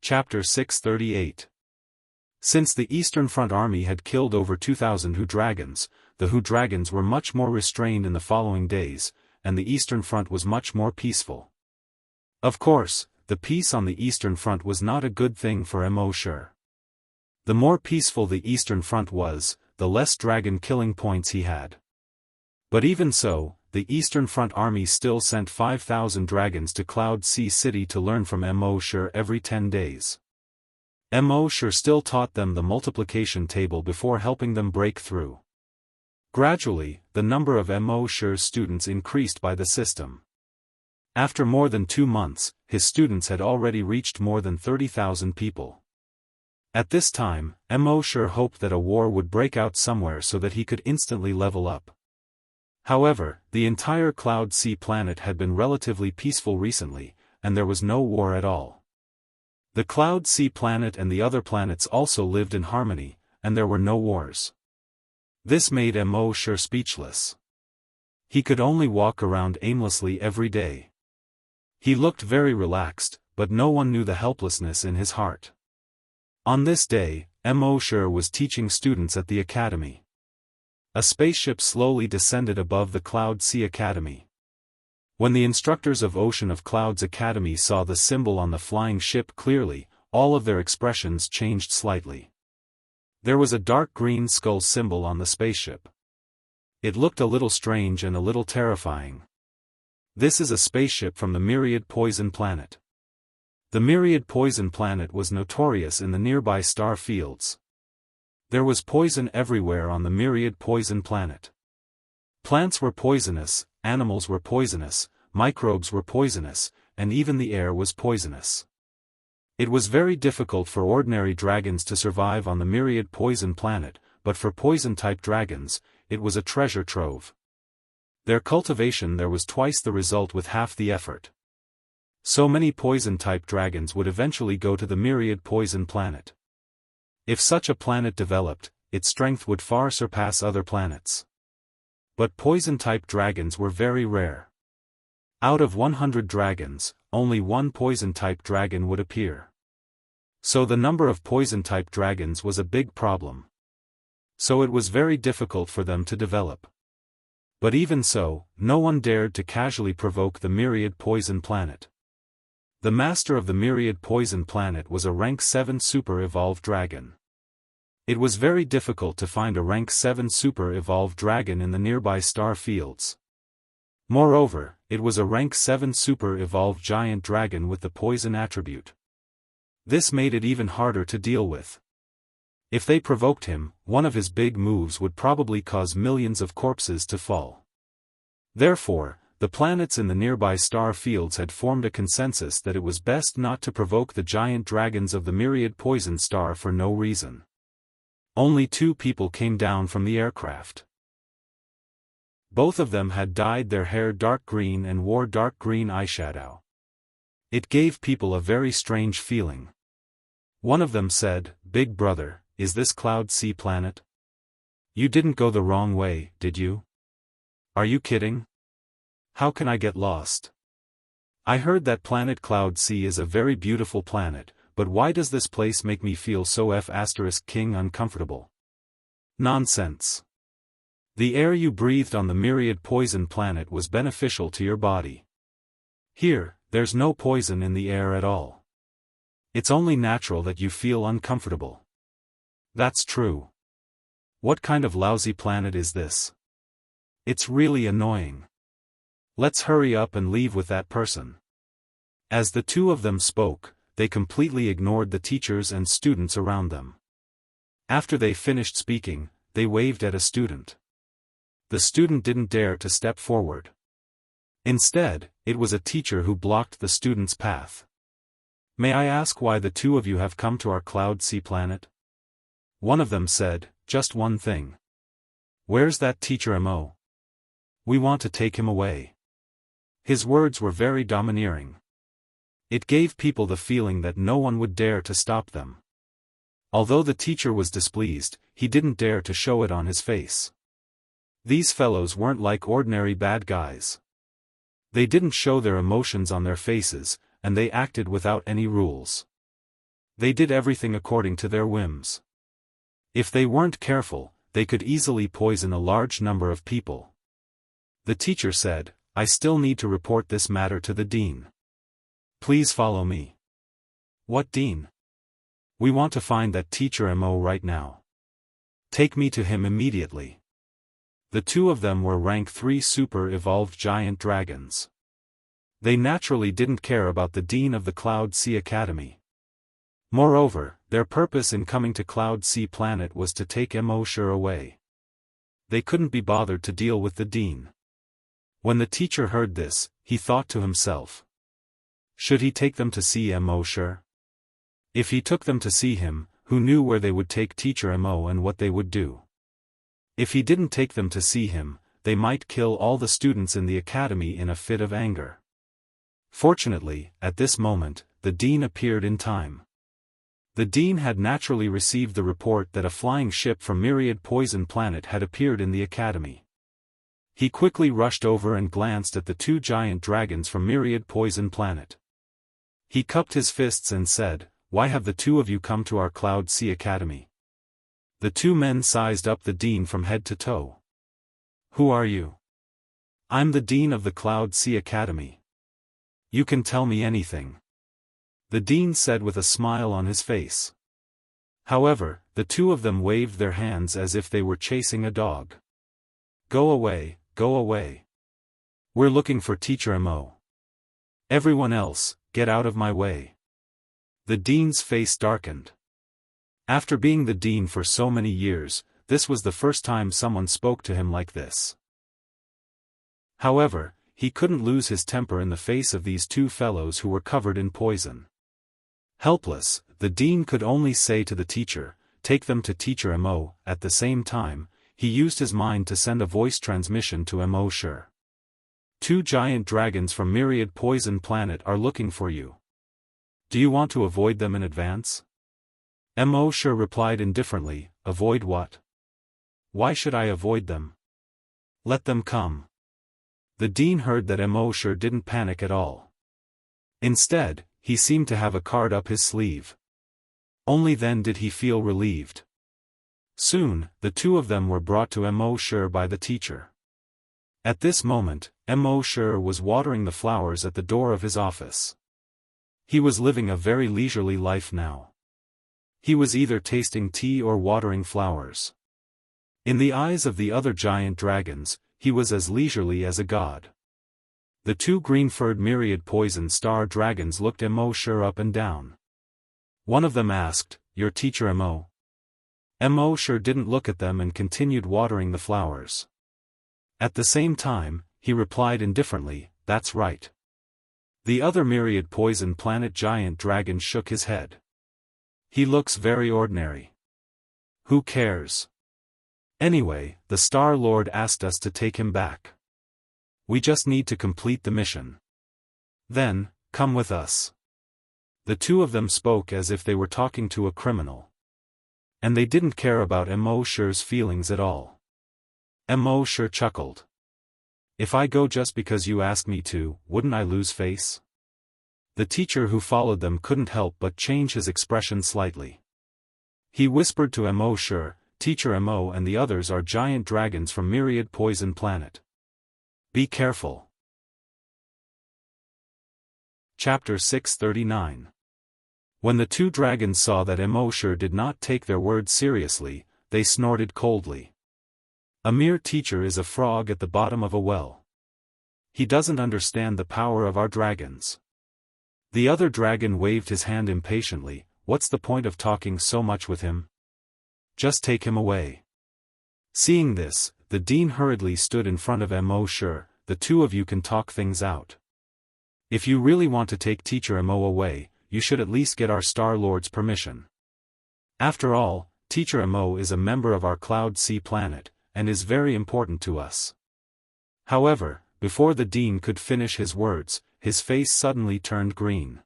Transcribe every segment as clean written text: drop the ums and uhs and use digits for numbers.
Chapter 638. Since the Eastern Front army had killed over 2,000 Hu dragons, the Hu dragons were much more restrained in the following days, and the Eastern Front was much more peaceful. Of course, the peace on the Eastern Front was not a good thing for Mo Shi. The more peaceful the Eastern Front was, the less dragon killing points he had. But even so, the Eastern Front army still sent 5,000 dragons to Cloud Sea City to learn from Mo Shi every 10 days. Mo Shi still taught them the multiplication table before helping them break through. Gradually, the number of Mo Shi's students increased by the system. After more than 2 months, his students had already reached more than 30,000 people. At this time, Mo Shi hoped that a war would break out somewhere so that he could instantly level up. However, the entire Cloud Sea planet had been relatively peaceful recently, and there was no war at all. The Cloud Sea planet and the other planets also lived in harmony, and there were no wars. This made Mo Shi speechless. He could only walk around aimlessly every day. He looked very relaxed, but no one knew the helplessness in his heart. On this day, Mo Shi was teaching students at the academy. A spaceship slowly descended above the Cloud Sea Academy. When the instructors of Ocean of Clouds Academy saw the symbol on the flying ship clearly, all of their expressions changed slightly. There was a dark green skull symbol on the spaceship. It looked a little strange and a little terrifying. This is a spaceship from the Myriad Poison Planet. The Myriad Poison Planet was notorious in the nearby star fields. There was poison everywhere on the Myriad Poison Planet. Plants were poisonous, animals were poisonous, microbes were poisonous, and even the air was poisonous. It was very difficult for ordinary dragons to survive on the Myriad Poison Planet, but for poison-type dragons, it was a treasure trove. Their cultivation there was twice the result with half the effort. So many poison-type dragons would eventually go to the Myriad Poison Planet. If such a planet developed, its strength would far surpass other planets. But poison-type dragons were very rare. Out of 100 dragons, only one poison-type dragon would appear. So the number of poison-type dragons was a big problem. So it was very difficult for them to develop. But even so, no one dared to casually provoke the Myriad Poison Planet. The master of the Myriad Poison Planet was a rank 7 super-evolved dragon. It was very difficult to find a rank 7 super-evolved dragon in the nearby star fields. Moreover, it was a rank 7 super-evolved giant dragon with the poison attribute. This made it even harder to deal with. If they provoked him, one of his big moves would probably cause millions of corpses to fall. Therefore, the planets in the nearby star fields had formed a consensus that it was best not to provoke the giant dragons of the Myriad Poison Star for no reason. Only 2 people came down from the aircraft. Both of them had dyed their hair dark green and wore dark green eyeshadow. It gave people a very strange feeling. One of them said, "Big brother, is this Cloud Sea planet? You didn't go the wrong way, did you? Are you kidding? How can I get lost? I heard that planet Cloud Sea is a very beautiful planet, but why does this place make me feel so King uncomfortable? Nonsense. The air you breathed on the Myriad Poison Planet was beneficial to your body. Here, there's no poison in the air at all. It's only natural that you feel uncomfortable." That's true. What kind of lousy planet is this? It's really annoying. Let's hurry up and leave with that person. As the 2 of them spoke, they completely ignored the teachers and students around them. After they finished speaking, they waved at a student. The student didn't dare to step forward. Instead, it was a teacher who blocked the student's path. "May I ask why the 2 of you have come to our Cloud Sea planet?" One of them said, "Just one thing. Where's that teacher Mo? We want to take him away." His words were very domineering. It gave people the feeling that no one would dare to stop them. Although the teacher was displeased, he didn't dare to show it on his face. These fellows weren't like ordinary bad guys. They didn't show their emotions on their faces, and they acted without any rules. They did everything according to their whims. If they weren't careful, they could easily poison a large number of people. The teacher said, I still need to report this matter to the dean. Please follow me. What dean? We want to find that teacher Mo right now. Take me to him immediately. The two of them were rank 3 super-evolved giant dragons. They naturally didn't care about the dean of the Cloud Sea Academy. Moreover, their purpose in coming to Cloud Sea Planet was to take Mo away. They couldn't be bothered to deal with the dean. When the teacher heard this, he thought to himself. Should he take them to see Mo? If he took them to see him, who knew where they would take teacher Mo and what they would do? If he didn't take them to see him, they might kill all the students in the academy in a fit of anger. Fortunately, at this moment, the dean appeared in time. The dean had naturally received the report that a flying ship from Myriad Poison Planet had appeared in the academy. He quickly rushed over and glanced at the two giant dragons from Myriad Poison Planet. He cupped his fists and said, Why have the two of you come to our Cloud Sea Academy? The two men sized up the dean from head to toe. Who are you? I'm the dean of the Cloud Sea Academy. You can tell me anything. The dean said with a smile on his face. However, the two of them waved their hands as if they were chasing a dog. Go away, go away. We're looking for teacher Mo. Everyone else, get out of my way. The dean's face darkened. After being the dean for so many years, this was the first time someone spoke to him like this. However, he couldn't lose his temper in the face of these two fellows who were covered in poison. Helpless, the dean could only say to the teacher, take them to teacher Mo. At the same time, he used his mind to send a voice transmission to Mo. Two giant dragons from Myriad Poison Planet are looking for you. Do you want to avoid them in advance? Mo replied indifferently, avoid what? Why should I avoid them? Let them come. The dean heard that Mo didn't panic at all. Instead, he seemed to have a card up his sleeve. Only then did he feel relieved. Soon, the two of them were brought to Mo by the teacher. At this moment, Mo was watering the flowers at the door of his office. He was living a very leisurely life now. He was either tasting tea or watering flowers. In the eyes of the other giant dragons, he was as leisurely as a god. The two green-furred Myriad Poison Star dragons looked Mo up and down. One of them asked, Your teacher Mo? Mo didn't look at them and continued watering the flowers. At the same time, he replied indifferently, That's right. The other Myriad Poison Planet giant dragon shook his head. He looks very ordinary. Who cares? Anyway, the Star Lord asked us to take him back. We just need to complete the mission. Then, come with us. The two of them spoke as if they were talking to a criminal. And they didn't care about Mo's feelings at all. Mo chuckled. If I go just because you asked me to, wouldn't I lose face? The teacher who followed them couldn't help but change his expression slightly. He whispered to Mo, Teacher Mo and the others are giant dragons from Myriad Poison Planet. Be careful. Chapter 639. When the two dragons saw that Mo did not take their words seriously, they snorted coldly. A mere teacher is a frog at the bottom of a well. He doesn't understand the power of our dragons. The other dragon waved his hand impatiently, What's the point of talking so much with him? Just take him away. Seeing this, the dean hurriedly stood in front of Mo. The two of you can talk things out. If you really want to take teacher Mo away, you should at least get our Star Lord's permission. After all, teacher Mo is a member of our Cloud Sea Planet, and is very important to us. However, before the dean could finish his words, his face suddenly turned green.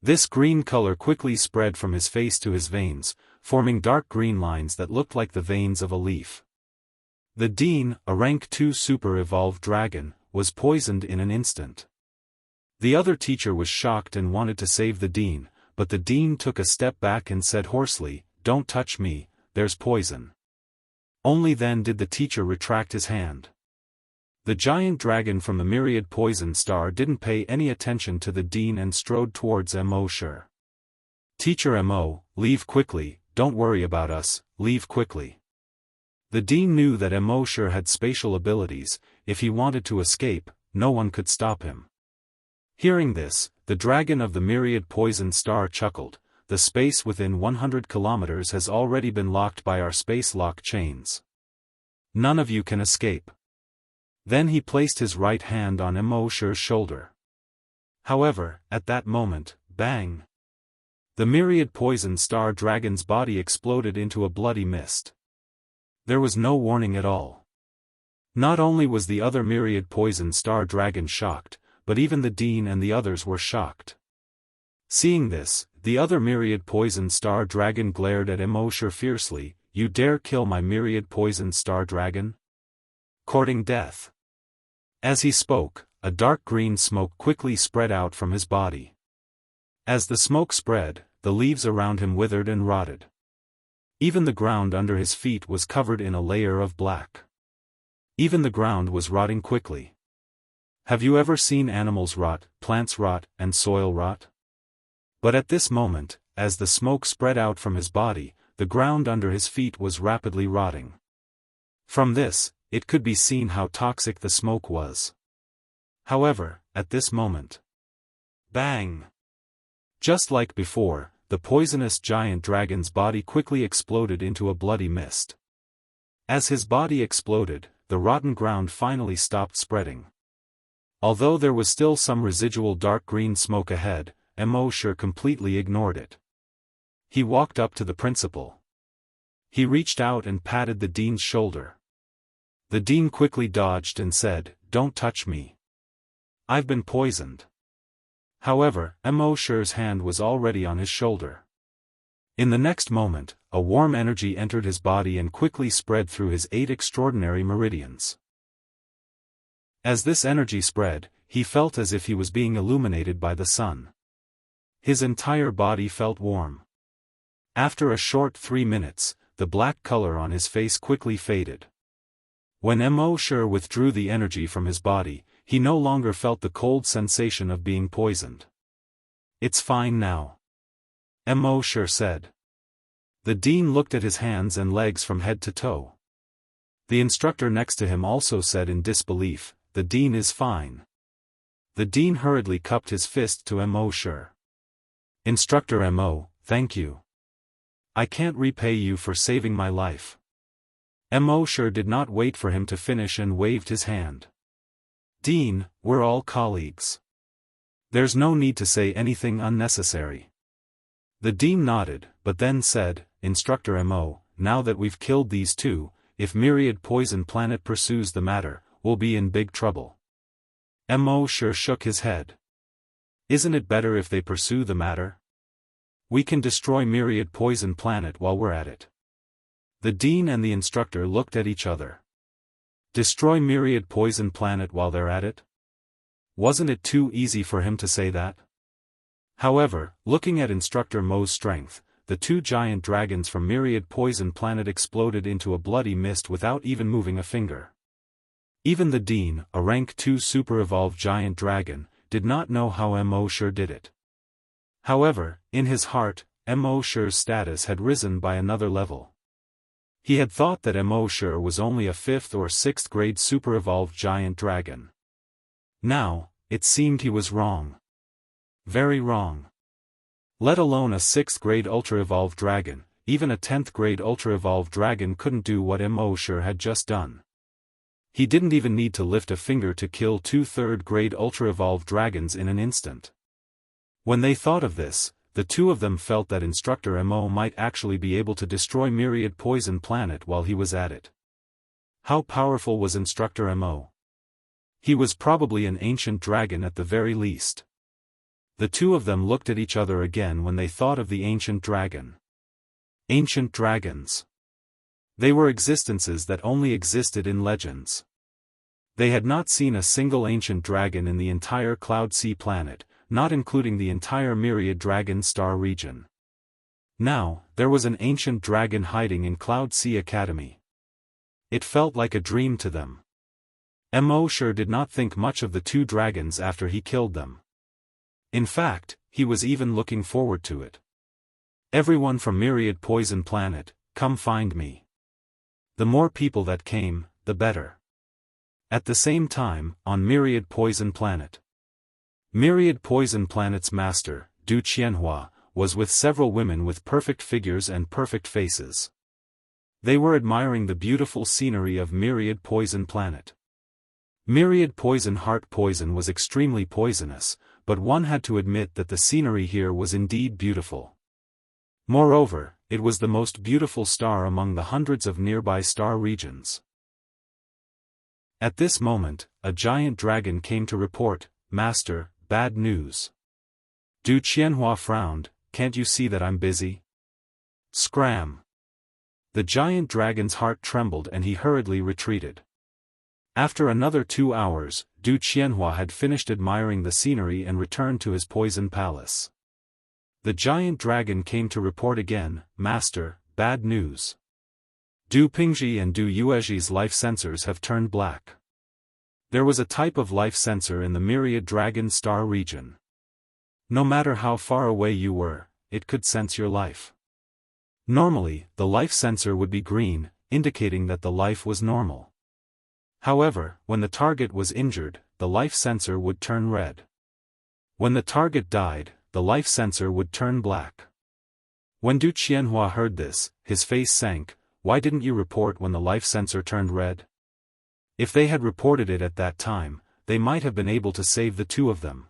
This green color quickly spread from his face to his veins, forming dark green lines that looked like the veins of a leaf. The dean, a rank 2 super-evolved dragon, was poisoned in an instant. The other teacher was shocked and wanted to save the dean, but the Dean took a step back and said hoarsely, "Don't touch me, there's poison." Only then did the teacher retract his hand. The giant dragon from the myriad poison star didn't pay any attention to the Dean and strode towards Mo. "Teacher Mo, leave quickly, don't worry about us, leave quickly." The Dean knew that Mo had spatial abilities. If he wanted to escape, no one could stop him. Hearing this, the dragon of the myriad poison star chuckled, "The space within 100 kilometers has already been locked by our space lock chains. None of you can escape." Then he placed his right hand on Emo's shoulder. However, at that moment, bang! The myriad poison star dragon's body exploded into a bloody mist. There was no warning at all. Not only was the other myriad poison star dragon shocked, but even the Dean and the others were shocked. Seeing this, the other myriad poison star dragon glared at Mo fiercely, "You dare kill my myriad poison star dragon? Courting death." As he spoke, a dark green smoke quickly spread out from his body. As the smoke spread, the leaves around him withered and rotted. Even the ground under his feet was covered in a layer of black. Even the ground was rotting quickly. Have you ever seen animals rot, plants rot, and soil rot? But at this moment, as the smoke spread out from his body, the ground under his feet was rapidly rotting. From this, it could be seen how toxic the smoke was. However, at this moment, bang! Just like before, the poisonous giant dragon's body quickly exploded into a bloody mist. As his body exploded, the rotten ground finally stopped spreading. Although there was still some residual dark green smoke ahead, Mo completely ignored it. He walked up to the principal. He reached out and patted the Dean's shoulder. The Dean quickly dodged and said, "Don't touch me. I've been poisoned." However, Mo's hand was already on his shoulder. In the next moment, a warm energy entered his body and quickly spread through his 8 extraordinary meridians. As this energy spread, he felt as if he was being illuminated by the sun. His entire body felt warm. After a short 3 minutes, the black color on his face quickly faded. When Mo withdrew the energy from his body, he no longer felt the cold sensation of being poisoned. "It's fine now," Mo said. The Dean looked at his hands and legs from head to toe. The instructor next to him also said in disbelief, "The Dean is fine." The Dean hurriedly cupped his fist to Mo. "Instructor Mo, thank you. I can't repay you for saving my life." Mo did not wait for him to finish and waved his hand. "Dean, we're all colleagues. There's no need to say anything unnecessary." The Dean nodded, but then said, "Instructor Mo, now that we've killed these two, if Myriad Poison Planet pursues the matter, we'll be in big trouble." Mo shook his head. "Isn't it better if they pursue the matter? We can destroy Myriad Poison Planet while we're at it." The Dean and the instructor looked at each other. Destroy Myriad Poison Planet while they're at it? Wasn't it too easy for him to say that? However, looking at Instructor Mo's strength, the 2 giant dragons from Myriad Poison Planet exploded into a bloody mist without even moving a finger. Even the Dean, a rank 2 super-evolved giant dragon, did not know how Mo did it. However, in his heart, Mo's status had risen by another level. He had thought that Mo was only a 5th or 6th grade super-evolved giant dragon. Now, it seemed he was wrong. Very wrong. Let alone a 6th grade ultra-evolved dragon, even a 10th grade ultra-evolved dragon couldn't do what Mo had just done. He didn't even need to lift a finger to kill 2 3rd grade ultra-evolved dragons in an instant. When they thought of this, the 2 of them felt that Instructor Mo might actually be able to destroy Myriad Poison Planet while he was at it. How powerful was Instructor Mo? He was probably an ancient dragon at the very least. The 2 of them looked at each other again when they thought of the ancient dragon. Ancient dragons. They were existences that only existed in legends. They had not seen a single ancient dragon in the entire Cloud Sea planet, not including the entire Myriad Dragon Star region. Now, there was an ancient dragon hiding in Cloud Sea Academy. It felt like a dream to them. Mosher did not think much of the two dragons after he killed them. In fact, he was even looking forward to it. Everyone from Myriad Poison Planet, come find me. The more people that came, the better. At the same time, on Myriad Poison Planet. Myriad Poison Planet's master, Du Qianhua, was with several women with perfect figures and perfect faces. They were admiring the beautiful scenery of Myriad Poison Planet. Myriad Poison Heart Poison was extremely poisonous, but one had to admit that the scenery here was indeed beautiful. Moreover, it was the most beautiful star among the hundreds of nearby star regions. At this moment, a giant dragon came to report, "Master, bad news." Du Qianhua frowned, "Can't you see that I'm busy?" Scram! The giant dragon's heart trembled and he hurriedly retreated. After another 2 hours, Du Qianhua had finished admiring the scenery and returned to his poison palace. The giant dragon came to report again, "Master, bad news. Du Pingji and Du Yuezhi's life sensors have turned black." There was a type of life sensor in the Myriad Dragon Star region. No matter how far away you were, it could sense your life. Normally, the life sensor would be green, indicating that the life was normal. However, when the target was injured, the life sensor would turn red. When the target died, the life sensor would turn black. When Du Qianhua heard this, his face sank. "Why didn't you report when the life sensor turned red?" If they had reported it at that time, they might have been able to save the two of them.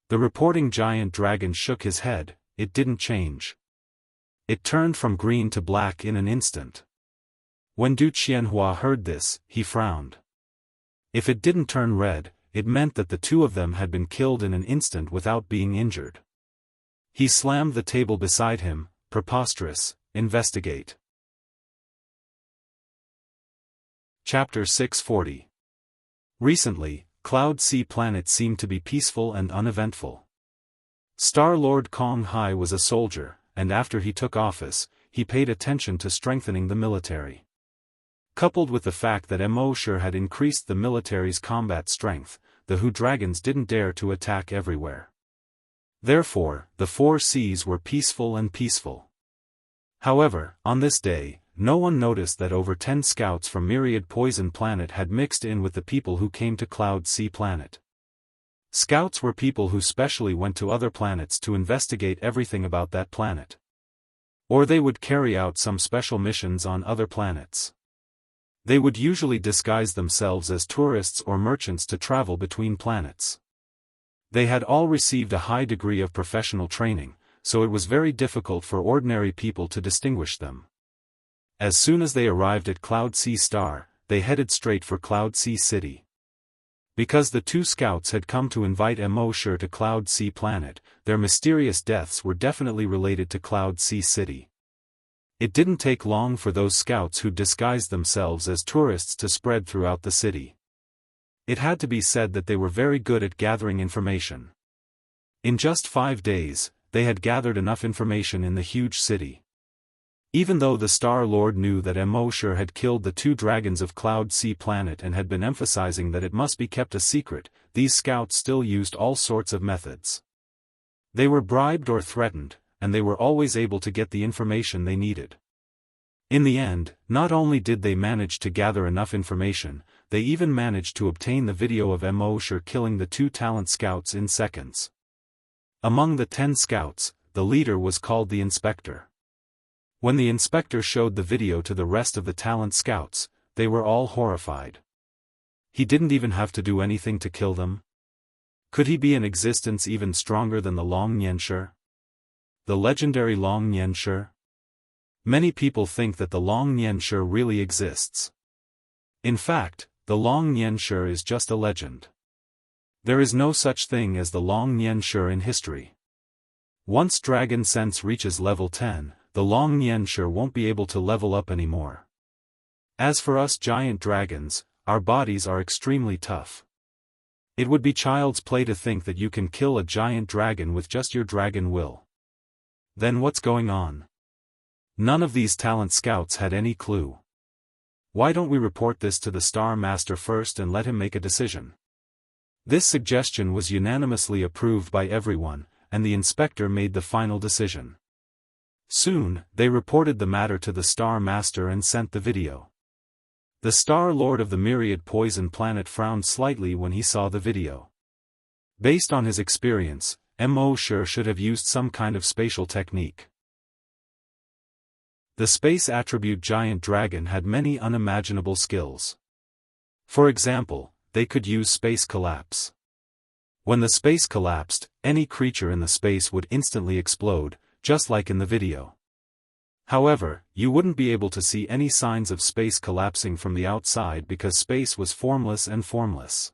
The reporting giant dragon shook his head. It didn't change. It turned from green to black in an instant. When Du Qianhua heard this, he frowned. If it didn't turn red, it meant that the two of them had been killed in an instant without being injured. He slammed the table beside him. "Preposterous, investigate." Chapter 640. Recently, Cloud Sea Planet seemed to be peaceful and uneventful. Star-Lord Kong Hai was a soldier, and after he took office, he paid attention to strengthening the military. Coupled with the fact that Mosher had increased the military's combat strength, the Hu dragons didn't dare to attack everywhere. Therefore, the 4 seas were peaceful and peaceful. However, on this day, no one noticed that over 10 scouts from Myriad Poison Planet had mixed in with the people who came to Cloud Sea Planet. Scouts were people who specially went to other planets to investigate everything about that planet. Or they would carry out some special missions on other planets. They would usually disguise themselves as tourists or merchants to travel between planets. They had all received a high degree of professional training, so it was very difficult for ordinary people to distinguish them. As soon as they arrived at Cloud Sea Star, they headed straight for Cloud Sea City. Because the 2 scouts had come to invite Mosher to Cloud Sea Planet, their mysterious deaths were definitely related to Cloud Sea City. It didn't take long for those scouts who disguised themselves as tourists to spread throughout the city. It had to be said that they were very good at gathering information. In just 5 days, they had gathered enough information in the huge city. Even though the Star-Lord knew that Mosher had killed the 2 dragons of Cloud Sea Planet and had been emphasizing that it must be kept a secret, these scouts still used all sorts of methods. They were bribed or threatened, and they were always able to get the information they needed. In the end, not only did they manage to gather enough information, they even managed to obtain the video of Mosher killing the 2 talent scouts in seconds. Among the 10 scouts, the leader was called the Inspector. When the Inspector showed the video to the rest of the talent scouts, they were all horrified. He didn't even have to do anything to kill them. Could he be in existence even stronger than the Long Nianshi? The legendary Long Nianshi? Many people think that the Long Nianshi really exists. In fact, the Long Nianshi is just a legend. There is no such thing as the Long Nianshi in history. Once Dragon Sense reaches level 10, the Long Nianshi won't be able to level up anymore. As for us giant dragons, our bodies are extremely tough. It would be child's play to think that you can kill a giant dragon with just your dragon will. Then what's going on? None of these talent scouts had any clue. Why don't we report this to the Star Master first and let him make a decision? This suggestion was unanimously approved by everyone, and the inspector made the final decision. Soon, they reported the matter to the Star Master and sent the video. The Star Lord of the Myriad Poison Planet frowned slightly when he saw the video. Based on his experience, Mo should have used some kind of spatial technique. The space attribute giant dragon had many unimaginable skills. For example, they could use space collapse. When the space collapsed, any creature in the space would instantly explode, just like in the video. However, you wouldn't be able to see any signs of space collapsing from the outside because space was formless and formless.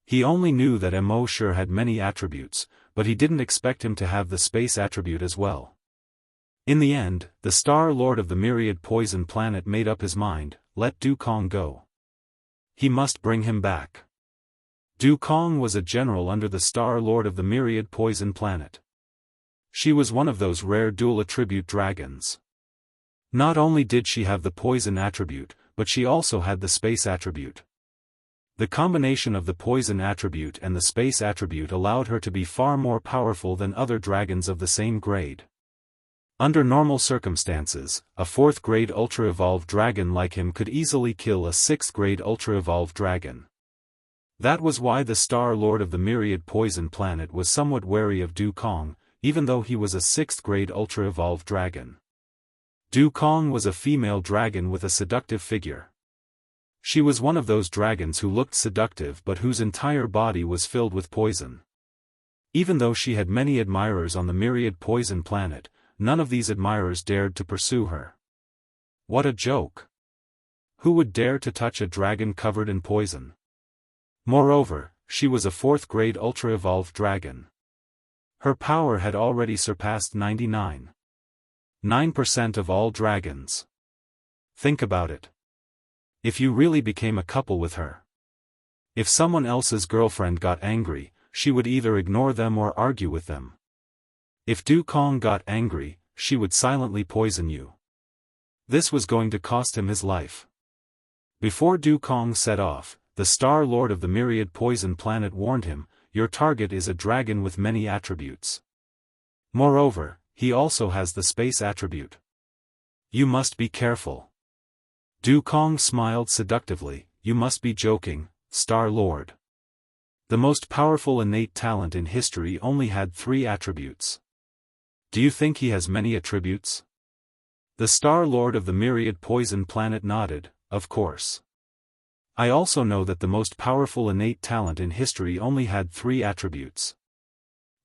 He only knew that Mo had many attributes, but he didn't expect him to have the space attribute as well. In the end, the Star Lord of the Myriad Poison Planet made up his mind, let Du Kong go. He must bring him back. Du Kong was a general under the Star Lord of the Myriad Poison Planet. She was one of those rare dual attribute dragons. Not only did she have the poison attribute, but she also had the space attribute. The combination of the poison attribute and the space attribute allowed her to be far more powerful than other dragons of the same grade. Under normal circumstances, a 4th grade ultra-evolved dragon like him could easily kill a 6th grade ultra-evolved dragon. That was why the Star Lord of the Myriad Poison Planet was somewhat wary of Du Kong, even though he was a 6th grade ultra-evolved dragon. Du Kong was a female dragon with a seductive figure. She was one of those dragons who looked seductive but whose entire body was filled with poison. Even though she had many admirers on the Myriad Poison Planet, none of these admirers dared to pursue her. What a joke! Who would dare to touch a dragon covered in poison? Moreover, she was a 4th grade ultra-evolved dragon. Her power had already surpassed 99.9% of all dragons. Think about it. If you really became a couple with her. If someone else's girlfriend got angry, she would either ignore them or argue with them. If Du Kong got angry, she would silently poison you. This was going to cost him his life. Before Du Kong set off, the Star Lord of the Myriad Poison Planet warned him, your target is a dragon with many attributes. Moreover, he also has the space attribute. You must be careful. Du Kong smiled seductively, you must be joking, Star Lord. The most powerful innate talent in history only had 3 attributes. Do you think he has many attributes? The Star Lord of the Myriad Poison Planet nodded, of course. I also know that the most powerful innate talent in history only had 3 attributes.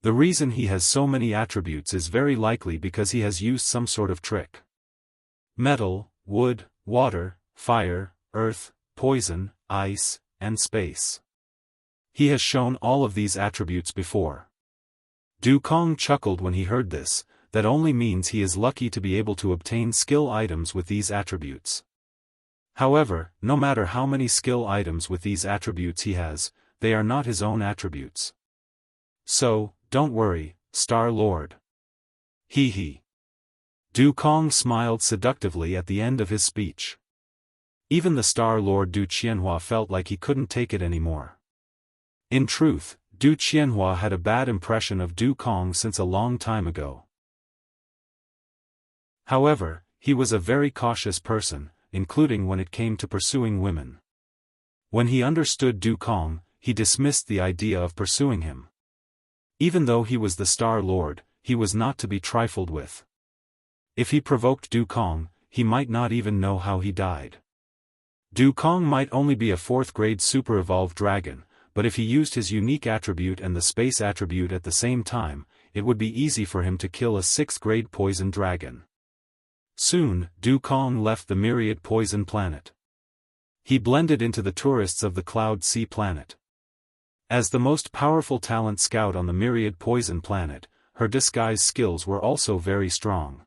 The reason he has so many attributes is very likely because he has used some sort of trick. Metal, wood, water, fire, earth, poison, ice, and space. He has shown all of these attributes before. Du Kong chuckled when he heard this, that only means he is lucky to be able to obtain skill items with these attributes. However, no matter how many skill items with these attributes he has, they are not his own attributes. So, don't worry, Star Lord. Hee hee. Du Kong smiled seductively at the end of his speech. Even the Star Lord Du Qianhua felt like he couldn't take it anymore. In truth, Du Qianhua had a bad impression of Du Kong since a long time ago. However, he was a very cautious person, including when it came to pursuing women. When he understood Du Kong, he dismissed the idea of pursuing him. Even though he was the Star Lord, he was not to be trifled with. If he provoked Du Kong, he might not even know how he died. Du Kong might only be a 4th grade super-evolved dragon, but if he used his unique attribute and the space attribute at the same time, it would be easy for him to kill a 6th grade poison dragon. Soon, Du Kong left the Myriad Poison Planet. He blended into the tourists of the Cloud Sea Planet. As the most powerful talent scout on the Myriad Poison Planet, her disguise skills were also very strong.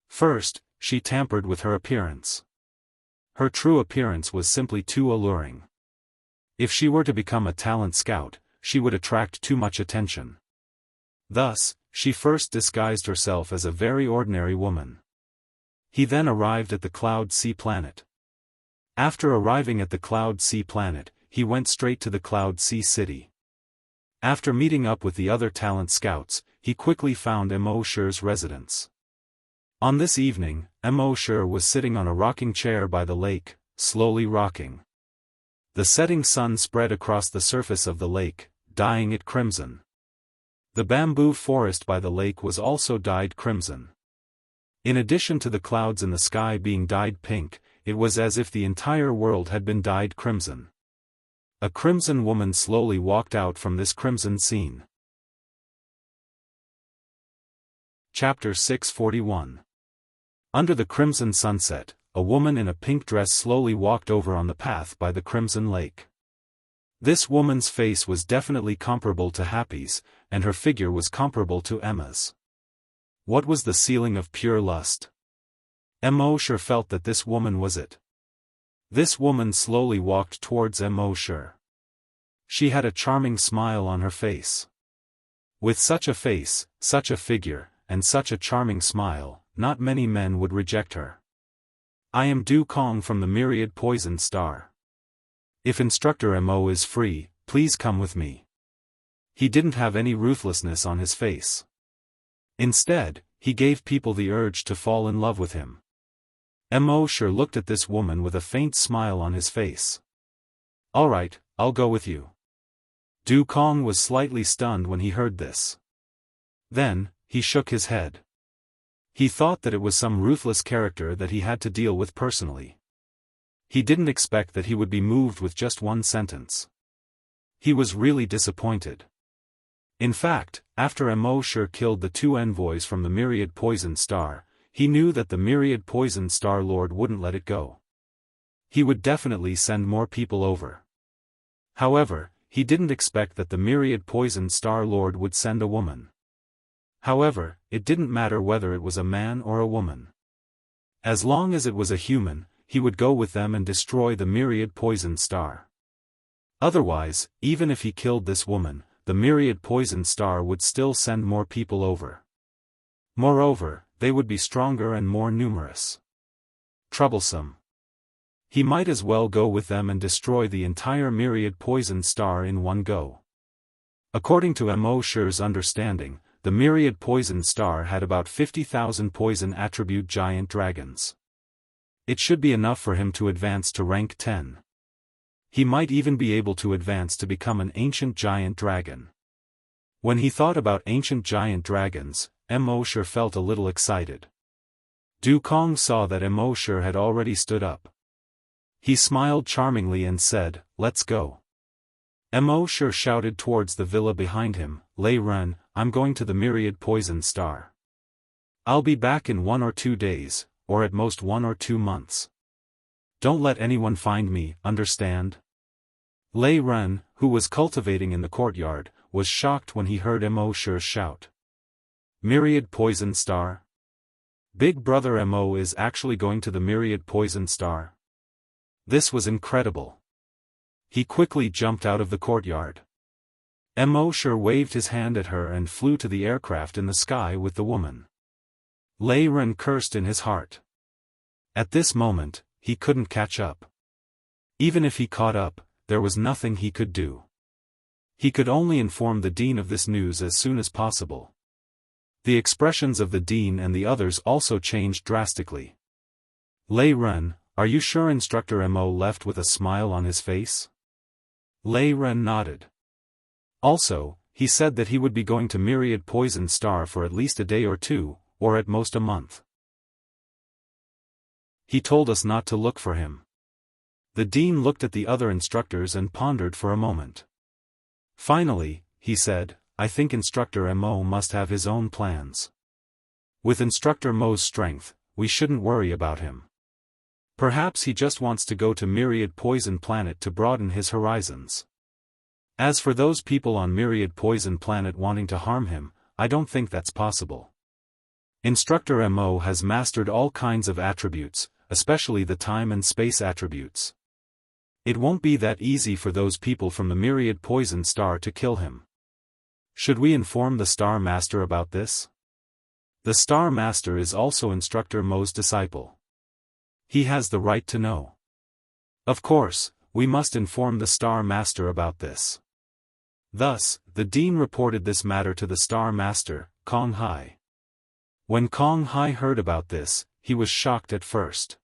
First, she tampered with her appearance. Her true appearance was simply too alluring. If she were to become a talent scout, she would attract too much attention. Thus, she first disguised herself as a very ordinary woman. He then arrived at the Cloud Sea planet. After arriving at the Cloud Sea planet, he went straight to the Cloud Sea city. After meeting up with the other talent scouts, he quickly found Immortal's residence. On this evening, Immortal was sitting on a rocking chair by the lake, slowly rocking. The setting sun spread across the surface of the lake, dyeing it crimson. The bamboo forest by the lake was also dyed crimson. In addition to the clouds in the sky being dyed pink, it was as if the entire world had been dyed crimson. A crimson woman slowly walked out from this crimson scene. Chapter 641. Under the crimson sunset, a woman in a pink dress slowly walked over on the path by the crimson lake. This woman's face was definitely comparable to Happy's, and her figure was comparable to Emma's. What was the ceiling of pure lust? Immortal felt that this woman was it. This woman slowly walked towards Immortal. She had a charming smile on her face. With such a face, such a figure, and such a charming smile, not many men would reject her. I am Du Kong from the Myriad Poison Star. If Instructor Mo is free, please come with me. He didn't have any ruthlessness on his face. Instead, he gave people the urge to fall in love with him. Immortal looked at this woman with a faint smile on his face. All right, I'll go with you. Du Kong was slightly stunned when he heard this. Then, he shook his head. He thought that it was some ruthless character that he had to deal with personally. He didn't expect that he would be moved with just one sentence. He was really disappointed. In fact, after Immortal killed the two envoys from the Myriad Poison Star, he knew that the Myriad Poison Star Lord wouldn't let it go. He would definitely send more people over. However, he didn't expect that the Myriad Poison Star Lord would send a woman. However, it didn't matter whether it was a man or a woman. As long as it was a human, he would go with them and destroy the Myriad Poison Star. Otherwise, even if he killed this woman, the Myriad Poison Star would still send more people over. Moreover, they would be stronger and more numerous. Troublesome. He might as well go with them and destroy the entire Myriad Poison Star in one go. According to Immortal's understanding, the Myriad Poison Star had about 50,000 poison attribute giant dragons. It should be enough for him to advance to rank 10. He might even be able to advance to become an ancient giant dragon. When he thought about ancient giant dragons, Immortal felt a little excited. Du Kong saw that Immortal had already stood up. He smiled charmingly and said, "Let's go." Immortal shouted towards the villa behind him, "Lei Ren, I'm going to the Myriad Poison Star. I'll be back in 1 or 2 days, or at most 1 or 2 months. Don't let anyone find me, understand?" Lei Ren, who was cultivating in the courtyard, was shocked when he heard Immortal shout. Myriad Poison Star? Big Brother Mo is actually going to the Myriad Poison Star? This was incredible. He quickly jumped out of the courtyard. Immortal waved his hand at her and flew to the aircraft in the sky with the woman. Lei Ren cursed in his heart. At this moment, he couldn't catch up. Even if he caught up, there was nothing he could do. He could only inform the dean of this news as soon as possible. The expressions of the dean and the others also changed drastically. Lei Ren, are you sure Instructor Mo left with a smile on his face? Lei Ren nodded. Also, he said that he would be going to Myriad Poison Star for at least a day or 2, or at most a month. He told us not to look for him. The dean looked at the other instructors and pondered for a moment. Finally, he said, I think Instructor Mo must have his own plans. With Instructor Mo's strength, we shouldn't worry about him. Perhaps he just wants to go to Myriad Poison Planet to broaden his horizons. As for those people on Myriad Poison Planet wanting to harm him, I don't think that's possible. Instructor Mo has mastered all kinds of attributes, especially the time and space attributes. It won't be that easy for those people from the myriad poison star to kill him. Should we inform the Star Master about this? The Star Master is also Instructor Mo's disciple. He has the right to know. Of course, we must inform the Star Master about this. Thus, the Dean reported this matter to the Star Master, Kong Hai. When Kong Hai heard about this, he was shocked at first.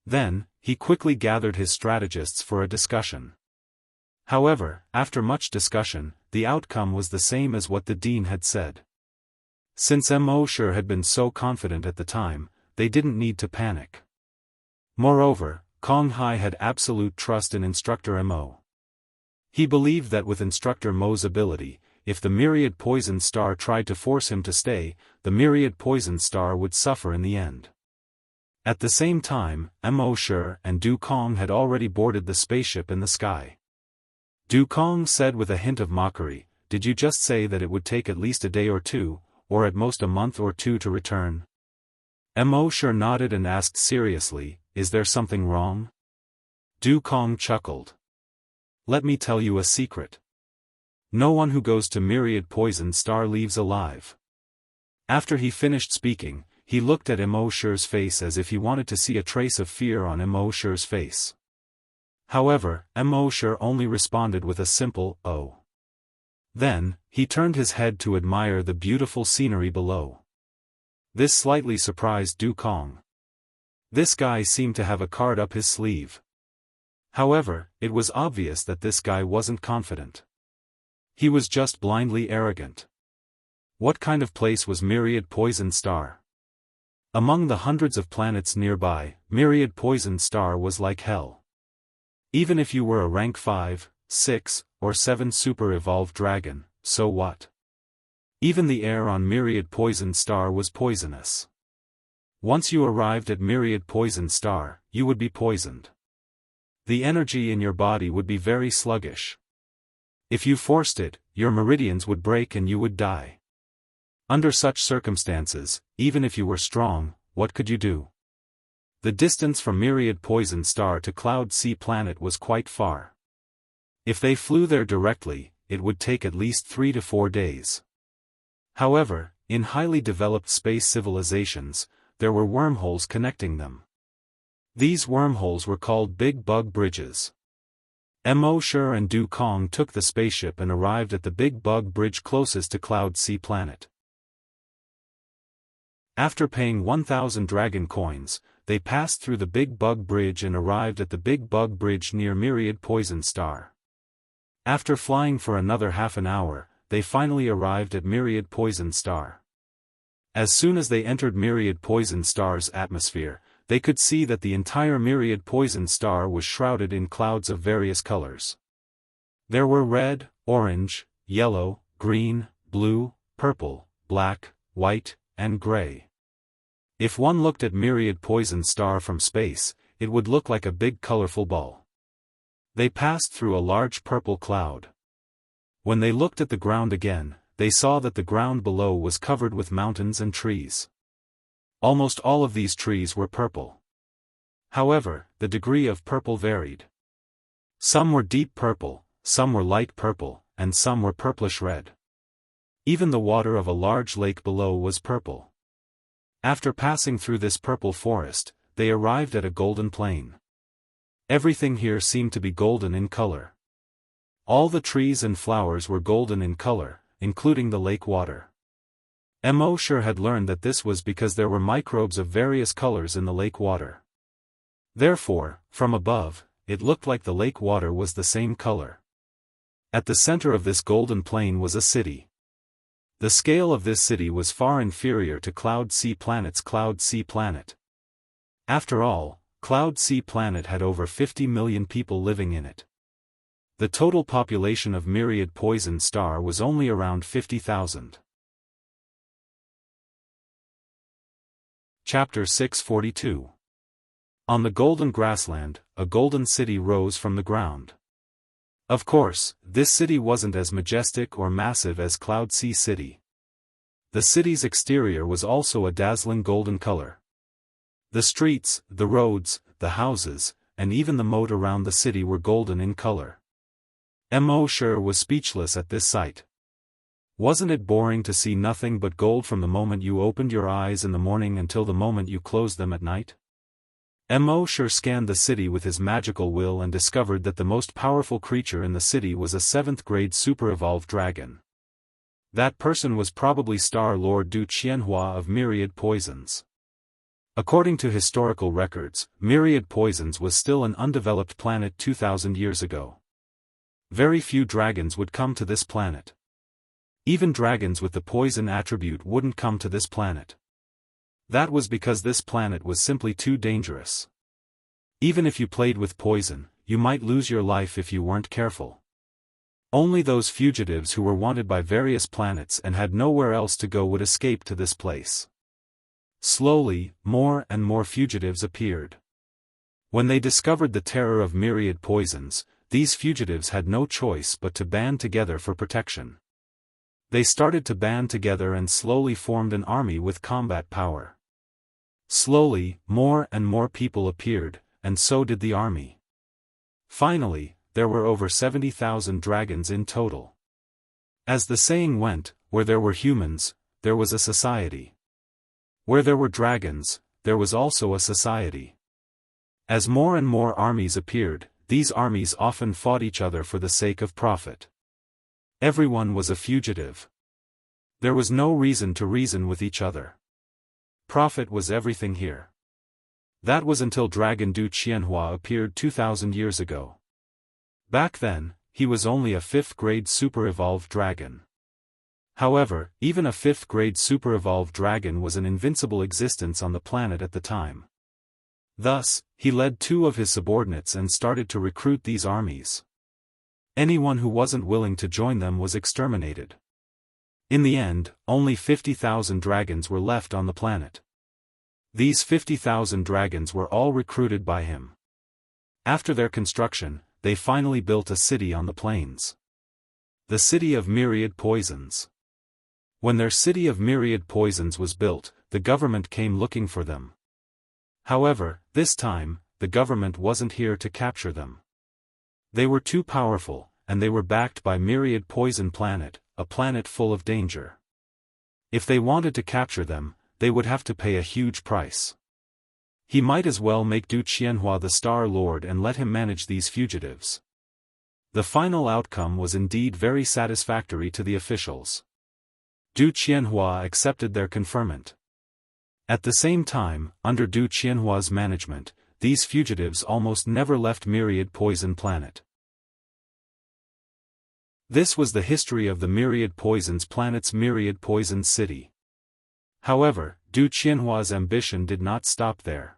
Then, he quickly gathered his strategists for a discussion. However, after much discussion, the outcome was the same as what the Dean had said. Since Mo Shi had been so confident at the time, they didn't need to panic. Moreover, Kong Hai had absolute trust in Instructor Mo. He believed that with Instructor Mo's ability, if the myriad poison star tried to force him to stay, the myriad poison star would suffer in the end. At the same time, Mo Shi and Du Kong had already boarded the spaceship in the sky. Du Kong said with a hint of mockery, "Did you just say that it would take at least a day or two, or at most a month or two to return?" Mo Shi nodded and asked seriously, "Is there something wrong?" Du Kong chuckled. "Let me tell you a secret. No one who goes to myriad poison star leaves alive." After he finished speaking, he looked at Mo Shi's face as if he wanted to see a trace of fear on Mo Shi's face. However, Mo Shi only responded with a simple, "Oh." Then, he turned his head to admire the beautiful scenery below. This slightly surprised Du Kong. This guy seemed to have a card up his sleeve. However, it was obvious that this guy wasn't confident. He was just blindly arrogant. What kind of place was Myriad Poison Star? Among the hundreds of planets nearby, Myriad Poison Star was like hell. Even if you were a rank 5, 6, or 7 super-evolved dragon, so what? Even the air on Myriad Poison Star was poisonous. Once you arrived at Myriad Poison Star, you would be poisoned. The energy in your body would be very sluggish. If you forced it, your meridians would break and you would die. Under such circumstances, even if you were strong, what could you do? The distance from Myriad Poison Star to Cloud Sea Planet was quite far. If they flew there directly, it would take at least 3 to 4 days. However, in highly developed space civilizations, there were wormholes connecting them. These wormholes were called Big Bug Bridges. Mo Shi and Du Kong took the spaceship and arrived at the Big Bug Bridge closest to Cloud Sea Planet. After paying 1,000 dragon coins, they passed through the Big Bug Bridge and arrived at the Big Bug Bridge near Myriad Poison Star. After flying for another half an hour, they finally arrived at Myriad Poison Star. As soon as they entered Myriad Poison Star's atmosphere, they could see that the entire Myriad Poison Star was shrouded in clouds of various colors. There were red, orange, yellow, green, blue, purple, black, white, and gray. If one looked at Myriad Poison Star from space, it would look like a big colorful ball. They passed through a large purple cloud. When they looked at the ground again, they saw that the ground below was covered with mountains and trees. Almost all of these trees were purple. However, the degree of purple varied. Some were deep purple, some were light purple, and some were purplish red. Even the water of a large lake below was purple. After passing through this purple forest, they arrived at a golden plain. Everything here seemed to be golden in color. All the trees and flowers were golden in color, including the lake water. Mo Shi had learned that this was because there were microbes of various colors in the lake water. Therefore, from above, it looked like the lake water was the same color. At the center of this golden plain was a city. The scale of this city was far inferior to Cloud Sea Planet's Cloud Sea Planet. After all, Cloud Sea Planet had over 50 million people living in it. The total population of Myriad Poison Star was only around 50,000. Chapter 642. On the golden grassland, a golden city rose from the ground. Of course, this city wasn't as majestic or massive as Cloud Sea City. The city's exterior was also a dazzling golden color. The streets, the roads, the houses, and even the moat around the city were golden in color. Immortal was speechless at this sight. Wasn't it boring to see nothing but gold from the moment you opened your eyes in the morning until the moment you closed them at night? Immortal scanned the city with his magical will and discovered that the most powerful creature in the city was a 7th-grade super-evolved dragon. That person was probably Star Lord Du Qianhua of Myriad Poisons. According to historical records, Myriad Poisons was still an undeveloped planet 2,000 years ago. Very few dragons would come to this planet. Even dragons with the poison attribute wouldn't come to this planet. That was because this planet was simply too dangerous. Even if you played with poison, you might lose your life if you weren't careful. Only those fugitives who were wanted by various planets and had nowhere else to go would escape to this place. Slowly, more and more fugitives appeared. When they discovered the terror of Myriad Poisons, these fugitives had no choice but to band together for protection. They started to band together and slowly formed an army with combat power. Slowly, more and more people appeared, and so did the army. Finally, there were over 70,000 dragons in total. As the saying went, where there were humans, there was a society. Where there were dragons, there was also a society. As more and more armies appeared, these armies often fought each other for the sake of profit. Everyone was a fugitive. There was no reason to reason with each other. Profit was everything here. That was until Dragon Du Qianhua appeared 2,000 years ago. Back then, he was only a 5th-grade super-evolved dragon. However, even a 5th-grade super-evolved dragon was an invincible existence on the planet at the time. Thus, he led 2 of his subordinates and started to recruit these armies. Anyone who wasn't willing to join them was exterminated. In the end, only 50,000 dragons were left on the planet. These 50,000 dragons were all recruited by him. After their construction, they finally built a city on the plains. The city of Myriad Poisons. When their city of Myriad Poisons was built, the government came looking for them. However, this time, the government wasn't here to capture them. They were too powerful, and they were backed by Myriad Poison Planet, a planet full of danger. If they wanted to capture them, they would have to pay a huge price. He might as well make Du Qianhua the Star Lord and let him manage these fugitives. The final outcome was indeed very satisfactory to the officials. Du Qianhua accepted their conferment. At the same time, under Du Qianhua's management, these fugitives almost never left Myriad Poison Planet. This was the history of the Myriad Poisons Planet's Myriad Poison City. However, Du Qianhua's ambition did not stop there.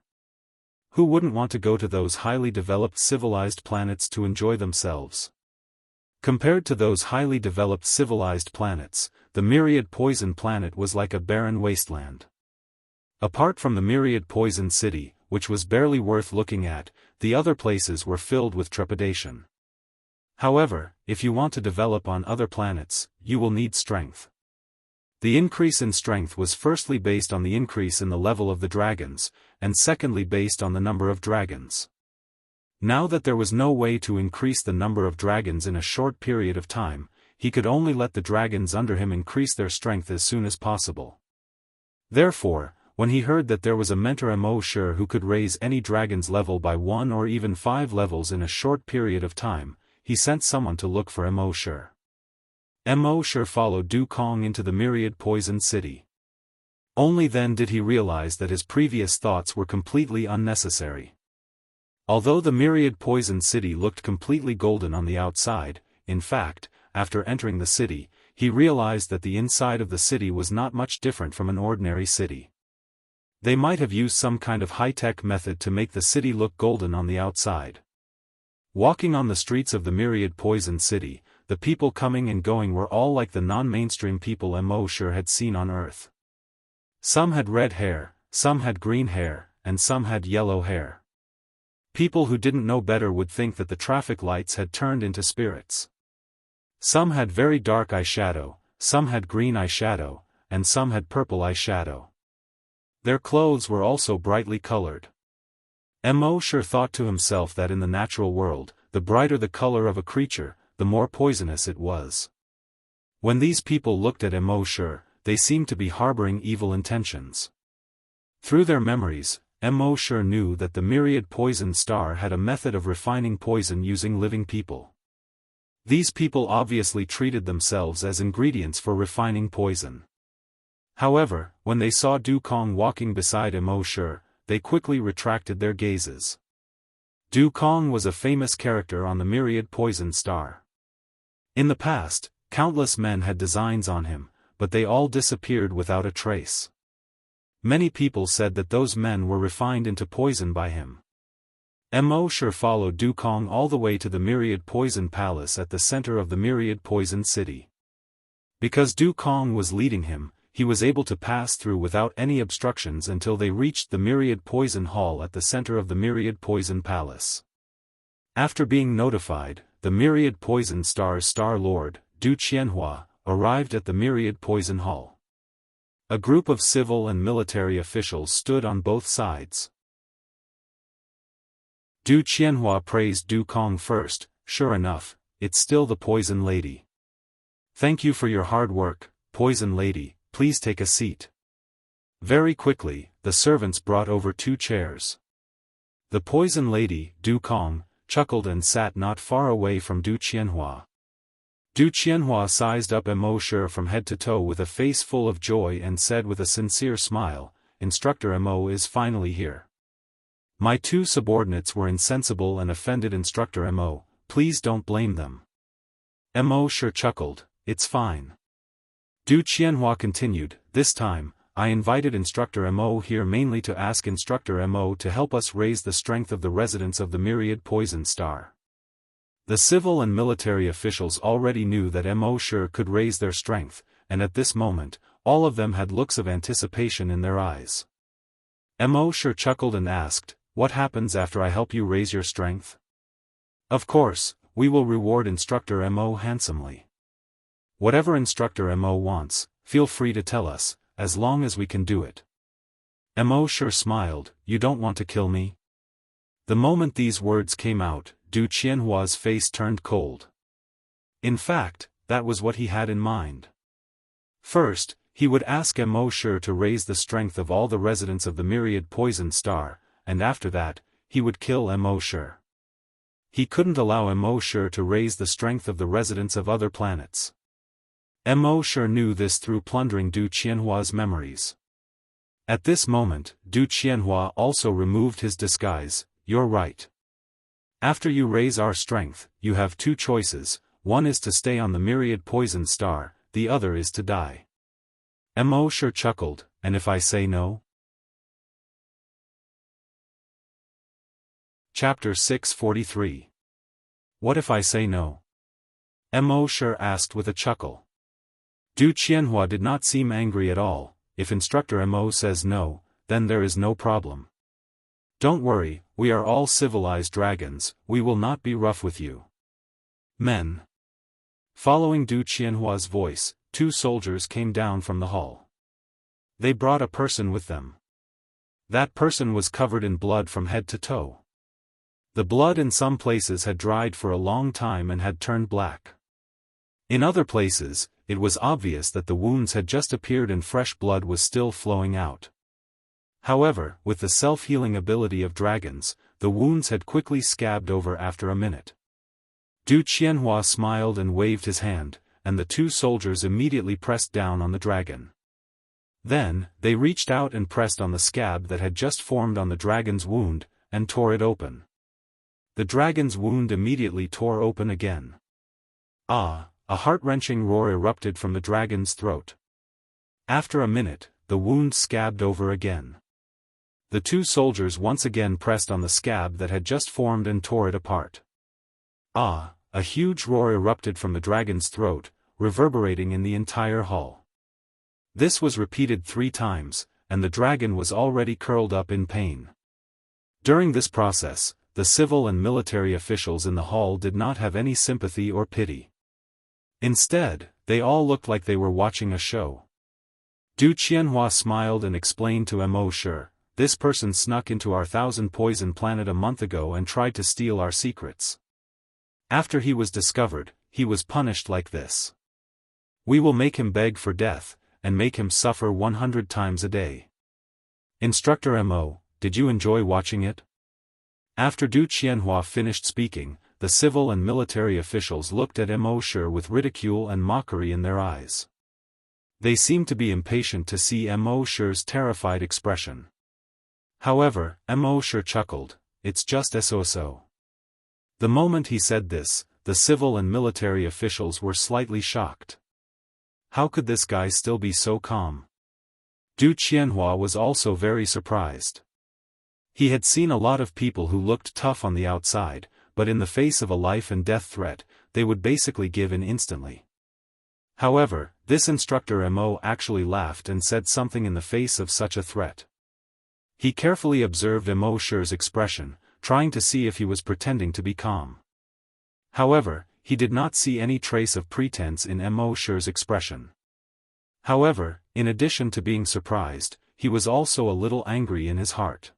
Who wouldn't want to go to those highly developed civilized planets to enjoy themselves? Compared to those highly developed civilized planets, the Myriad Poison Planet was like a barren wasteland. Apart from the Myriad Poison City, which was barely worth looking at, the other places were filled with trepidation. However, if you want to develop on other planets, you will need strength. The increase in strength was firstly based on the increase in the level of the dragons, and secondly based on the number of dragons. Now that there was no way to increase the number of dragons in a short period of time, he could only let the dragons under him increase their strength as soon as possible. Therefore, when he heard that there was a mentor Immortal who could raise any dragon's level by 1 or even 5 levels in a short period of time, he sent someone to look for Immortal. Immortal followed Du Kong into the Myriad Poison City. Only then did he realize that his previous thoughts were completely unnecessary. Although the Myriad Poison City looked completely golden on the outside, in fact, after entering the city, he realized that the inside of the city was not much different from an ordinary city. They might have used some kind of high-tech method to make the city look golden on the outside. Walking on the streets of the Myriad Poison City, the people coming and going were all like the non-mainstream people Immortal had seen on Earth. Some had red hair, some had green hair, and some had yellow hair. People who didn't know better would think that the traffic lights had turned into spirits. Some had very dark eyeshadow, some had green eyeshadow, and some had purple eyeshadow. Their clothes were also brightly colored. Mo Shi thought to himself that in the natural world, the brighter the color of a creature, the more poisonous it was. When these people looked at Mo Shi, they seemed to be harboring evil intentions. Through their memories, Mo Shi knew that the myriad poison star had a method of refining poison using living people. These people obviously treated themselves as ingredients for refining poison. However, when they saw Du Kong walking beside Mo Shi, they quickly retracted their gazes. Du Kong was a famous character on the myriad poison star. In the past, countless men had designs on him, but they all disappeared without a trace. Many people said that those men were refined into poison by him. Mo Shi followed Du Kong all the way to the myriad poison palace at the center of the myriad poison city. Because Du Kong was leading him, he was able to pass through without any obstructions until they reached the myriad poison hall at the center of the myriad poison palace. After being notified, the myriad poison star's Star Lord, Du Qianhua, arrived at the myriad poison hall. A group of civil and military officials stood on both sides. Du Qianhua praised Du Kong first. Sure enough, it's still the Poison Lady. Thank you for your hard work, Poison Lady, please take a seat. Very quickly, the servants brought over 2 chairs. The Poison Lady, Du Kong, chuckled and sat not far away from Du Qianhua. Du Qianhua sized up Mo Shi from head to toe with a face full of joy and said with a sincere smile, Instructor Mo is finally here. My 2 subordinates were insensible and offended Instructor Mo, please don't blame them. Mo Shi chuckled, it's fine. Du Qianhua continued, this time, I invited Instructor Mo here mainly to ask Instructor Mo to help us raise the strength of the residents of the myriad poison star. The civil and military officials already knew that Mo Shi could raise their strength, and at this moment, all of them had looks of anticipation in their eyes. Mo Shi chuckled and asked, what happens after I help you raise your strength? Of course, we will reward Instructor Mo handsomely. Whatever Instructor Mo wants, feel free to tell us, as long as we can do it. Mo Shi smiled, you don't want to kill me? The moment these words came out, Du Qianhua's face turned cold. In fact, that was what he had in mind. First, he would ask Mo Shi to raise the strength of all the residents of the myriad poison star, and after that, he would kill Mo Shi. He couldn't allow Mo Shi to raise the strength of the residents of other planets. Mo Shi knew this through plundering Du Qianhua's memories. At this moment, Du Qianhua also removed his disguise, you're right. After you raise our strength, you have 2 choices, one is to stay on the myriad poison star, the other is to die. Mo Shi chuckled, and if I say no? Chapter 643. What if I say no? Mo Shi asked with a chuckle. Du Qianhua did not seem angry at all, if Instructor Mo says no, then there is no problem. Don't worry, we are all civilized dragons, we will not be rough with you. Men. Following Du Qianhua's voice, 2 soldiers came down from the hall. They brought a person with them. That person was covered in blood from head to toe. The blood in some places had dried for a long time and had turned black. In other places, it was obvious that the wounds had just appeared and fresh blood was still flowing out. However, with the self-healing ability of dragons, the wounds had quickly scabbed over after a minute. Du Qianhua smiled and waved his hand, and the 2 soldiers immediately pressed down on the dragon. Then, they reached out and pressed on the scab that had just formed on the dragon's wound, and tore it open. The dragon's wound immediately tore open again. Ah! A heart-wrenching roar erupted from the dragon's throat. After a minute, the wound scabbed over again. The 2 soldiers once again pressed on the scab that had just formed and tore it apart. Ah! A huge roar erupted from the dragon's throat, reverberating in the entire hall. This was repeated 3 times, and the dragon was already curled up in pain. During this process, the civil and military officials in the hall did not have any sympathy or pity. Instead, they all looked like they were watching a show. Du Qianhua smiled and explained to Mo Shi, this person snuck into our 1000-poison planet a month ago and tried to steal our secrets. After he was discovered, he was punished like this. We will make him beg for death, and make him suffer 100 times a day. Instructor Mo, did you enjoy watching it? After Du Qianhua finished speaking, the civil and military officials looked at Mo Shi with ridicule and mockery in their eyes. They seemed to be impatient to see Mo Shi's terrified expression. However, Mo Shi chuckled, "It's just so." The moment he said this, the civil and military officials were slightly shocked. How could this guy still be so calm? Du Qianhua was also very surprised. He had seen a lot of people who looked tough on the outside, but in the face of a life-and-death threat, they would basically give in instantly. However, this instructor Mo actually laughed and said something in the face of such a threat. He carefully observed Mo Shi's expression, trying to see if he was pretending to be calm. However, he did not see any trace of pretense in Mo Shi's expression. However, in addition to being surprised, he was also a little angry in his heart.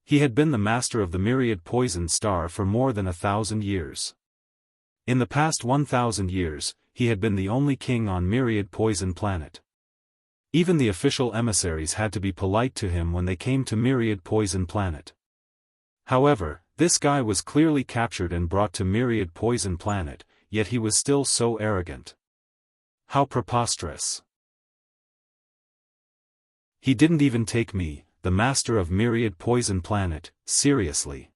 He had been the master of the myriad poison star for more than 1,000 years. In the past 1,000 years, he had been the only king on myriad poison planet. Even the official emissaries had to be polite to him when they came to myriad poison planet. However, this guy was clearly captured and brought to myriad poison planet, yet he was still so arrogant. How preposterous. He didn't even take me, the master of myriad poison planet, seriously.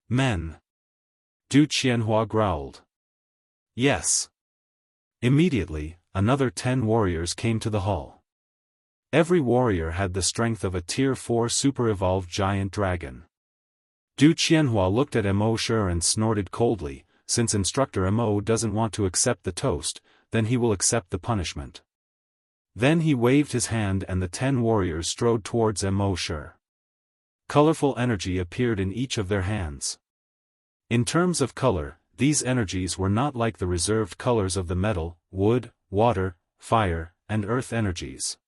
Men. Du Qianhua growled. Yes. Immediately, another 10 warriors came to the hall. Every warrior had the strength of a Tier 4 super-evolved giant dragon. Du Qianhua looked at Mo Shi and snorted coldly, since Instructor Mo doesn't want to accept the toast, then he will accept the punishment. Then he waved his hand and the 10 warriors strode towards Mo Shi. Colorful energy appeared in each of their hands. In terms of color, these energies were not like the reserved colors of the metal, wood, water, fire, and earth energies.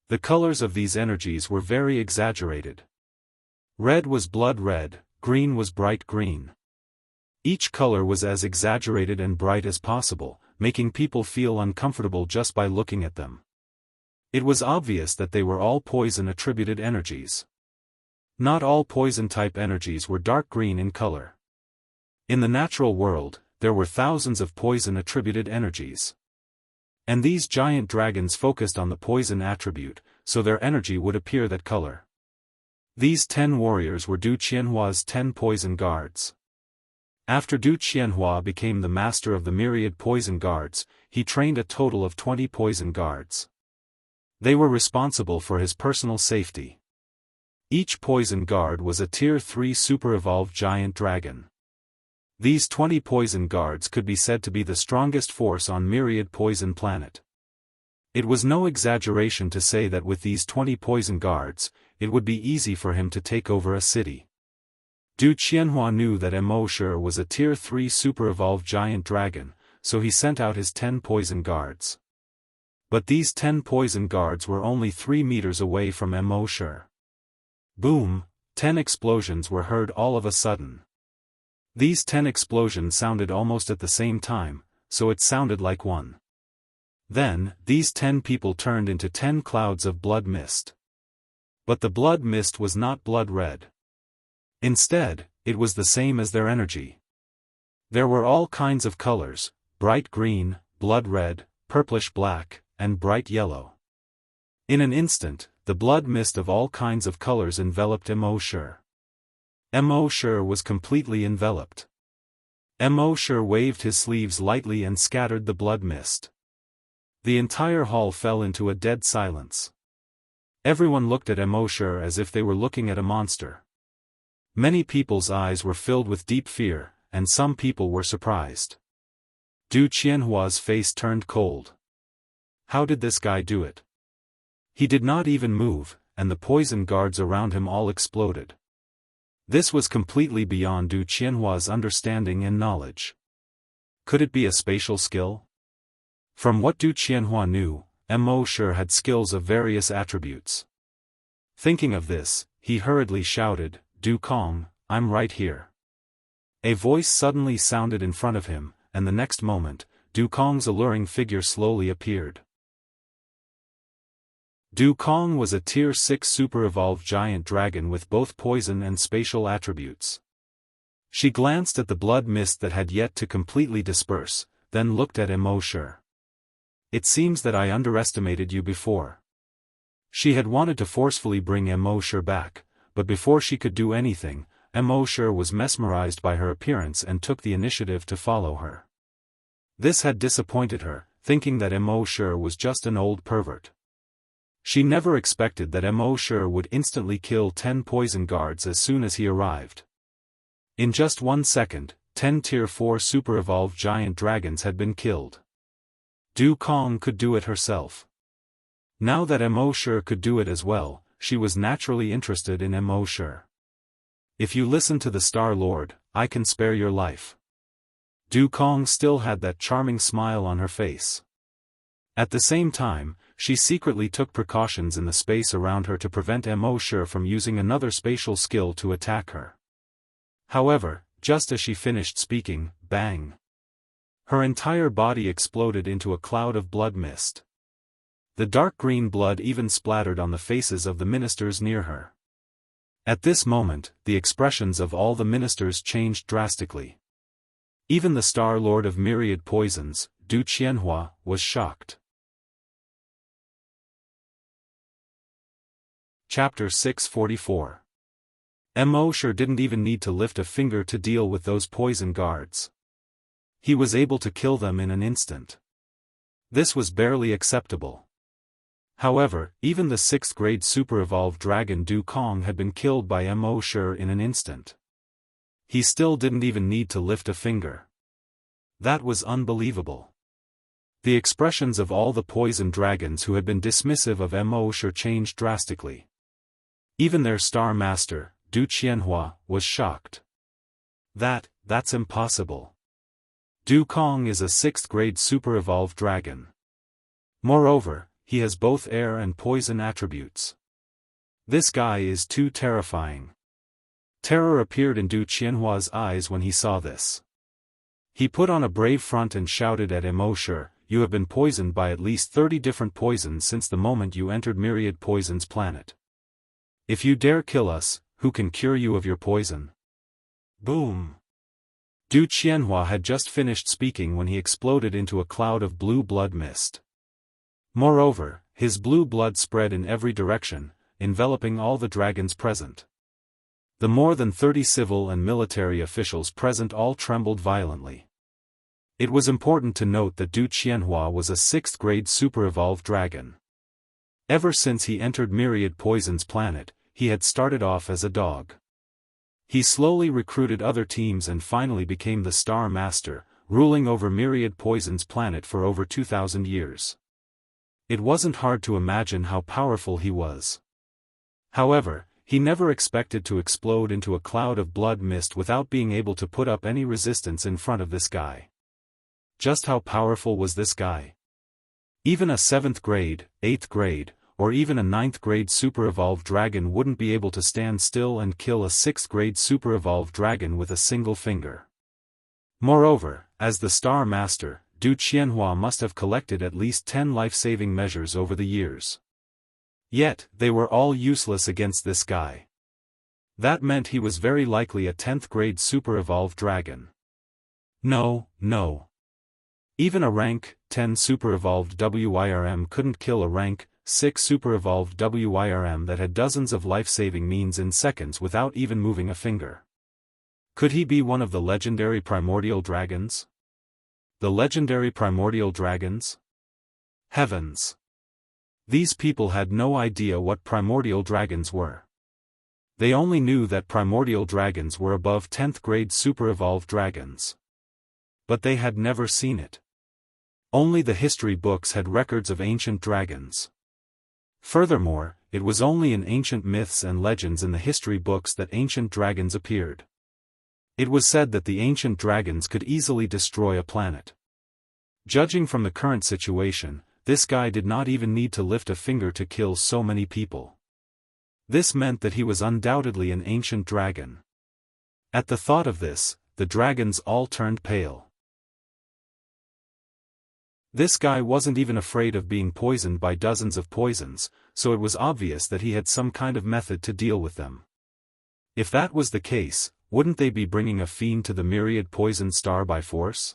The colors of these energies were very exaggerated. Red was blood red, green was bright green. Each color was as exaggerated and bright as possible, making people feel uncomfortable just by looking at them. It was obvious that they were all poison-attributed energies. Not all poison-type energies were dark green in color. In the natural world, there were thousands of poison-attributed energies. And these giant dragons focused on the poison attribute, so their energy would appear that color. These 10 warriors were Du Qianhua's 10 poison guards. After Du Qianhua became the master of the myriad poison guards, he trained a total of 20 poison guards. They were responsible for his personal safety. Each poison guard was a Tier 3 super-evolved giant dragon. These 20 poison guards could be said to be the strongest force on myriad poison planet. It was no exaggeration to say that with these 20 poison guards, it would be easy for him to take over a city. Du Qianhua knew that Mo Shi was a Tier 3 super-evolved giant dragon, so he sent out his 10 poison guards. But these 10 poison guards were only 3 meters away from Mo Shi. Boom! 10 explosions were heard all of a sudden. These 10 explosions sounded almost at the same time, so it sounded like one. Then, these 10 people turned into 10 clouds of blood mist. But the blood mist was not blood red. Instead, it was the same as their energy. There were all kinds of colors, bright green, blood red, purplish black, and bright yellow. In an instant, the blood mist of all kinds of colors enveloped Mo Shi. Mo Shi was completely enveloped. Mo Shi waved his sleeves lightly and scattered the blood mist. The entire hall fell into a dead silence. Everyone looked at Mo Shi as if they were looking at a monster. Many people's eyes were filled with deep fear, and some people were surprised. Du Qianhua's face turned cold. How did this guy do it? He did not even move, and the poison guards around him all exploded. This was completely beyond Du Qianhua's understanding and knowledge. Could it be a spatial skill? From what Du Qianhua knew, Mo Shi had skills of various attributes. Thinking of this, he hurriedly shouted, "Du Kong, I'm right here." A voice suddenly sounded in front of him, and the next moment, Du Kong's alluring figure slowly appeared. Du Kong was a Tier 6 super-evolved giant dragon with both poison and spatial attributes. She glanced at the blood mist that had yet to completely disperse, then looked at Immortal. "It seems that I underestimated you before." She had wanted to forcefully bring Immortal back, but before she could do anything, Immortal was mesmerized by her appearance and took the initiative to follow her. This had disappointed her, thinking that Immortal was just an old pervert. She never expected that Immortal would instantly kill 10 poison guards as soon as he arrived. In just 1 second, 10 Tier 4 super-evolved giant dragons had been killed. Du Kong could do it herself. Now that Immortal could do it as well, she was naturally interested in Immortal. "If you listen to the Star Lord, I can spare your life." Du Kong still had that charming smile on her face. At the same time, she secretly took precautions in the space around her to prevent Immortal from using another spatial skill to attack her. However, just as she finished speaking, bang! Her entire body exploded into a cloud of blood mist. The dark green blood even splattered on the faces of the ministers near her. At this moment, the expressions of all the ministers changed drastically. Even the Star Lord of Myriad Poisons, Du Qianhua, was shocked. Chapter 644. Immortal didn't even need to lift a finger to deal with those poison guards. He was able to kill them in an instant. This was barely acceptable. However, even the 6th grade super-evolved dragon Du Kong had been killed by Immortal in an instant. He still didn't even need to lift a finger. That was unbelievable. The expressions of all the poison dragons who had been dismissive of Immortal changed drastically. Even their star master, Du Qianhua, was shocked. That's impossible. Du Kong is a 6th grade super-evolved dragon. Moreover, he has both air and poison attributes. This guy is too terrifying. Terror appeared in Du Qianhua's eyes when he saw this. He put on a brave front and shouted at Immortal, "You have been poisoned by at least 30 different poisons since the moment you entered Myriad Poison's planet. If you dare kill us, who can cure you of your poison?" Boom! Du Qianhua had just finished speaking when he exploded into a cloud of blue blood mist. Moreover, his blue blood spread in every direction, enveloping all the dragons present. The more than 30 civil and military officials present all trembled violently. It was important to note that Du Qianhua was a 6th grade super-evolved dragon. Ever since he entered Myriad Poison's planet, he had started off as a dog. He slowly recruited other teams and finally became the Star Master, ruling over Myriad Poison's planet for over 2,000 years. It wasn't hard to imagine how powerful he was. However, he never expected to explode into a cloud of blood mist without being able to put up any resistance in front of this guy. Just how powerful was this guy? Even a 7th grade, 8th grade, or even a 9th grade super-evolved dragon wouldn't be able to stand still and kill a 6th grade super-evolved dragon with a single finger. Moreover, as the Star Master, Du Qianhua must have collected at least 10 life-saving measures over the years. Yet, they were all useless against this guy. That meant he was very likely a 10th grade super-evolved dragon. No. Even a rank 10 super-evolved WIRM couldn't kill a rank 6 super-evolved WIRM that had dozens of life-saving means in seconds without even moving a finger. Could he be one of the legendary primordial dragons? The legendary primordial dragons? Heavens! These people had no idea what primordial dragons were. They only knew that primordial dragons were above 10th grade super-evolved dragons. But they had never seen it. Only the history books had records of ancient dragons. Furthermore, it was only in ancient myths and legends in the history books that ancient dragons appeared. It was said that the ancient dragons could easily destroy a planet. Judging from the current situation, this guy did not even need to lift a finger to kill so many people. This meant that he was undoubtedly an ancient dragon. At the thought of this, the dragons all turned pale. This guy wasn't even afraid of being poisoned by dozens of poisons, so it was obvious that he had some kind of method to deal with them. If that was the case, wouldn't they be bringing a fiend to the myriad poison star by force?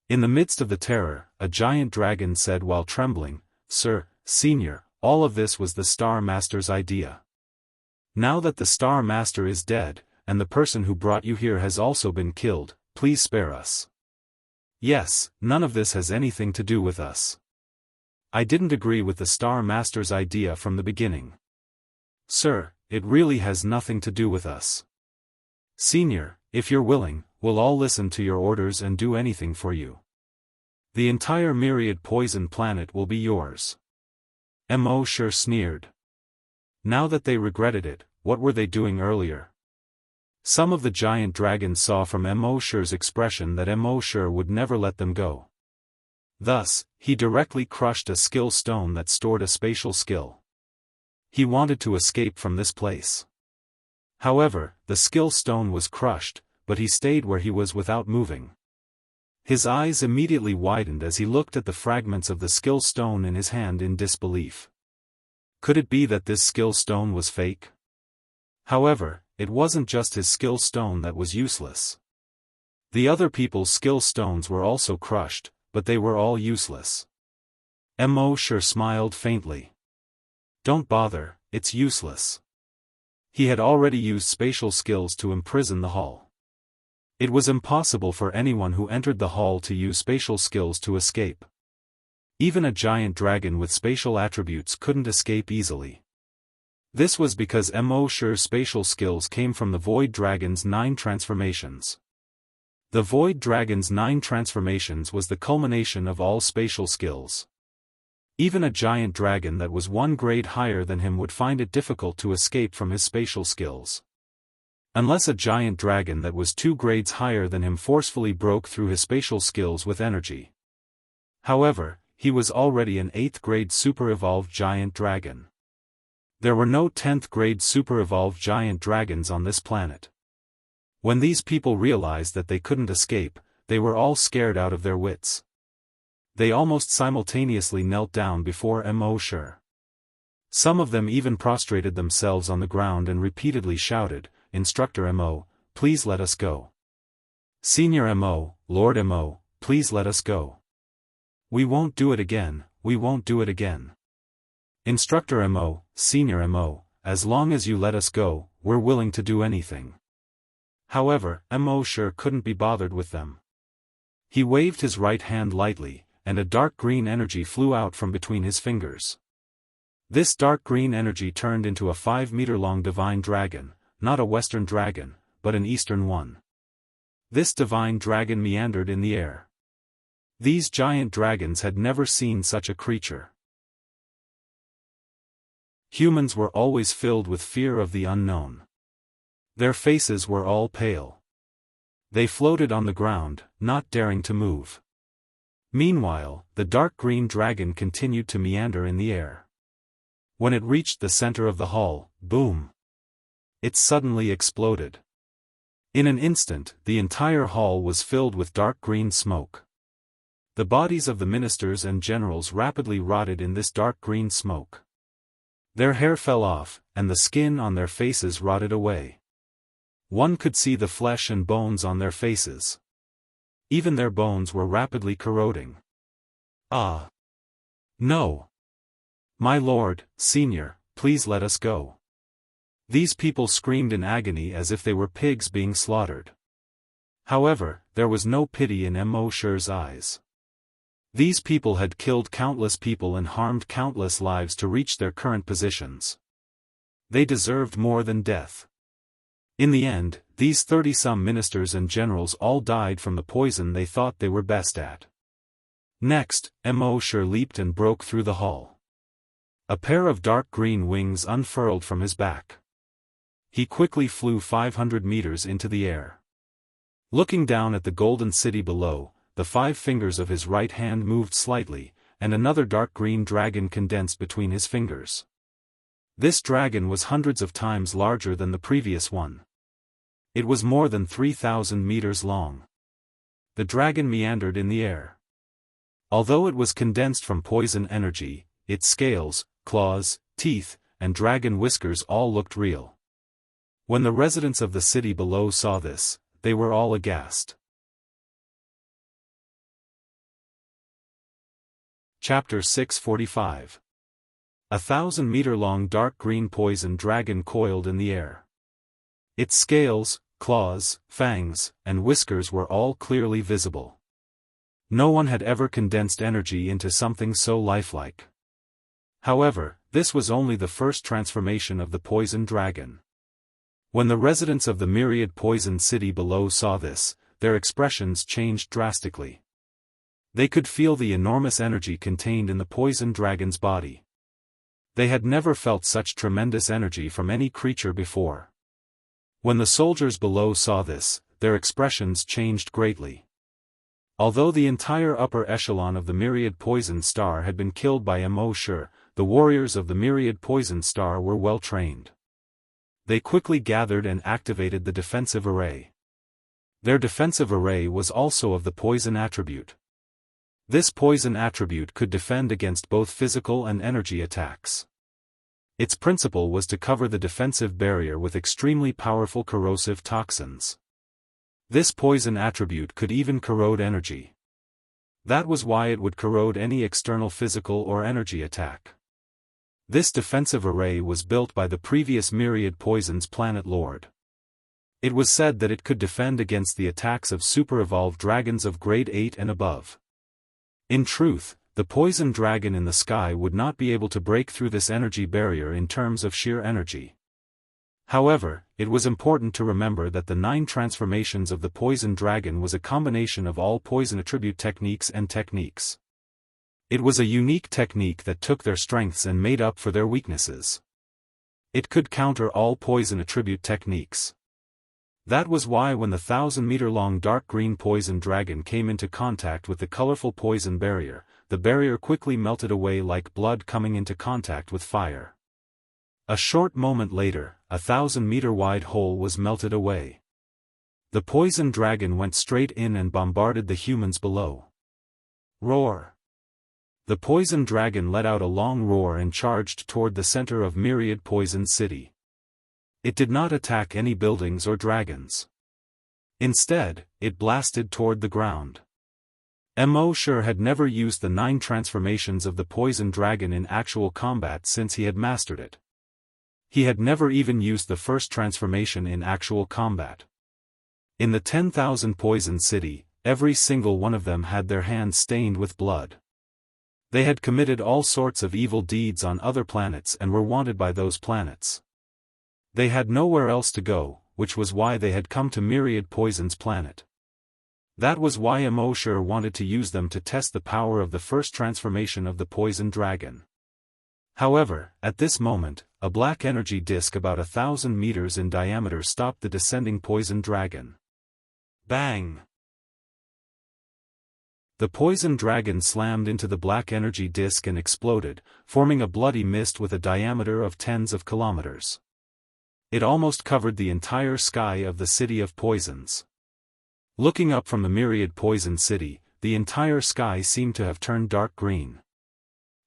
In the midst of the terror, a giant dragon said while trembling, "Sir, Senior, all of this was the Star Master's idea. Now that the Star Master is dead, and the person who brought you here has also been killed, please spare us. Yes, none of this has anything to do with us. I didn't agree with the Star Master's idea from the beginning. Sir, it really has nothing to do with us. Senior, if you're willing, we'll all listen to your orders and do anything for you. The entire myriad poison planet will be yours." Mo sure sneered. Now that they regretted it, what were they doing earlier? Some of the giant dragons saw from Mo sure's expression that Mo sure would never let them go. Thus, he directly crushed a skill stone that stored a spatial skill. He wanted to escape from this place. However, the skill stone was crushed, but he stayed where he was without moving. His eyes immediately widened as he looked at the fragments of the skill stone in his hand in disbelief. Could it be that this skill stone was fake? However, it wasn't just his skill stone that was useless. The other people's skill stones were also crushed, but they were all useless. Mo sure smiled faintly. Don't bother, it's useless. He had already used spatial skills to imprison the hall. It was impossible for anyone who entered the hall to use spatial skills to escape. Even a giant dragon with spatial attributes couldn't escape easily. This was because Mo sure's spatial skills came from the Void Dragon's 9 transformations. The Void Dragon's 9 transformations was the culmination of all spatial skills. Even a giant dragon that was 1 grade higher than him would find it difficult to escape from his spatial skills. Unless a giant dragon that was 2 grades higher than him forcefully broke through his spatial skills with energy. However, he was already an 8th grade super-evolved giant dragon. There were no 10th grade super-evolved giant dragons on this planet. When these people realized that they couldn't escape, they were all scared out of their wits. They almost simultaneously knelt down before Mo sure. Some of them even prostrated themselves on the ground and repeatedly shouted, "Instructor Mo, please let us go. Senior Mo, Lord Mo, please let us go. We won't do it again, we won't do it again. Instructor Mo, Senior Mo, as long as you let us go, we're willing to do anything." However, Mo sure couldn't be bothered with them. He waved his right hand lightly, and a dark green energy flew out from between his fingers. This dark green energy turned into a 5-meter-long divine dragon, not a Western dragon, but an Eastern one. This divine dragon meandered in the air. These giant dragons had never seen such a creature. Humans were always filled with fear of the unknown. Their faces were all pale. They floated on the ground, not daring to move. Meanwhile, the dark green dragon continued to meander in the air. When it reached the center of the hall, boom! It suddenly exploded. In an instant, the entire hall was filled with dark green smoke. The bodies of the ministers and generals rapidly rotted in this dark green smoke. Their hair fell off, and the skin on their faces rotted away. One could see the flesh and bones on their faces. Even their bones were rapidly corroding. Ah! No! My lord, Senior, please let us go. These people screamed in agony as if they were pigs being slaughtered. However, there was no pity in Mo sure's eyes. These people had killed countless people and harmed countless lives to reach their current positions. They deserved more than death. In the end, these 30-some ministers and generals all died from the poison they thought they were best at. Next, Mo sure leaped and broke through the hall. A pair of dark green wings unfurled from his back. He quickly flew 500 meters into the air. Looking down at the golden city below, the 5 fingers of his right hand moved slightly, and another dark green dragon condensed between his fingers. This dragon was hundreds of times larger than the previous one. It was more than 3,000 meters long. The dragon meandered in the air. Although it was condensed from poison energy, its scales, claws, teeth, and dragon whiskers all looked real. When the residents of the city below saw this, they were all aghast. Chapter 645. 1,000-meter-long dark green poison dragon coiled in the air. Its scales, claws, fangs, and whiskers were all clearly visible. No one had ever condensed energy into something so lifelike. However, this was only the first transformation of the poison dragon. When the residents of the myriad poisoned city below saw this, their expressions changed drastically. They could feel the enormous energy contained in the poison dragon's body. They had never felt such tremendous energy from any creature before. When the soldiers below saw this, their expressions changed greatly. Although the entire upper echelon of the myriad poison star had been killed by Immortal, the warriors of the myriad poison star were well trained. They quickly gathered and activated the defensive array. Their defensive array was also of the poison attribute. This poison attribute could defend against both physical and energy attacks. Its principle was to cover the defensive barrier with extremely powerful corrosive toxins. This poison attribute could even corrode energy. That was why it would corrode any external physical or energy attack. This defensive array was built by the previous myriad poison's planet lord. It was said that it could defend against the attacks of super-evolved dragons of grade 8 and above. In truth, the poison dragon in the sky would not be able to break through this energy barrier in terms of sheer energy. However, it was important to remember that the 9 transformations of the poison dragon was a combination of all poison attribute techniques and techniques. It was a unique technique that took their strengths and made up for their weaknesses. It could counter all poison attribute techniques. That was why when the 1,000-meter-long dark green poison dragon came into contact with the colorful poison barrier, the barrier quickly melted away like blood coming into contact with fire. A short moment later, a 1,000-meter-wide hole was melted away. The poison dragon went straight in and bombarded the humans below. Roar! The poison dragon let out a long roar and charged toward the center of myriad poison city. It did not attack any buildings or dragons. Instead, it blasted toward the ground. Immortal had never used the 9 transformations of the poison dragon in actual combat since he had mastered it. He had never even used the first transformation in actual combat. In the 10,000 poison city, every single one of them had their hands stained with blood. They had committed all sorts of evil deeds on other planets and were wanted by those planets. They had nowhere else to go, which was why they had come to Myriad Poison's planet. That was why Immortal wanted to use them to test the power of the first transformation of the poison dragon. However, at this moment, a black energy disk about 1,000 meters in diameter stopped the descending poison dragon. Bang! The poison dragon slammed into the black energy disk and exploded, forming a bloody mist with a diameter of tens of kilometers. It almost covered the entire sky of the city of poisons. Looking up from the myriad poison city, the entire sky seemed to have turned dark green.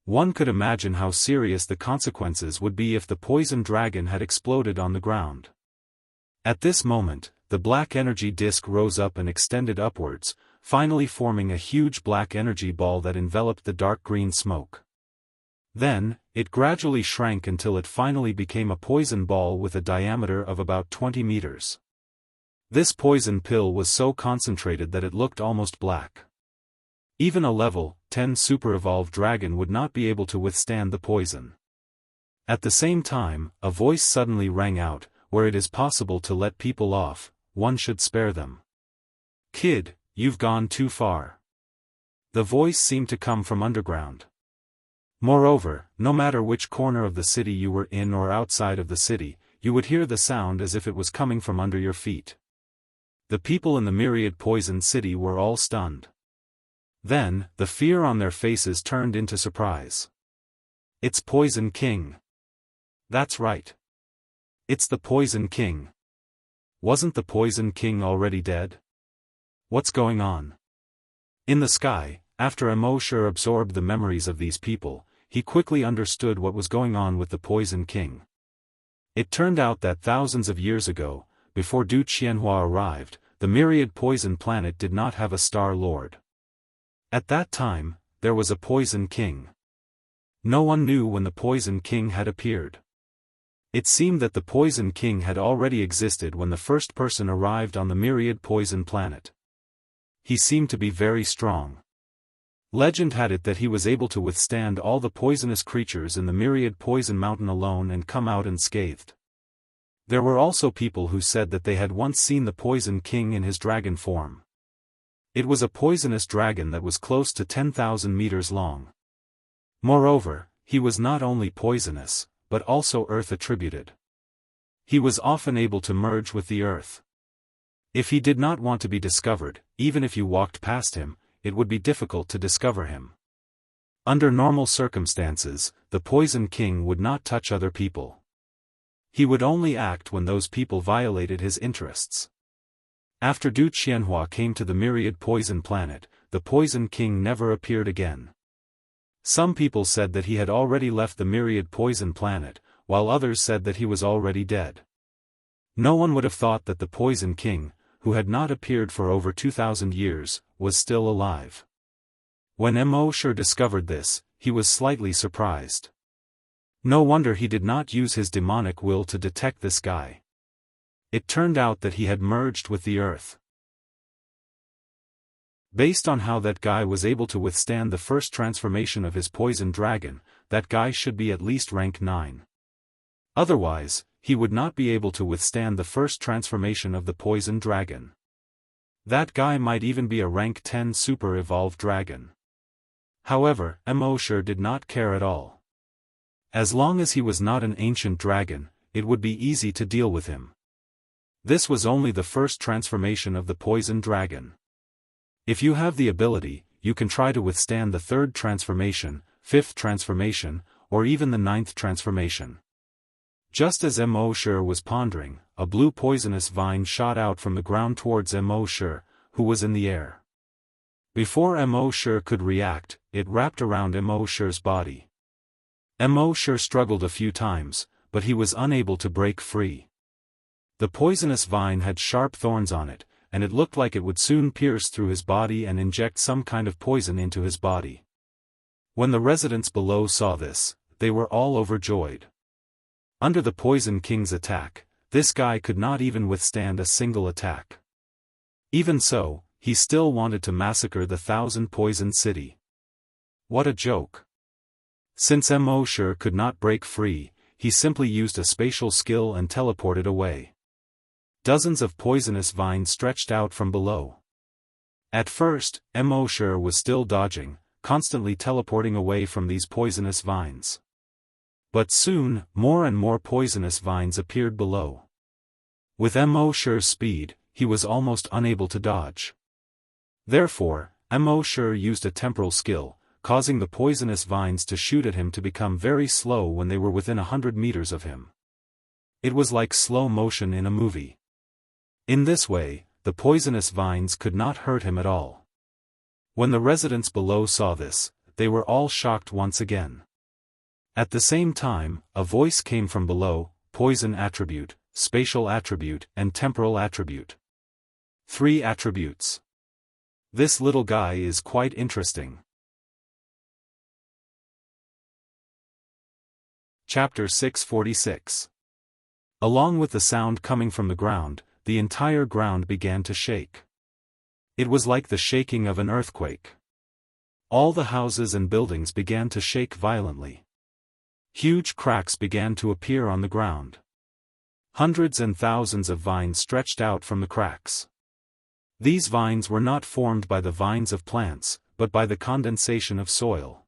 One could imagine how serious the consequences would be if the poison dragon had exploded on the ground. At this moment, the black energy disk rose up and extended upwards, finally forming a huge black energy ball that enveloped the dark green smoke. Then, it gradually shrank until it finally became a poison ball with a diameter of about 20 meters. This poison pill was so concentrated that it looked almost black. Even a level 10 super-evolved dragon would not be able to withstand the poison. At the same time, a voice suddenly rang out, "Where it is possible to let people off, one should spare them. Kid, you've gone too far." The voice seemed to come from underground. Moreover, no matter which corner of the city you were in or outside of the city, you would hear the sound as if it was coming from under your feet. The people in the myriad poison city were all stunned. Then, the fear on their faces turned into surprise. "It's Poison King." That's right. It's the Poison King. Wasn't the Poison King already dead? What's going on? In the sky, after Immortal absorbed the memories of these people, he quickly understood what was going on with the Poison King. It turned out that thousands of years ago, before Du Qianhua arrived, the myriad poison planet did not have a star lord. At that time, there was a Poison King. No one knew when the Poison King had appeared. It seemed that the Poison King had already existed when the first person arrived on the myriad poison planet. He seemed to be very strong. Legend had it that he was able to withstand all the poisonous creatures in the myriad poison mountain alone and come out unscathed. There were also people who said that they had once seen the Poison King in his dragon form. It was a poisonous dragon that was close to 10,000 meters long. Moreover, he was not only poisonous, but also earth-attributed. He was often able to merge with the earth. If he did not want to be discovered, even if you walked past him, it would be difficult to discover him. Under normal circumstances, the Poison King would not touch other people. He would only act when those people violated his interests. After Du Qianhua came to the myriad poison planet, the Poison King never appeared again. Some people said that he had already left the myriad poison planet, while others said that he was already dead. No one would have thought that the Poison King, who had not appeared for over 2,000 years, was still alive. When Immortal discovered this, he was slightly surprised. No wonder he did not use his demonic will to detect this guy. It turned out that he had merged with the earth. Based on how that guy was able to withstand the first transformation of his poison dragon, that guy should be at least rank 9. Otherwise, he would not be able to withstand the first transformation of the poison dragon. That guy might even be a rank 10 super evolved dragon. However, Immortal did not care at all. As long as he was not an ancient dragon, it would be easy to deal with him. This was only the first transformation of the poison dragon. If you have the ability, you can try to withstand the 3rd transformation, 5th transformation, or even the 9th transformation. Just as Immortal was pondering, a blue poisonous vine shot out from the ground towards Immortal, who was in the air. Before Immortal could react, it wrapped around Immortal's body. Immortal struggled a few times, but he was unable to break free. The poisonous vine had sharp thorns on it, and it looked like it would soon pierce through his body and inject some kind of poison into his body. When the residents below saw this, they were all overjoyed. Under the Poison King's attack, this guy could not even withstand a single attack. Even so, he still wanted to massacre the 1,000-poison city. What a joke. Since Immortal could not break free, he simply used a spatial skill and teleported away. Dozens of poisonous vines stretched out from below. At first, Immortal was still dodging, constantly teleporting away from these poisonous vines. But soon, more and more poisonous vines appeared below. With Immortal's speed, he was almost unable to dodge. Therefore, Immortal used a temporal skill, causing the poisonous vines to shoot at him to become very slow when they were within 100 meters of him. It was like slow motion in a movie. In this way, the poisonous vines could not hurt him at all. When the residents below saw this, they were all shocked once again. At the same time, a voice came from below: poison attribute, spatial attribute, and temporal attribute. 3 attributes. This little guy is quite interesting. Chapter 646. Along with the sound coming from the ground, the entire ground began to shake. It was like the shaking of an earthquake. All the houses and buildings began to shake violently. Huge cracks began to appear on the ground. Hundreds and thousands of vines stretched out from the cracks. These vines were not formed by the vines of plants, but by the condensation of soil.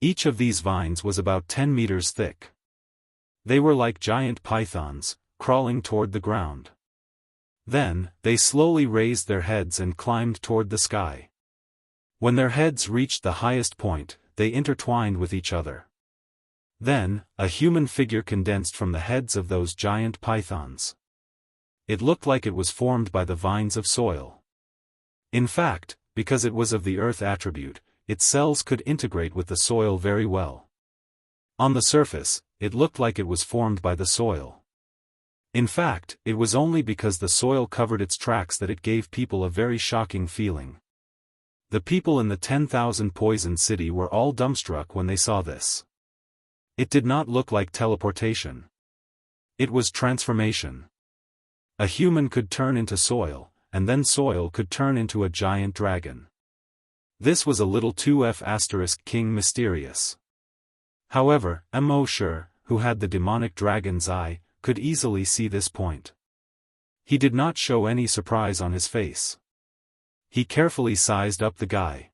Each of these vines was about 10 meters thick. They were like giant pythons, crawling toward the ground. Then, they slowly raised their heads and climbed toward the sky. When their heads reached the highest point, they intertwined with each other. Then, a human figure condensed from the heads of those giant pythons. It looked like it was formed by the vines of soil. In fact, because it was of the earth attribute, its cells could integrate with the soil very well. On the surface, it looked like it was formed by the soil. In fact, it was only because the soil covered its tracks that it gave people a very shocking feeling. The people in the 10,000 poisoned city were all dumbstruck when they saw this. It did not look like teleportation. It was transformation. A human could turn into soil, and then soil could turn into a giant dragon. This was a little too King mysterious. However, Mo-Shur, who had the demonic dragon's eye, could easily see this point. He did not show any surprise on his face. He carefully sized up the guy.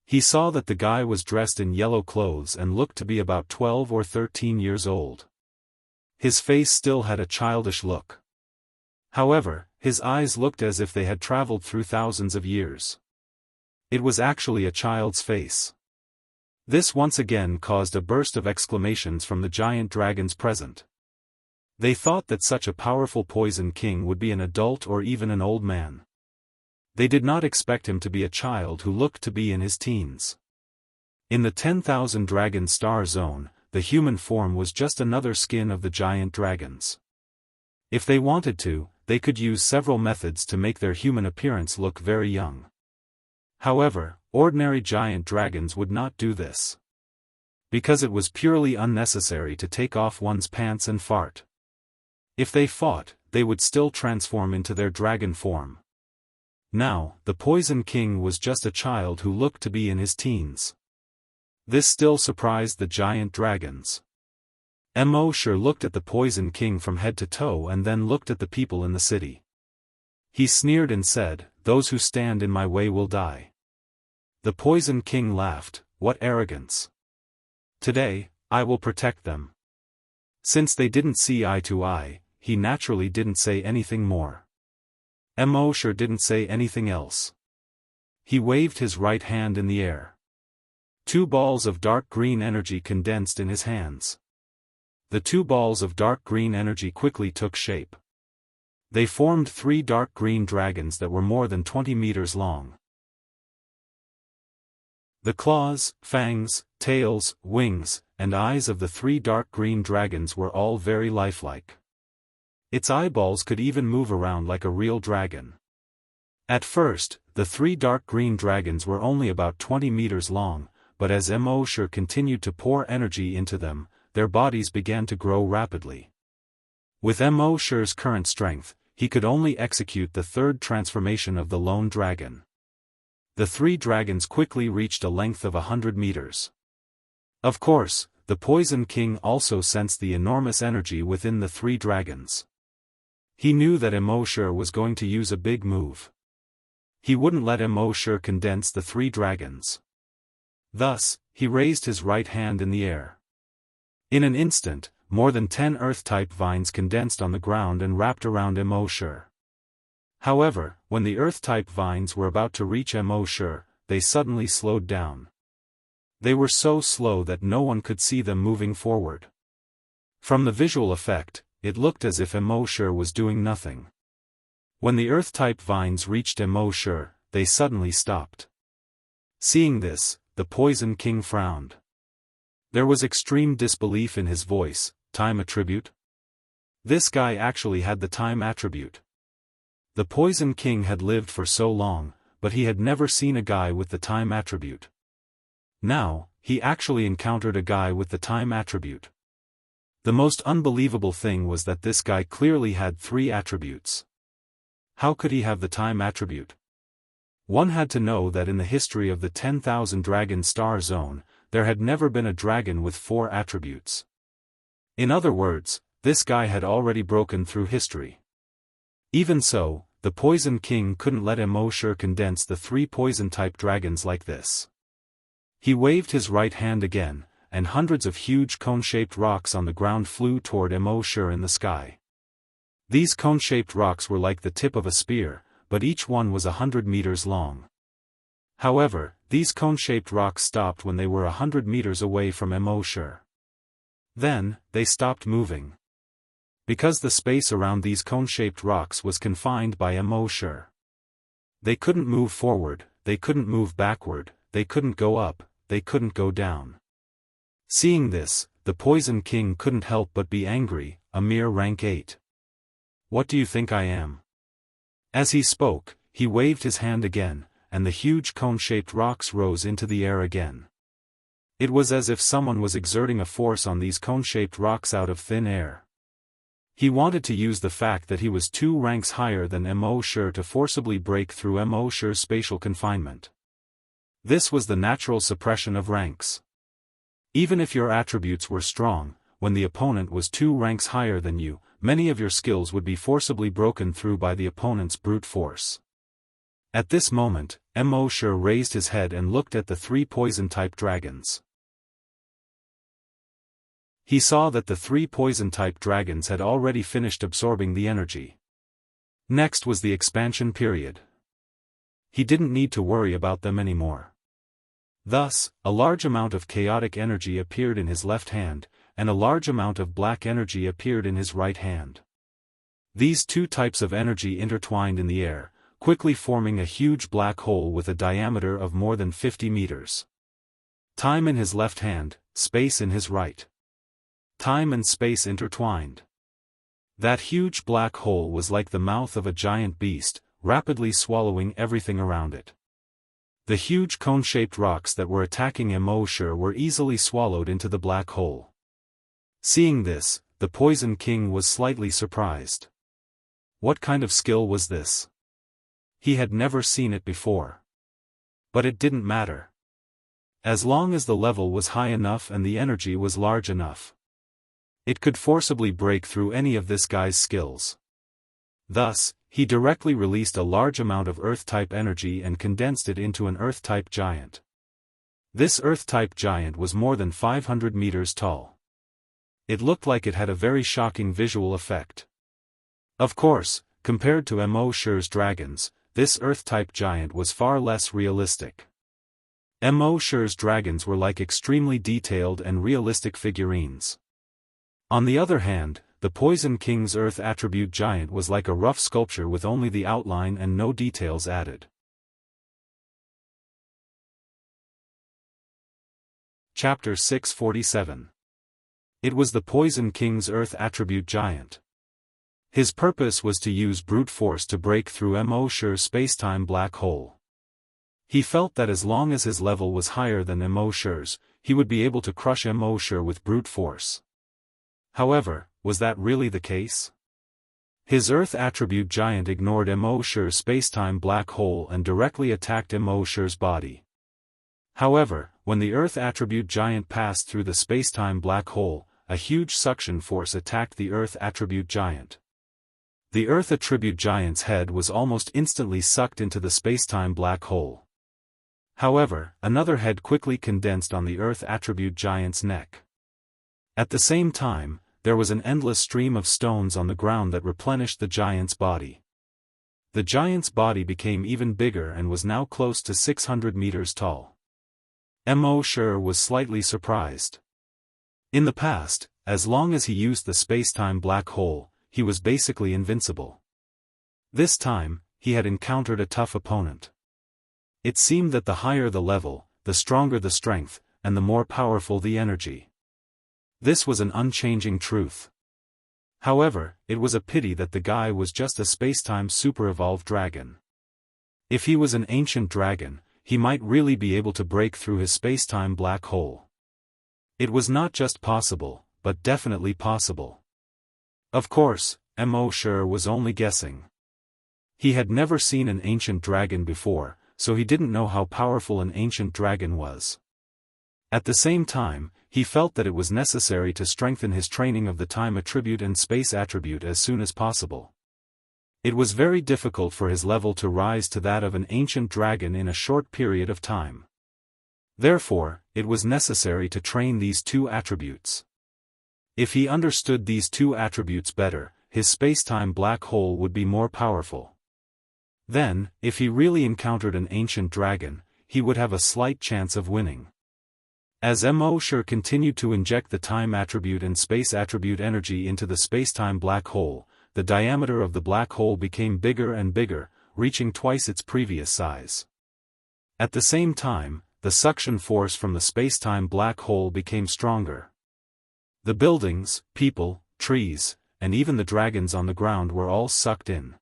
He saw that the guy was dressed in yellow clothes and looked to be about 12 or 13 years old. His face still had a childish look. However, his eyes looked as if they had traveled through thousands of years. It was actually a child's face. This once again caused a burst of exclamations from the giant dragons present. They thought that such a powerful poison king would be an adult or even an old man. They did not expect him to be a child who looked to be in his teens. In the 10,000 dragon star zone, the human form was just another skin of the giant dragons. If they wanted to, they could use several methods to make their human appearance look very young. However, ordinary giant dragons would not do this. Because it was purely unnecessary to take off one's pants and fart. If they fought, they would still transform into their dragon form. Now, the Poison King was just a child who looked to be in his teens. This still surprised the giant dragons. Mo-Shur looked at the Poison King from head to toe and then looked at the people in the city. He sneered and said, "Those who stand in my way will die." The Poison King laughed, "What arrogance! Today, I will protect them." Since they didn't see eye to eye, he naturally didn't say anything more. Mo-Shur didn't say anything else. He waved his right hand in the air. 2 balls of dark green energy condensed in his hands. The 2 balls of dark green energy quickly took shape. They formed 3 dark green dragons that were more than 20 meters long. The claws, fangs, tails, wings, and eyes of the 3 dark green dragons were all very lifelike. Its eyeballs could even move around like a real dragon. At first, the 3 dark green dragons were only about 20 meters long, but as Mo-Shur continued to pour energy into them, their bodies began to grow rapidly. With Mo-Shur's current strength, he could only execute the 3rd transformation of the lone dragon. The 3 dragons quickly reached a length of 100 meters. Of course, the Poison King also sensed the enormous energy within the 3 dragons. He knew that Mo-Shur was going to use a big move. He wouldn't let Mo-Shur condense the 3 dragons. Thus, he raised his right hand in the air. In an instant, more than 10 earth-type vines condensed on the ground and wrapped around Mo-Shur. However, when the earth-type vines were about to reach Mo-Shur, they suddenly slowed down. They were so slow that no one could see them moving forward. From the visual effect, it looked as if Mo-Shur was doing nothing. When the earth-type vines reached Mo-Shur, they suddenly stopped. Seeing this, the Poison King frowned. There was extreme disbelief in his voice. Time attribute? This guy actually had the time attribute. The Poison King had lived for so long, but he had never seen a guy with the time attribute. Now, he actually encountered a guy with the time attribute. The most unbelievable thing was that this guy clearly had 3 attributes. How could he have the time attribute? One had to know that in the history of the 10,000 dragon star zone, there had never been a dragon with 4 attributes. In other words, this guy had already broken through history. Even so, the Poison King couldn't let Mo-Shur condense the 3 poison-type dragons like this. He waved his right hand again, and hundreds of huge cone-shaped rocks on the ground flew toward Mo-Shur in the sky. These cone-shaped rocks were like the tip of a spear, but each one was 100 meters long. However, these cone-shaped rocks stopped when they were 100 meters away from Mo-Shur. Then, they stopped moving. Because the space around these cone-shaped rocks was confined by Immortal. They couldn't move forward, they couldn't move backward, they couldn't go up, they couldn't go down. Seeing this, the Poison King couldn't help but be angry, a mere rank 8. What do you think I am? As he spoke, he waved his hand again, and the huge cone-shaped rocks rose into the air again. It was as if someone was exerting a force on these cone-shaped rocks out of thin air. He wanted to use the fact that he was 2 ranks higher than Immortal to forcibly break through Immortal's spatial confinement. This was the natural suppression of ranks. Even if your attributes were strong, when the opponent was 2 ranks higher than you, many of your skills would be forcibly broken through by the opponent's brute force. At this moment, Immortal raised his head and looked at the 3 poison-type dragons. He saw that the 3 poison-type dragons had already finished absorbing the energy. Next was the expansion period. He didn't need to worry about them anymore. Thus, a large amount of chaotic energy appeared in his left hand, and a large amount of black energy appeared in his right hand. These 2 types of energy intertwined in the air, quickly forming a huge black hole with a diameter of more than 50 meters. Time in his left hand, space in his right. Time and space intertwined. That huge black hole was like the mouth of a giant beast, rapidly swallowing everything around it. The huge cone-shaped rocks that were attacking Immortal were easily swallowed into the black hole. Seeing this, the Poison King was slightly surprised. What kind of skill was this? He had never seen it before. But it didn't matter. As long as the level was high enough and the energy was large enough, it could forcibly break through any of this guy's skills. Thus, he directly released a large amount of Earth-type energy and condensed it into an Earth-type giant. This Earth-type giant was more than 500 meters tall. It looked like it had a very shocking visual effect. Of course, compared to Immortal's dragons, this Earth-type giant was far less realistic. Immortal's dragons were like extremely detailed and realistic figurines. On the other hand, the Poison King's Earth attribute giant was like a rough sculpture with only the outline and no details added. Chapter 647. It was the Poison King's Earth attribute giant. His purpose was to use brute force to break through Immortal's space-time black hole. He felt that as long as his level was higher than Immortal's, he would be able to crush Immortal with brute force. However, was that really the case? His Earth attribute giant ignored Immortal's space-time black hole and directly attacked Immortal's body. However, when the Earth attribute giant passed through the space-time black hole, a huge suction force attacked the Earth attribute giant. The Earth attribute giant's head was almost instantly sucked into the space-time black hole. However, another head quickly condensed on the Earth attribute giant's neck. At the same time, there was an endless stream of stones on the ground that replenished the giant's body. The giant's body became even bigger and was now close to 600 meters tall. Immortal was slightly surprised. In the past, as long as he used the space-time black hole, he was basically invincible. This time, he had encountered a tough opponent. It seemed that the higher the level, the stronger the strength, and the more powerful the energy. This was an unchanging truth. However, it was a pity that the guy was just a space-time super-evolved dragon. If he was an ancient dragon, he might really be able to break through his space-time black hole. It was not just possible, but definitely possible. Of course, Immortal was only guessing. He had never seen an ancient dragon before, so he didn't know how powerful an ancient dragon was. At the same time, he felt that it was necessary to strengthen his training of the time attribute and space attribute as soon as possible. It was very difficult for his level to rise to that of an ancient dragon in a short period of time. Therefore, it was necessary to train these 2 attributes. If he understood these 2 attributes better, his space-time black hole would be more powerful. Then, if he really encountered an ancient dragon, he would have a slight chance of winning. As Immortal continued to inject the time attribute and space attribute energy into the spacetime black hole, the diameter of the black hole became bigger and bigger, reaching twice its previous size. At the same time, the suction force from the spacetime black hole became stronger. The buildings, people, trees, and even the dragons on the ground were all sucked in.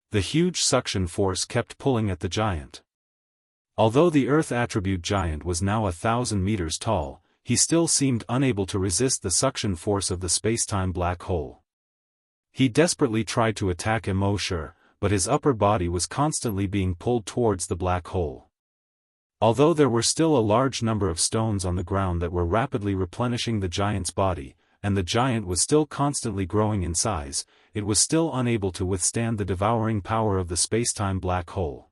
The huge suction force kept pulling at the giant. Although the Earth attribute giant was now 1,000 meters tall, he still seemed unable to resist the suction force of the spacetime black hole. He desperately tried to attack Immortal, but his upper body was constantly being pulled towards the black hole. Although there were still a large number of stones on the ground that were rapidly replenishing the giant's body, and the giant was still constantly growing in size, it was still unable to withstand the devouring power of the spacetime black hole.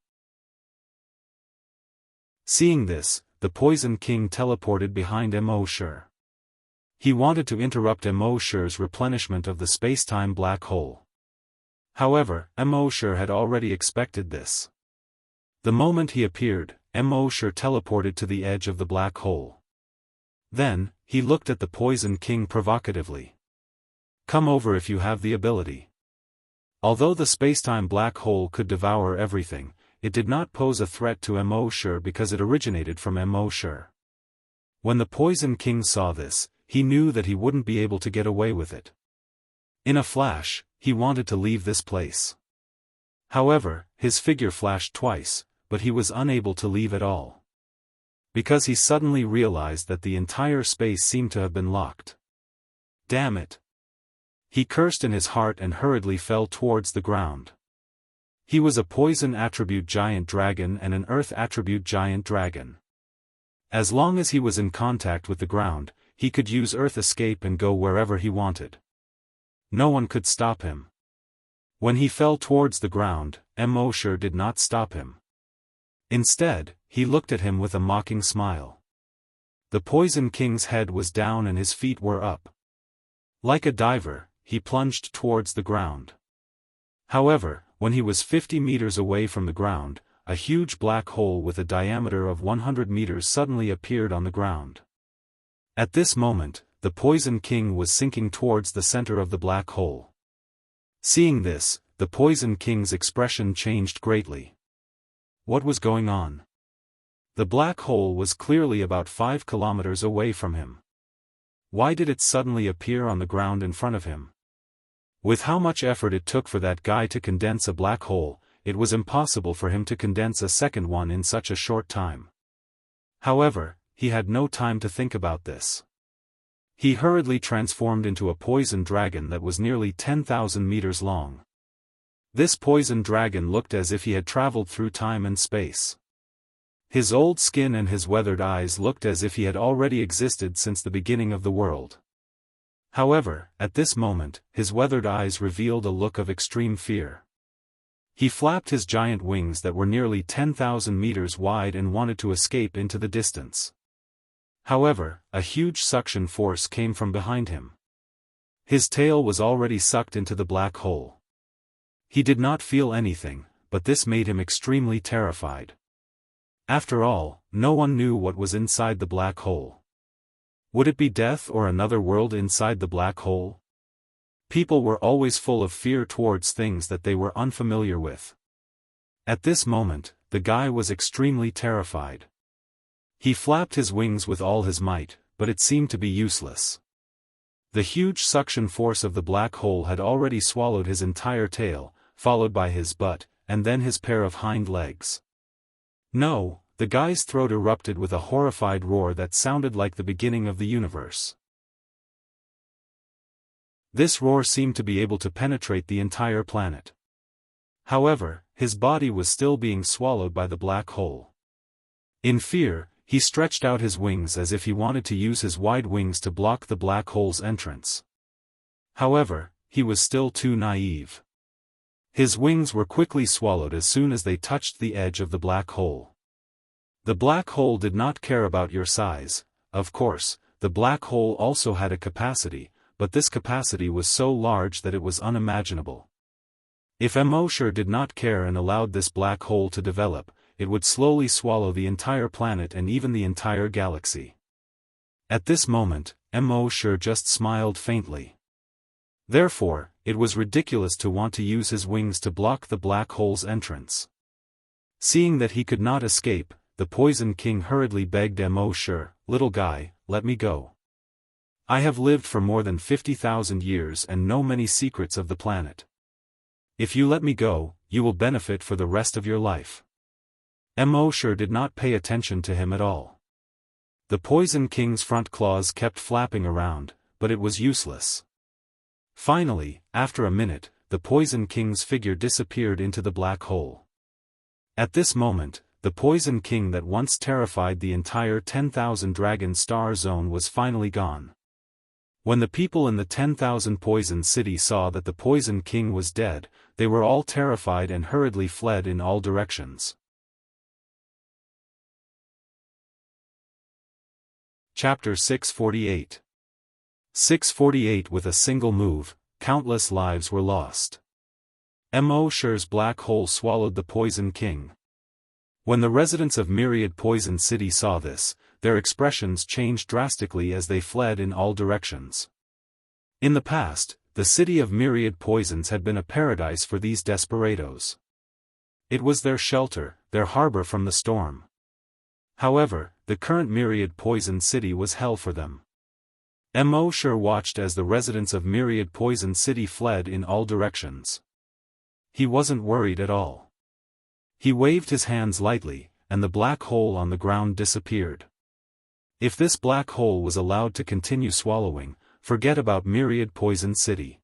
Seeing this, the Poison King teleported behind Immortal. He wanted to interrupt Immortal's replenishment of the spacetime black hole. However, Immortal had already expected this. The moment he appeared, Immortal teleported to the edge of the black hole. Then, he looked at the Poison King provocatively. "Come over if you have the ability." Although the spacetime black hole could devour everything, it did not pose a threat to Immortal because it originated from Immortal. When the Poison King saw this, he knew that he wouldn't be able to get away with it. In a flash, he wanted to leave this place. However, his figure flashed twice, but he was unable to leave at all. Because he suddenly realized that the entire space seemed to have been locked. Damn it! He cursed in his heart and hurriedly fell towards the ground. He was a poison attribute giant dragon and an earth attribute giant dragon. As long as he was in contact with the ground, he could use earth escape and go wherever he wanted. No one could stop him. When he fell towards the ground, Immortal did not stop him. Instead, he looked at him with a mocking smile. The Poison King's head was down and his feet were up. Like a diver, he plunged towards the ground. However, when he was 50 meters away from the ground, a huge black hole with a diameter of 100 meters suddenly appeared on the ground. At this moment, the Poison King was sinking towards the center of the black hole. Seeing this, the Poison King's expression changed greatly. What was going on? The black hole was clearly about 5 kilometers away from him. Why did it suddenly appear on the ground in front of him? With how much effort it took for that guy to condense a black hole, it was impossible for him to condense a second one in such a short time. However, he had no time to think about this. He hurriedly transformed into a poison dragon that was nearly 10,000 meters long. This poison dragon looked as if he had traveled through time and space. His old skin and his weathered eyes looked as if he had already existed since the beginning of the world. However, at this moment, his weathered eyes revealed a look of extreme fear. He flapped his giant wings that were nearly 10,000 meters wide and wanted to escape into the distance. However, a huge suction force came from behind him. His tail was already sucked into the black hole. He did not feel anything, but this made him extremely terrified. After all, no one knew what was inside the black hole. Would it be death or another world inside the black hole? People were always full of fear towards things that they were unfamiliar with. At this moment, the guy was extremely terrified. He flapped his wings with all his might, but it seemed to be useless. The huge suction force of the black hole had already swallowed his entire tail, followed by his butt, and then his pair of hind legs. No, the guy's throat erupted with a horrified roar that sounded like the beginning of the universe. This roar seemed to be able to penetrate the entire planet. However, his body was still being swallowed by the black hole. In fear, he stretched out his wings as if he wanted to use his wide wings to block the black hole's entrance. However, he was still too naive. His wings were quickly swallowed as soon as they touched the edge of the black hole. The black hole did not care about your size. Of course, the black hole also had a capacity, but this capacity was so large that it was unimaginable. If Immortal did not care and allowed this black hole to develop, it would slowly swallow the entire planet and even the entire galaxy. At this moment, Mo Shi just smiled faintly. Therefore, it was ridiculous to want to use his wings to block the black hole's entrance. Seeing that he could not escape, the Poison King hurriedly begged Mo Shi, "Little guy, let me go. I have lived for more than 50,000 years and know many secrets of the planet. If you let me go, you will benefit for the rest of your life." Mo Shi did not pay attention to him at all. The Poison King's front claws kept flapping around, but it was useless. Finally, after a minute, the Poison King's figure disappeared into the black hole. At this moment, the Poison King that once terrified the entire 10,000 Dragon Star Zone was finally gone. When the people in the 10,000 Poison City saw that the Poison King was dead, they were all terrified and hurriedly fled in all directions. Chapter 648. 648. With a single move, countless lives were lost. Mo Shi's black hole swallowed the Poison King. When the residents of Myriad Poison City saw this, their expressions changed drastically as they fled in all directions. In the past, the city of Myriad Poisons had been a paradise for these desperados. It was their shelter, their harbor from the storm. However, the current Myriad Poison City was hell for them. Mo Shi watched as the residents of Myriad Poison City fled in all directions. He wasn't worried at all. He waved his hands lightly, and the black hole on the ground disappeared. If this black hole was allowed to continue swallowing, forget about Myriad Poison City.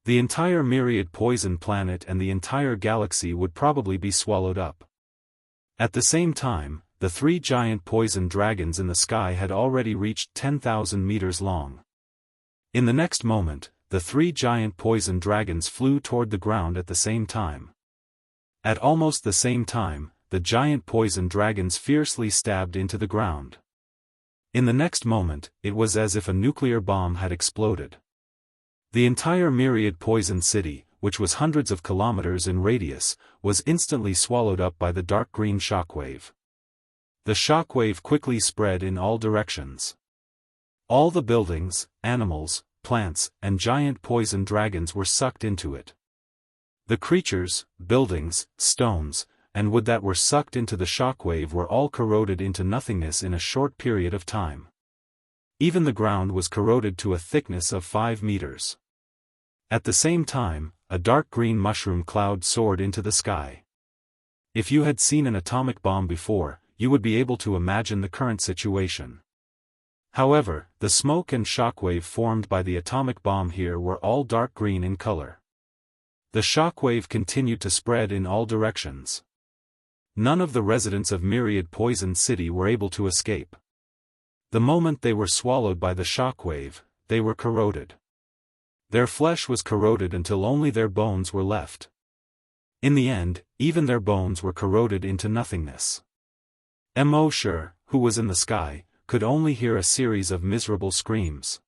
The entire Myriad Poison planet and the entire galaxy would probably be swallowed up. At the same time, the 3 giant poison dragons in the sky had already reached 10,000 meters long. In the next moment, the 3 giant poison dragons flew toward the ground at the same time. At almost the same time, the giant poison dragons fiercely stabbed into the ground. In the next moment, it was as if a nuclear bomb had exploded. The entire Myriad Poison City, which was hundreds of kilometers in radius, was instantly swallowed up by the dark green shockwave. The shockwave quickly spread in all directions. All the buildings, animals, plants, and giant poison dragons were sucked into it. The creatures, buildings, stones, and wood that were sucked into the shockwave were all corroded into nothingness in a short period of time. Even the ground was corroded to a thickness of 5 meters. At the same time, a dark green mushroom cloud soared into the sky. If you had seen an atomic bomb before, you would be able to imagine the current situation. However, the smoke and shockwave formed by the atomic bomb here were all dark green in color. The shockwave continued to spread in all directions. None of the residents of Myriad Poison City were able to escape. The moment they were swallowed by the shockwave, they were corroded. Their flesh was corroded until only their bones were left. In the end, even their bones were corroded into nothingness. Mo Shi, who was in the sky, could only hear a series of miserable screams.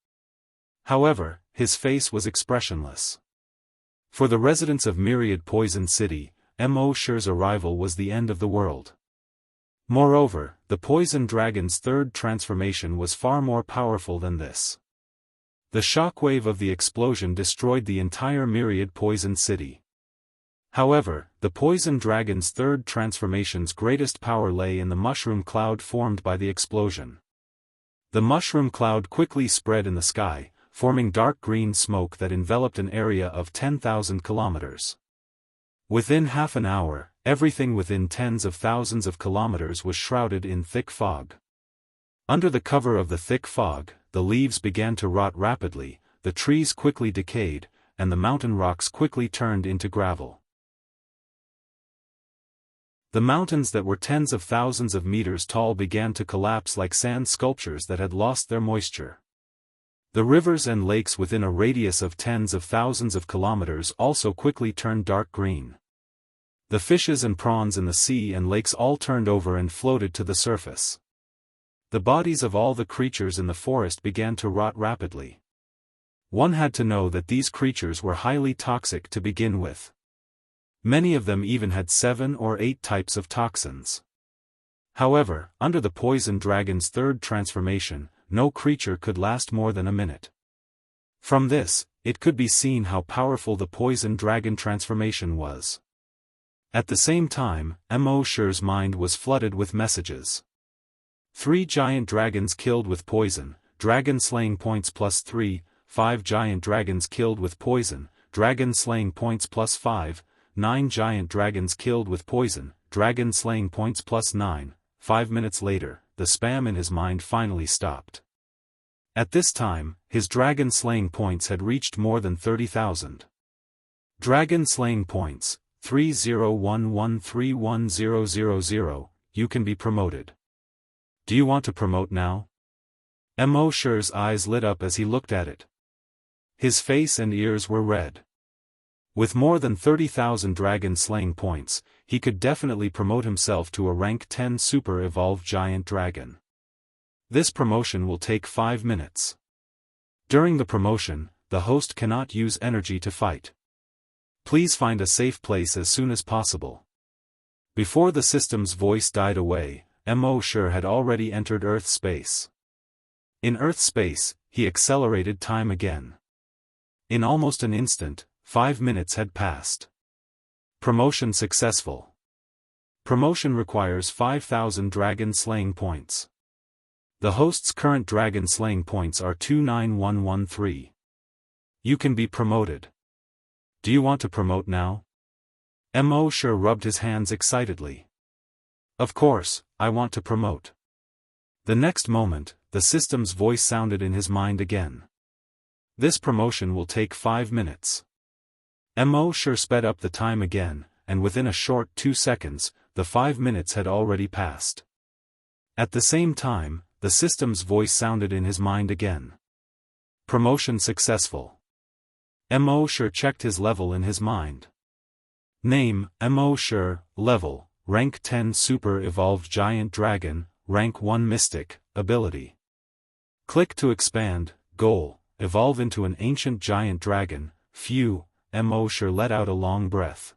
However, his face was expressionless. For the residents of Myriad Poison City, Mo Shi's arrival was the end of the world. Moreover, the Poison Dragon's third transformation was far more powerful than this. The shockwave of the explosion destroyed the entire Myriad Poison City. However, the Poison Dragon's third transformation's greatest power lay in the mushroom cloud formed by the explosion. The mushroom cloud quickly spread in the sky, forming dark green smoke that enveloped an area of 10,000 kilometers. Within half an hour, everything within tens of thousands of kilometers was shrouded in thick fog. Under the cover of the thick fog, the leaves began to rot rapidly, the trees quickly decayed, and the mountain rocks quickly turned into gravel. The mountains that were tens of thousands of meters tall began to collapse like sand sculptures that had lost their moisture. The rivers and lakes within a radius of tens of thousands of kilometers also quickly turned dark green. The fishes and prawns in the sea and lakes all turned over and floated to the surface. The bodies of all the creatures in the forest began to rot rapidly. One had to know that these creatures were highly toxic to begin with. Many of them even had 7 or 8 types of toxins. However, under the Poison Dragon's third transformation, no creature could last more than a minute. From this, it could be seen how powerful the poison dragon transformation was. At the same time, Mo Shi's mind was flooded with messages. 3 giant dragons killed with poison, dragon slaying points +3, 5 giant dragons killed with poison, dragon slaying points +5, 9 giant dragons killed with poison, dragon slaying points +9. 5 minutes later, the spam in his mind finally stopped. At this time, his dragon slaying points had reached more than 30,000. Dragon slaying points, 3011310000, you can be promoted. Do you want to promote now? Mo Shi's eyes lit up as he looked at it. His face and ears were red. With more than 30,000 dragon slaying points, he could definitely promote himself to a rank 10 super evolved giant dragon. This promotion will take 5 minutes. During the promotion, the host cannot use energy to fight. Please find a safe place as soon as possible. Before the system's voice died away, Mo Shi had already entered Earth space. In Earth space, he accelerated time again. In almost an instant, 5 minutes had passed. Promotion successful. Promotion requires 5,000 dragon slaying points. The host's current dragon slaying points are 29113. You can be promoted. Do you want to promote now? Mo Shi rubbed his hands excitedly. Of course, I want to promote. The next moment, the system's voice sounded in his mind again. This promotion will take 5 minutes. Mo Shi sped up the time again, and within a short 2 seconds, the 5 minutes had already passed. At the same time, the system's voice sounded in his mind again. Promotion successful. Mo Shi checked his level in his mind. Name, Mo Shi, level, rank 10 super evolved giant dragon, rank 1 mystic, ability. Click to expand, goal, evolve into an ancient giant dragon. Phew, Mo Shi let out a long breath.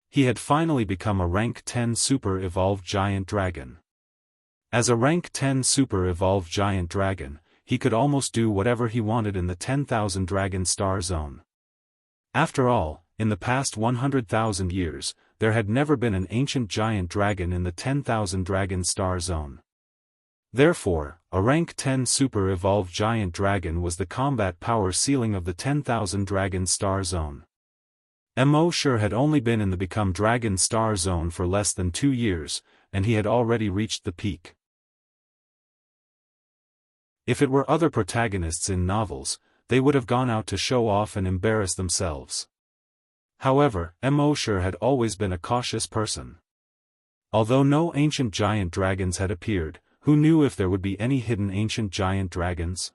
He had finally become a rank 10 super evolved giant dragon. As a rank 10 super evolved giant dragon, he could almost do whatever he wanted in the 10,000 dragon star zone. After all, in the past 100,000 years, there had never been an ancient giant dragon in the 10,000 dragon star zone. Therefore, a rank 10 super evolved giant dragon was the combat power ceiling of the 10,000 dragon star zone. Mo Shi had only been in the become dragon star zone for less than 2 years, and he had already reached the peak. If it were other protagonists in novels, they would have gone out to show off and embarrass themselves. However, Mo Shi had always been a cautious person. Although no ancient giant dragons had appeared, who knew if there would be any hidden ancient giant dragons?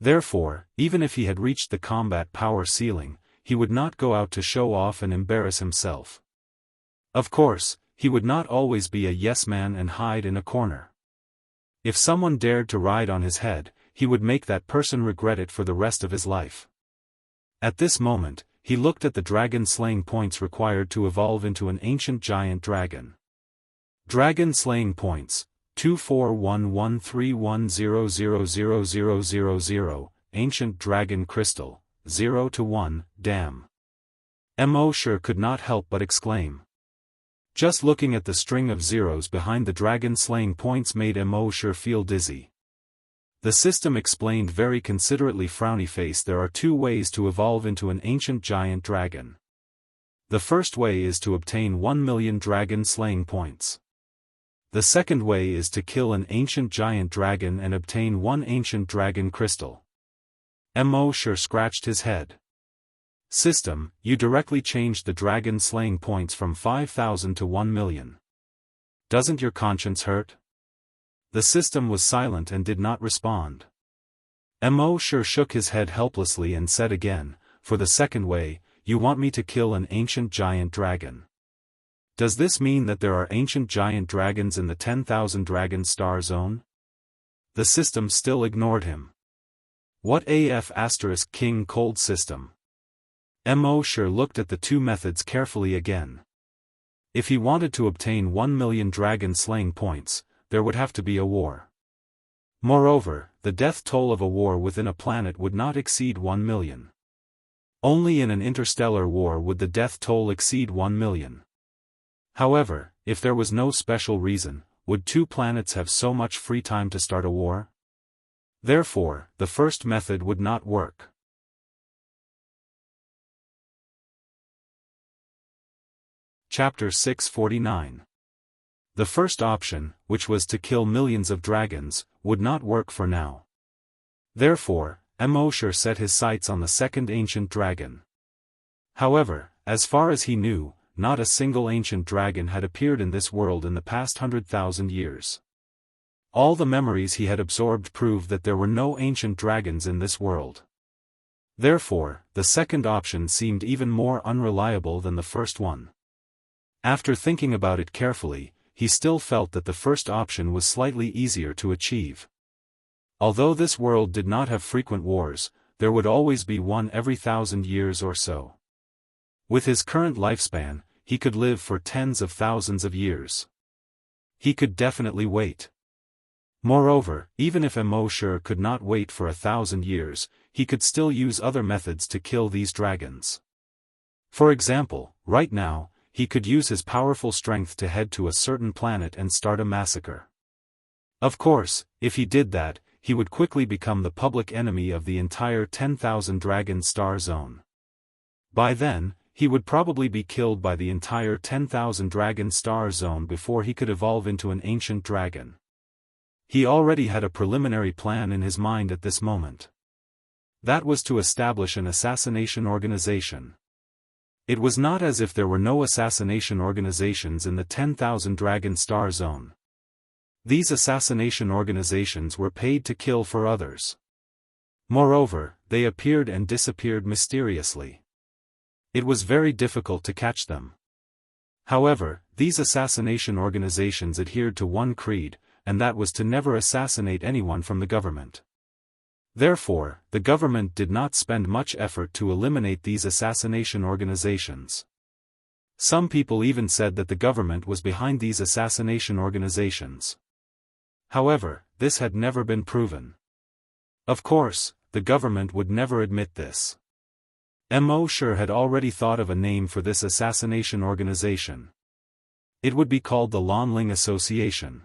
Therefore, even if he had reached the combat power ceiling, he would not go out to show off and embarrass himself. Of course, he would not always be a yes man and hide in a corner. If someone dared to ride on his head, he would make that person regret it for the rest of his life. At this moment, he looked at the dragon slaying points required to evolve into an ancient giant dragon. Dragon slaying points, 24113100000, ancient dragon crystal, 0 to 1, damn. Mo Shi could not help but exclaim. Just looking at the string of zeros behind the dragon slaying points made Mo Shi feel dizzy. The system explained very considerately frowny face there are 2 ways to evolve into an ancient giant dragon. The first way is to obtain 1 million dragon slaying points. The second way is to kill an ancient giant dragon and obtain 1 ancient dragon crystal. Mo Shi scratched his head. System, you directly changed the dragon slaying points from 5,000 to 1 million. Doesn't your conscience hurt? The system was silent and did not respond. Mo Shi shook his head helplessly and said again, for the second way, you want me to kill an ancient giant dragon. Does this mean that there are ancient giant dragons in the 10,000 dragon star zone? The system still ignored him. What AF * King Cold system? Mo Shi looked at the 2 methods carefully again. If he wanted to obtain 1 million dragon slaying points, there would have to be a war. Moreover, the death toll of a war within a planet would not exceed 1 million. Only in an interstellar war would the death toll exceed 1 million. However, if there was no special reason, would two planets have so much free time to start a war? Therefore, the first method would not work. Chapter 649. The first option, which was to kill millions of dragons, would not work for now. Therefore, Immortal set his sights on the second ancient dragon. However, as far as he knew, not a single ancient dragon had appeared in this world in the past 100,000 years. All the memories he had absorbed proved that there were no ancient dragons in this world. Therefore, the second option seemed even more unreliable than the first one. After thinking about it carefully, he still felt that the first option was slightly easier to achieve. Although this world did not have frequent wars, there would always be one every 1,000 years or so. With his current lifespan, he could live for tens of thousands of years. He could definitely wait. Moreover, even if Immortal could not wait for 1,000 years, he could still use other methods to kill these dragons. For example, right now, he could use his powerful strength to head to a certain planet and start a massacre. Of course, if he did that, he would quickly become the public enemy of the entire 10,000 Dragon Star Zone. By then, he would probably be killed by the entire 10,000 Dragon Star Zone before he could evolve into an ancient dragon. He already had a preliminary plan in his mind at this moment. That was to establish an assassination organization. It was not as if there were no assassination organizations in the 10,000 Dragon Star Zone. These assassination organizations were paid to kill for others. Moreover, they appeared and disappeared mysteriously. It was very difficult to catch them. However, these assassination organizations adhered to one creed, and that was to never assassinate anyone from the government. Therefore, the government did not spend much effort to eliminate these assassination organizations. Some people even said that the government was behind these assassination organizations. However, this had never been proven. Of course, the government would never admit this. Immortal had already thought of a name for this assassination organization. It would be called the Lanling Association.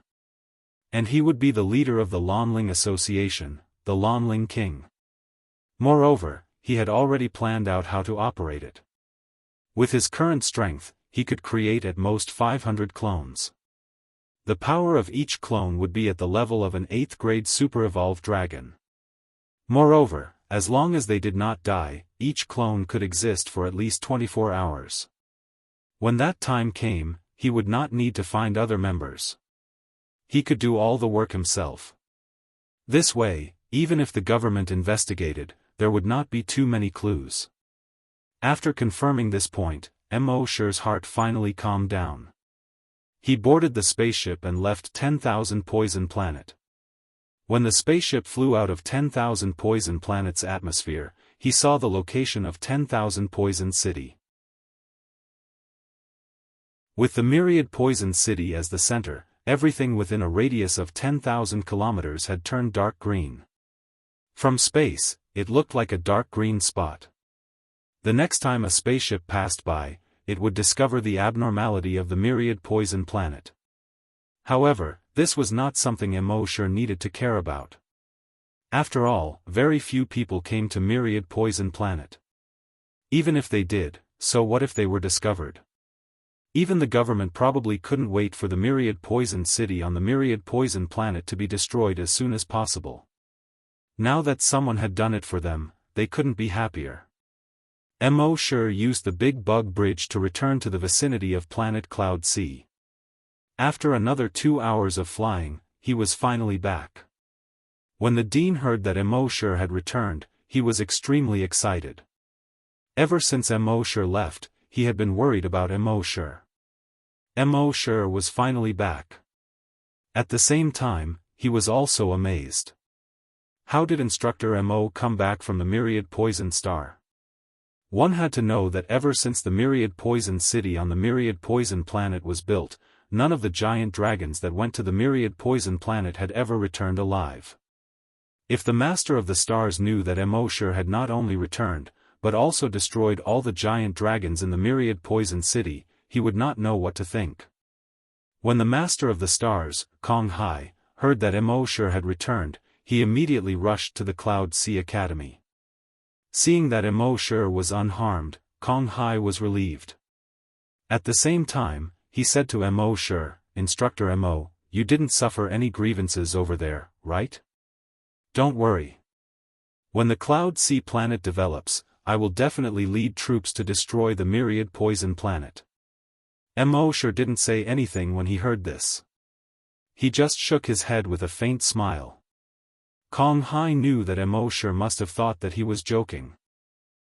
And he would be the leader of the Lanling Association, the Lanling King. Moreover, he had already planned out how to operate it. With his current strength, he could create at most 500 clones. The power of each clone would be at the level of an 8th grade super-evolved dragon. Moreover, as long as they did not die, each clone could exist for at least 24 hours. When that time came, he would not need to find other members. He could do all the work himself. This way, even if the government investigated, there would not be too many clues. After confirming this point, Immortal's heart finally calmed down. He boarded the spaceship and left 10,000 Poison Planet. When the spaceship flew out of 10,000 Poison Planet's atmosphere, he saw the location of 10,000 Poison City. With the myriad Poison City as the center, everything within a radius of 10,000 kilometers had turned dark green. From space, it looked like a dark green spot. The next time a spaceship passed by, it would discover the abnormality of the myriad Poison Planet. However, this was not something Immortal needed to care about. After all, very few people came to myriad Poison Planet. Even if they did, so what if they were discovered? Even the government probably couldn't wait for the myriad Poison City on the myriad Poison Planet to be destroyed as soon as possible. Now that someone had done it for them, they couldn't be happier. Immortal used the Big Bug Bridge to return to the vicinity of Planet Cloud C. After another 2 hours of flying, he was finally back. When the Dean heard that Immortal had returned, he was extremely excited. Ever since Immortal left, he had been worried about Immortal. Immortal was finally back. At the same time, he was also amazed. How did Instructor Mo come back from the myriad Poison Star? One had to know that ever since the myriad Poison City on the myriad Poison Planet was built, none of the giant dragons that went to the myriad Poison Planet had ever returned alive. If the Master of the Stars knew that Immortal had not only returned, but also destroyed all the giant dragons in the myriad poisoned city, he would not know what to think. When the Master of the Stars, Kong Hai, heard that Immortal had returned, he immediately rushed to the Cloud Sea Academy. Seeing that Immortal was unharmed, Kong Hai was relieved. At the same time, he said to Immortal, "Instructor Imo, you didn't suffer any grievances over there, right? Don't worry. When the Cloud Sea planet develops, I will definitely lead troops to destroy the myriad poison planet." Immortal didn't say anything when he heard this. He just shook his head with a faint smile. Kong Hai knew that Immortal must have thought that he was joking.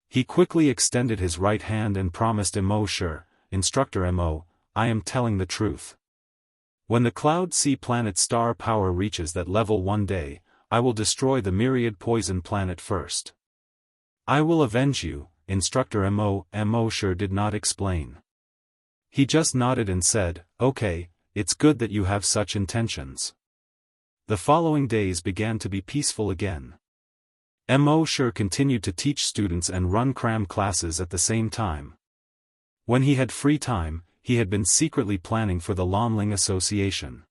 He quickly extended his right hand and promised Immortal, "Instructor Imo, I am telling the truth. When the Cloud Sea planet star power reaches that level one day, I will destroy the myriad poison planet first. I will avenge you, Instructor Imo." Immortal did not explain. He just nodded and said, "Okay, it's good that you have such intentions." The following days began to be peaceful again. Immortal continued to teach students and run cram classes at the same time. When he had free time, he had been secretly planning for the Lanling Association.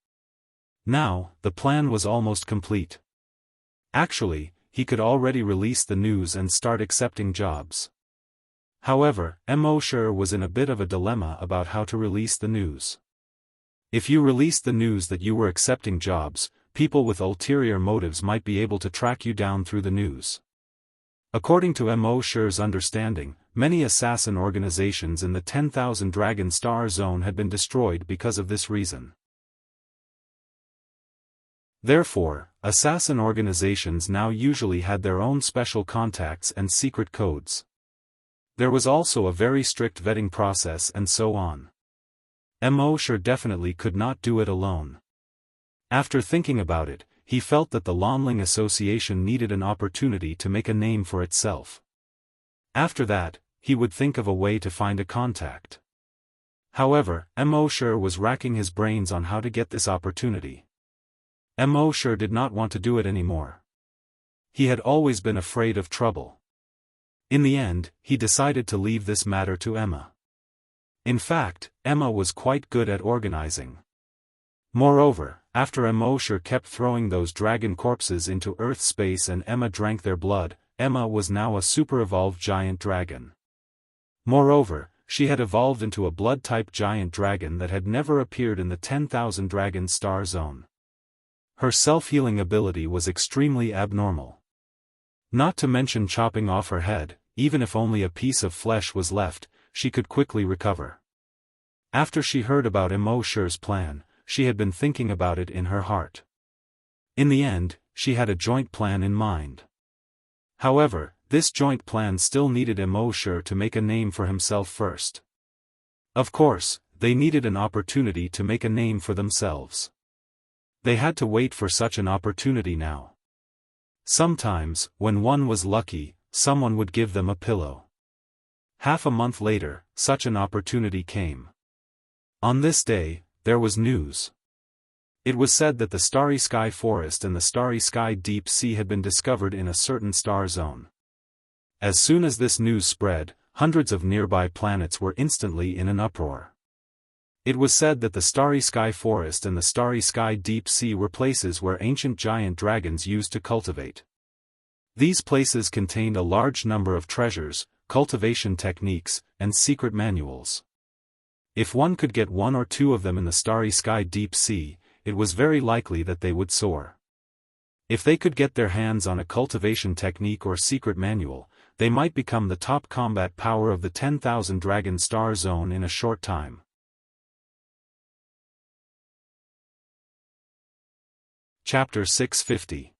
Now, the plan was almost complete. Actually, he could already release the news and start accepting jobs. However, Immortal was in a bit of a dilemma about how to release the news. If you released the news that you were accepting jobs, people with ulterior motives might be able to track you down through the news. According to Immortal's understanding, many assassin organizations in the 10,000 Dragon Star Zone had been destroyed because of this reason. Therefore, assassin organizations now usually had their own special contacts and secret codes. There was also a very strict vetting process and so on. Immortal definitely could not do it alone. After thinking about it, he felt that the Lanling Association needed an opportunity to make a name for itself. After that, he would think of a way to find a contact. However, Immortal was racking his brains on how to get this opportunity. Immortal did not want to do it anymore. He had always been afraid of trouble. In the end, he decided to leave this matter to Emma. In fact, Emma was quite good at organizing. Moreover, after Immortal kept throwing those dragon corpses into Earth space and Emma drank their blood, Emma was now a super-evolved giant dragon. Moreover, she had evolved into a blood-type giant dragon that had never appeared in the 10,000 Dragon Star Zone. Her self-healing ability was extremely abnormal. Not to mention chopping off her head, even if only a piece of flesh was left, she could quickly recover. After she heard about Immortal's plan, she had been thinking about it in her heart. In the end, she had a joint plan in mind. However, this joint plan still needed Immortal to make a name for himself first. Of course, they needed an opportunity to make a name for themselves. They had to wait for such an opportunity now. Sometimes, when one was lucky, someone would give them a pillow. Half a month later, such an opportunity came. On this day, there was news. It was said that the Starry Sky Forest and the Starry Sky Deep Sea had been discovered in a certain star zone. As soon as this news spread, hundreds of nearby planets were instantly in an uproar. It was said that the Starry Sky Forest and the Starry Sky Deep Sea were places where ancient giant dragons used to cultivate. These places contained a large number of treasures, cultivation techniques, and secret manuals. If one could get one or two of them in the Starry Sky Deep Sea, it was very likely that they would soar. If they could get their hands on a cultivation technique or secret manual, they might become the top combat power of the 10,000 Dragon Star Zone in a short time. Chapter 650.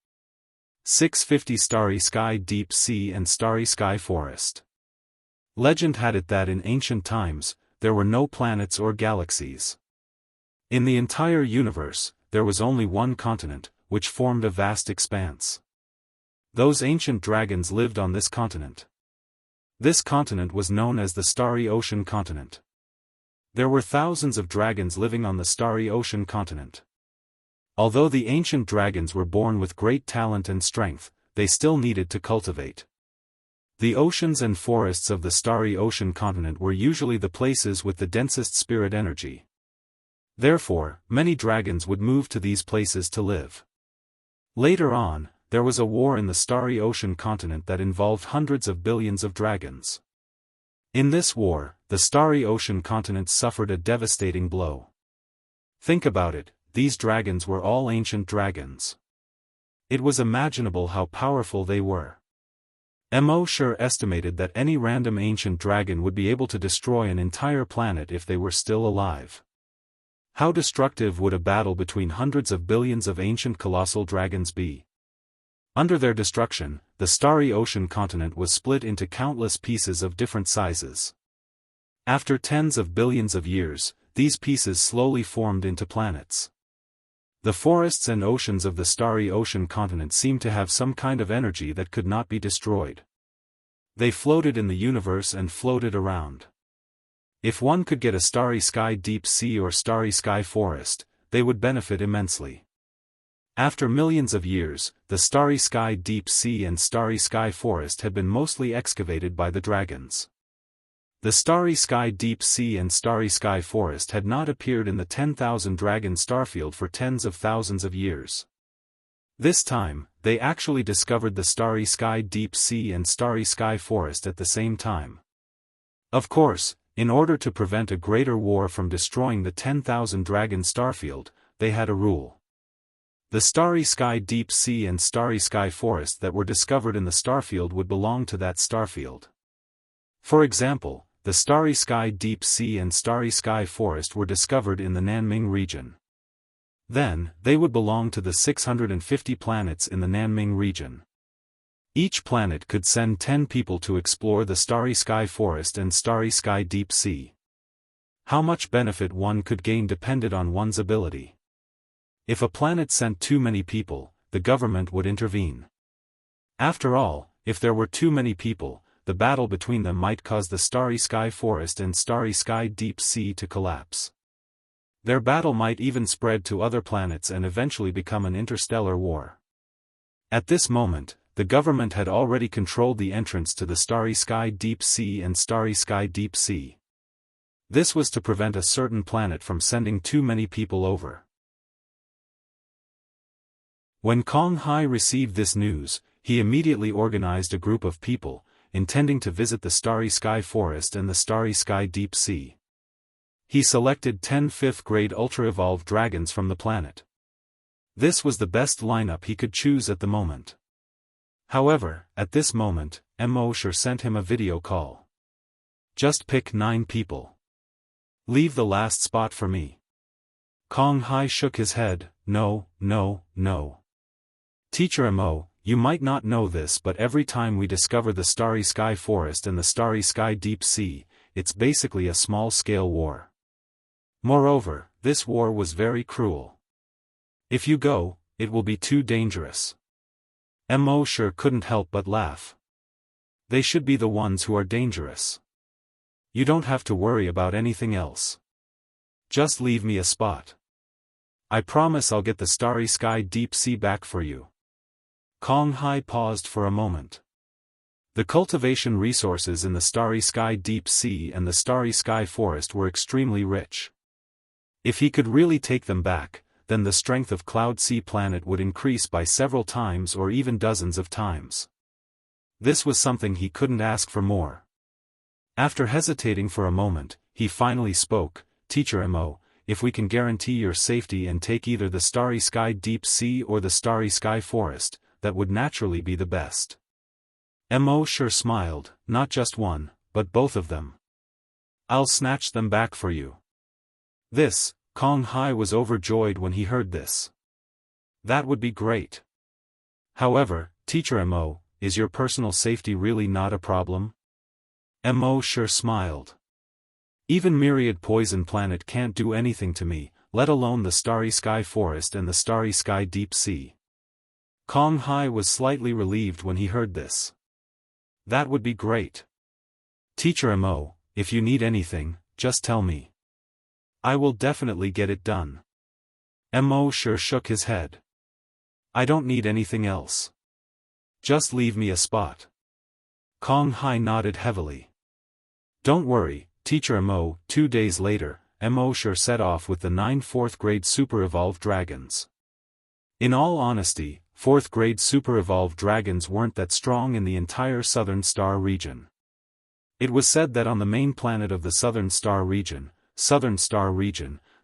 650 Starry Sky Deep Sea and Starry Sky Forest. Legend had it that in ancient times, there were no planets or galaxies. In the entire universe, there was only one continent, which formed a vast expanse. Those ancient dragons lived on this continent. This continent was known as the Starry Ocean Continent. There were thousands of dragons living on the Starry Ocean Continent. Although the ancient dragons were born with great talent and strength, they still needed to cultivate. The oceans and forests of the starry ocean continent were usually the places with the densest spirit energy. Therefore, many dragons would move to these places to live. Later on, there was a war in the starry ocean continent that involved hundreds of billions of dragons. In this war, the starry ocean continent suffered a devastating blow. Think about it, these dragons were all ancient dragons. It was imaginable how powerful they were. Sure estimated that any random ancient dragon would be able to destroy an entire planet if they were still alive. How destructive would a battle between hundreds of billions of ancient colossal dragons be? Under their destruction, the starry ocean continent was split into countless pieces of different sizes. After tens of billions of years, these pieces slowly formed into planets. The forests and oceans of the starry ocean continent seemed to have some kind of energy that could not be destroyed. They floated in the universe and floated around. If one could get a starry sky deep sea or starry sky forest, they would benefit immensely. After millions of years, the starry sky deep sea and starry sky forest had been mostly excavated by the dragons. The starry sky deep sea and starry sky forest had not appeared in the 10,000 dragon starfield for tens of thousands of years. This time, they actually discovered the starry sky deep sea and starry sky forest at the same time. Of course, in order to prevent a greater war from destroying the 10,000 dragon starfield, they had a rule. The starry sky deep sea and starry sky forest that were discovered in the starfield would belong to that starfield. For example, the starry sky deep sea and starry sky forest were discovered in the Nanming region. Then, they would belong to the 650 planets in the Nanming region. Each planet could send 10 people to explore the starry sky forest and starry sky deep sea. How much benefit one could gain depended on one's ability. If a planet sent too many people, the government would intervene. After all, if there were too many people, the battle between them might cause the starry sky forest and starry sky deep sea to collapse. Their battle might even spread to other planets and eventually become an interstellar war. At this moment, the government had already controlled the entrance to the starry sky deep sea and starry sky deep sea. This was to prevent a certain planet from sending too many people over. When Kong Hai received this news, he immediately organized a group of people, intending to visit the starry sky forest and the starry sky deep sea. He selected 10 5th-grade ultra-evolved dragons from the planet. This was the best lineup he could choose at the moment. However, at this moment, Sure sent him a video call. Just pick 9 people. Leave the last spot for me. Kong Hai shook his head, no. Teacher Mo, you might not know this, but every time we discover the starry sky forest and the starry sky deep sea, it's basically a small-scale war. Moreover, this war was very cruel. If you go, it will be too dangerous. Sure couldn't help but laugh. They should be the ones who are dangerous. You don't have to worry about anything else. Just leave me a spot. I promise I'll get the starry sky deep sea back for you. Kong Hai paused for a moment. The cultivation resources in the starry sky deep sea and the starry sky forest were extremely rich. If he could really take them back, then the strength of Cloud Sea Planet would increase by several times or even dozens of times. This was something he couldn't ask for more. After hesitating for a moment, he finally spoke, Teacher Mo, if we can guarantee your safety and take either the starry sky deep sea or the starry sky forest, that would naturally be the best. Sure smiled, not just one, but both of them. I'll snatch them back for you. Kong Hai was overjoyed when he heard this. That would be great. However, Teacher Mo, is your personal safety really not a problem? Sure smiled. Even Myriad Poison Planet can't do anything to me, let alone the starry sky forest and the starry sky deep sea. Kong Hai was slightly relieved when he heard this. That would be great. Teacher Mo, if you need anything, just tell me. I will definitely get it done. Mo sure shook his head. I don't need anything else. Just leave me a spot. Kong Hai nodded heavily. Don't worry, Teacher Mo. 2 days later, Mo sure set off with the 9 4th-grade super-evolved dragons. In all honesty, 4th-grade super-evolved dragons weren't that strong in the entire Southern Star region. It was said that on the main planet of the Southern Star region,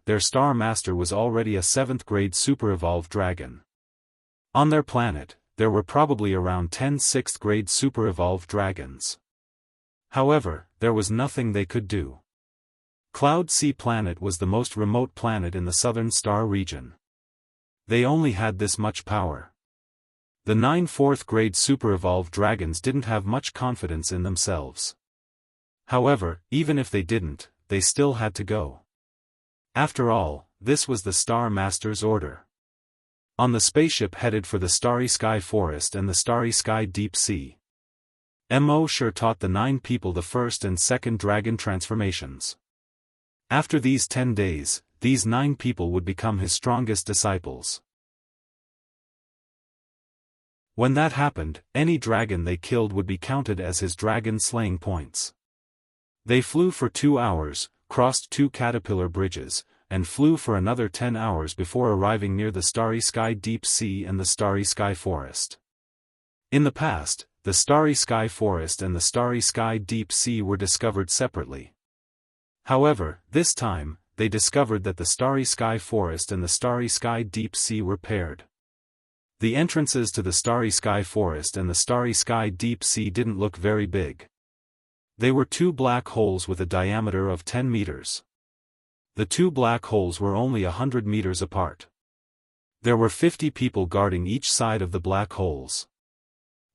their Star Master was already a 7th-grade super-evolved dragon. On their planet, there were probably around 10 6th-grade super-evolved dragons. However, there was nothing they could do. Cloud Sea Planet was the most remote planet in the Southern Star region. They only had this much power. The 9 4th-grade super-evolved dragons didn't have much confidence in themselves. However, even if they didn't, they still had to go. After all, this was the Star Master's order. On the spaceship headed for the Starry Sky Forest and the Starry Sky Deep Sea, Mo sure taught the 9 people the 1st and 2nd dragon transformations. After these 10 days, these 9 people would become his strongest disciples. When that happened, any dragon they killed would be counted as his dragon slaying points. They flew for 2 hours, crossed 2 caterpillar bridges, and flew for another 10 hours before arriving near the Starry Sky Deep Sea and the Starry Sky Forest. In the past, the Starry Sky Forest and the Starry Sky Deep Sea were discovered separately. However, this time, they discovered that the Starry Sky Forest and the Starry Sky Deep Sea were paired. The entrances to the Starry Sky Forest and the Starry Sky Deep Sea didn't look very big. They were 2 black holes with a diameter of 10 meters. The 2 black holes were only 100 meters apart. There were 50 people guarding each side of the black holes.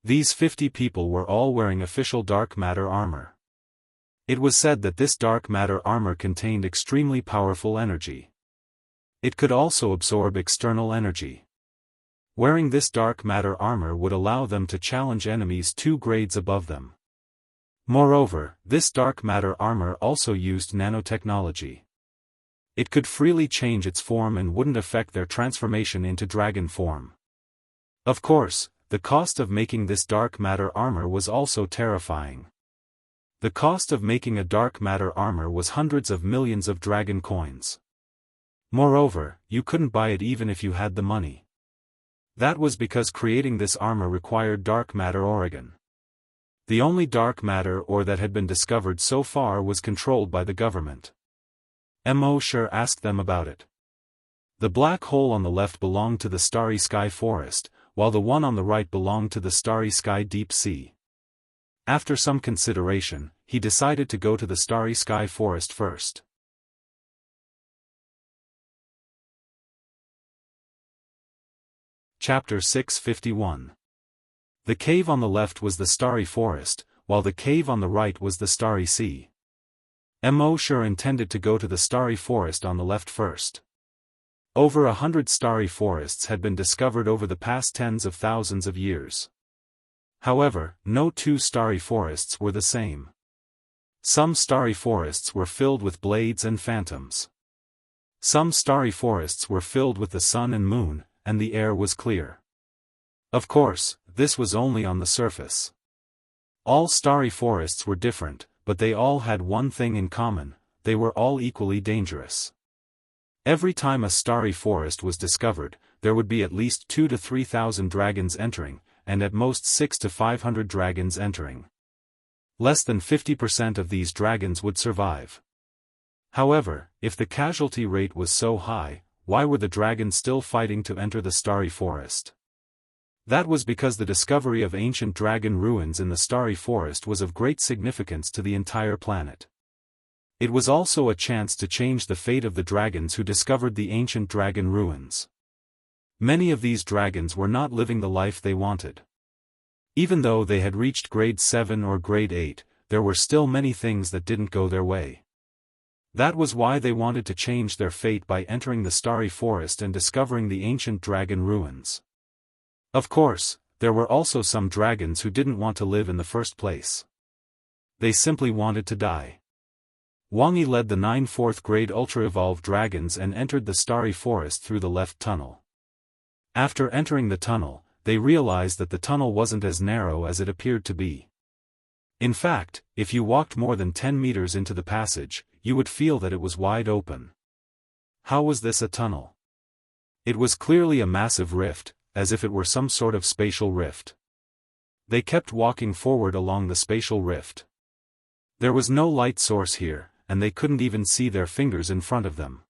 These 50 people were all wearing official dark matter armor. It was said that this dark matter armor contained extremely powerful energy. It could also absorb external energy. Wearing this dark matter armor would allow them to challenge enemies 2 grades above them. Moreover, this dark matter armor also used nanotechnology. It could freely change its form and wouldn't affect their transformation into dragon form. Of course, the cost of making this dark matter armor was also terrifying. The cost of making a dark matter armor was hundreds of millions of dragon coins. Moreover, you couldn't buy it even if you had the money. That was because creating this armor required dark matter origin. The only dark matter ore that had been discovered so far was controlled by the government. Mo sure asked them about it. The black hole on the left belonged to the Starry Sky Forest, while the one on the right belonged to the Starry Sky Deep Sea. After some consideration, he decided to go to the Starry Sky Forest first. Chapter 651. The cave on the left was the Starry Forest, while the cave on the right was the Starry Sea. Mo sure intended to go to the Starry Forest on the left first. Over 100 starry forests had been discovered over the past tens of thousands of years. However, no 2 starry forests were the same. Some starry forests were filled with blades and phantoms. Some starry forests were filled with the sun and moon, and the air was clear. Of course, this was only on the surface. All starry forests were different, but they all had one thing in common: they were all equally dangerous. Every time a starry forest was discovered, there would be at least 2,000 to 3,000 dragons entering, and at most 600 to 500 dragons entering. Less than 50% of these dragons would survive. However, if the casualty rate was so high, why were the dragons still fighting to enter the starry forest? That was because the discovery of ancient dragon ruins in the Starry Forest was of great significance to the entire planet. It was also a chance to change the fate of the dragons who discovered the ancient dragon ruins. Many of these dragons were not living the life they wanted. Even though they had reached grade 7 or grade 8, there were still many things that didn't go their way. That was why they wanted to change their fate by entering the Starry Forest and discovering the ancient dragon ruins. Of course, there were also some dragons who didn't want to live in the first place. They simply wanted to die. Wang Yi led the 9 4th-grade ultra-evolved dragons and entered the starry forest through the left tunnel. After entering the tunnel, they realized that the tunnel wasn't as narrow as it appeared to be. In fact, if you walked more than 10 meters into the passage, you would feel that it was wide open. How was this a tunnel? It was clearly a massive rift, as if it were some sort of spatial rift. They kept walking forward along the spatial rift. There was no light source here, and they couldn't even see their fingers in front of them.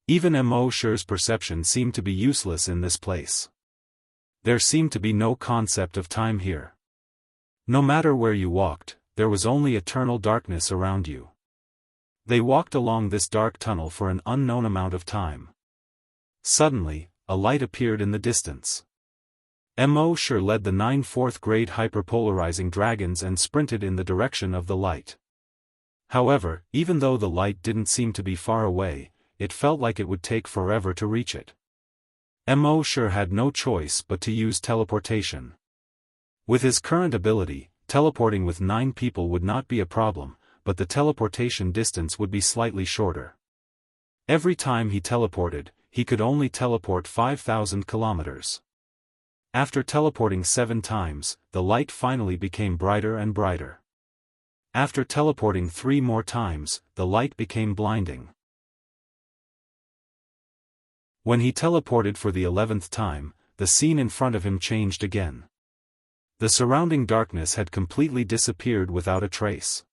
Even Mo Shi's perception seemed to be useless in this place. There seemed to be no concept of time here. No matter where you walked, there was only eternal darkness around you. They walked along this dark tunnel for an unknown amount of time. Suddenly, a light appeared in the distance. Mo Shi led the 9 4th-grade hyperpolarizing dragons and sprinted in the direction of the light. However, even though the light didn't seem to be far away, it felt like it would take forever to reach it. Mo Shi had no choice but to use teleportation. With his current ability, teleporting with 9 people would not be a problem, but the teleportation distance would be slightly shorter. Every time he teleported, he could only teleport 5,000 kilometers. After teleporting 7 times, the light finally became brighter and brighter. After teleporting 3 more times, the light became blinding. When he teleported for the 11th time, the scene in front of him changed again. The surrounding darkness had completely disappeared without a trace.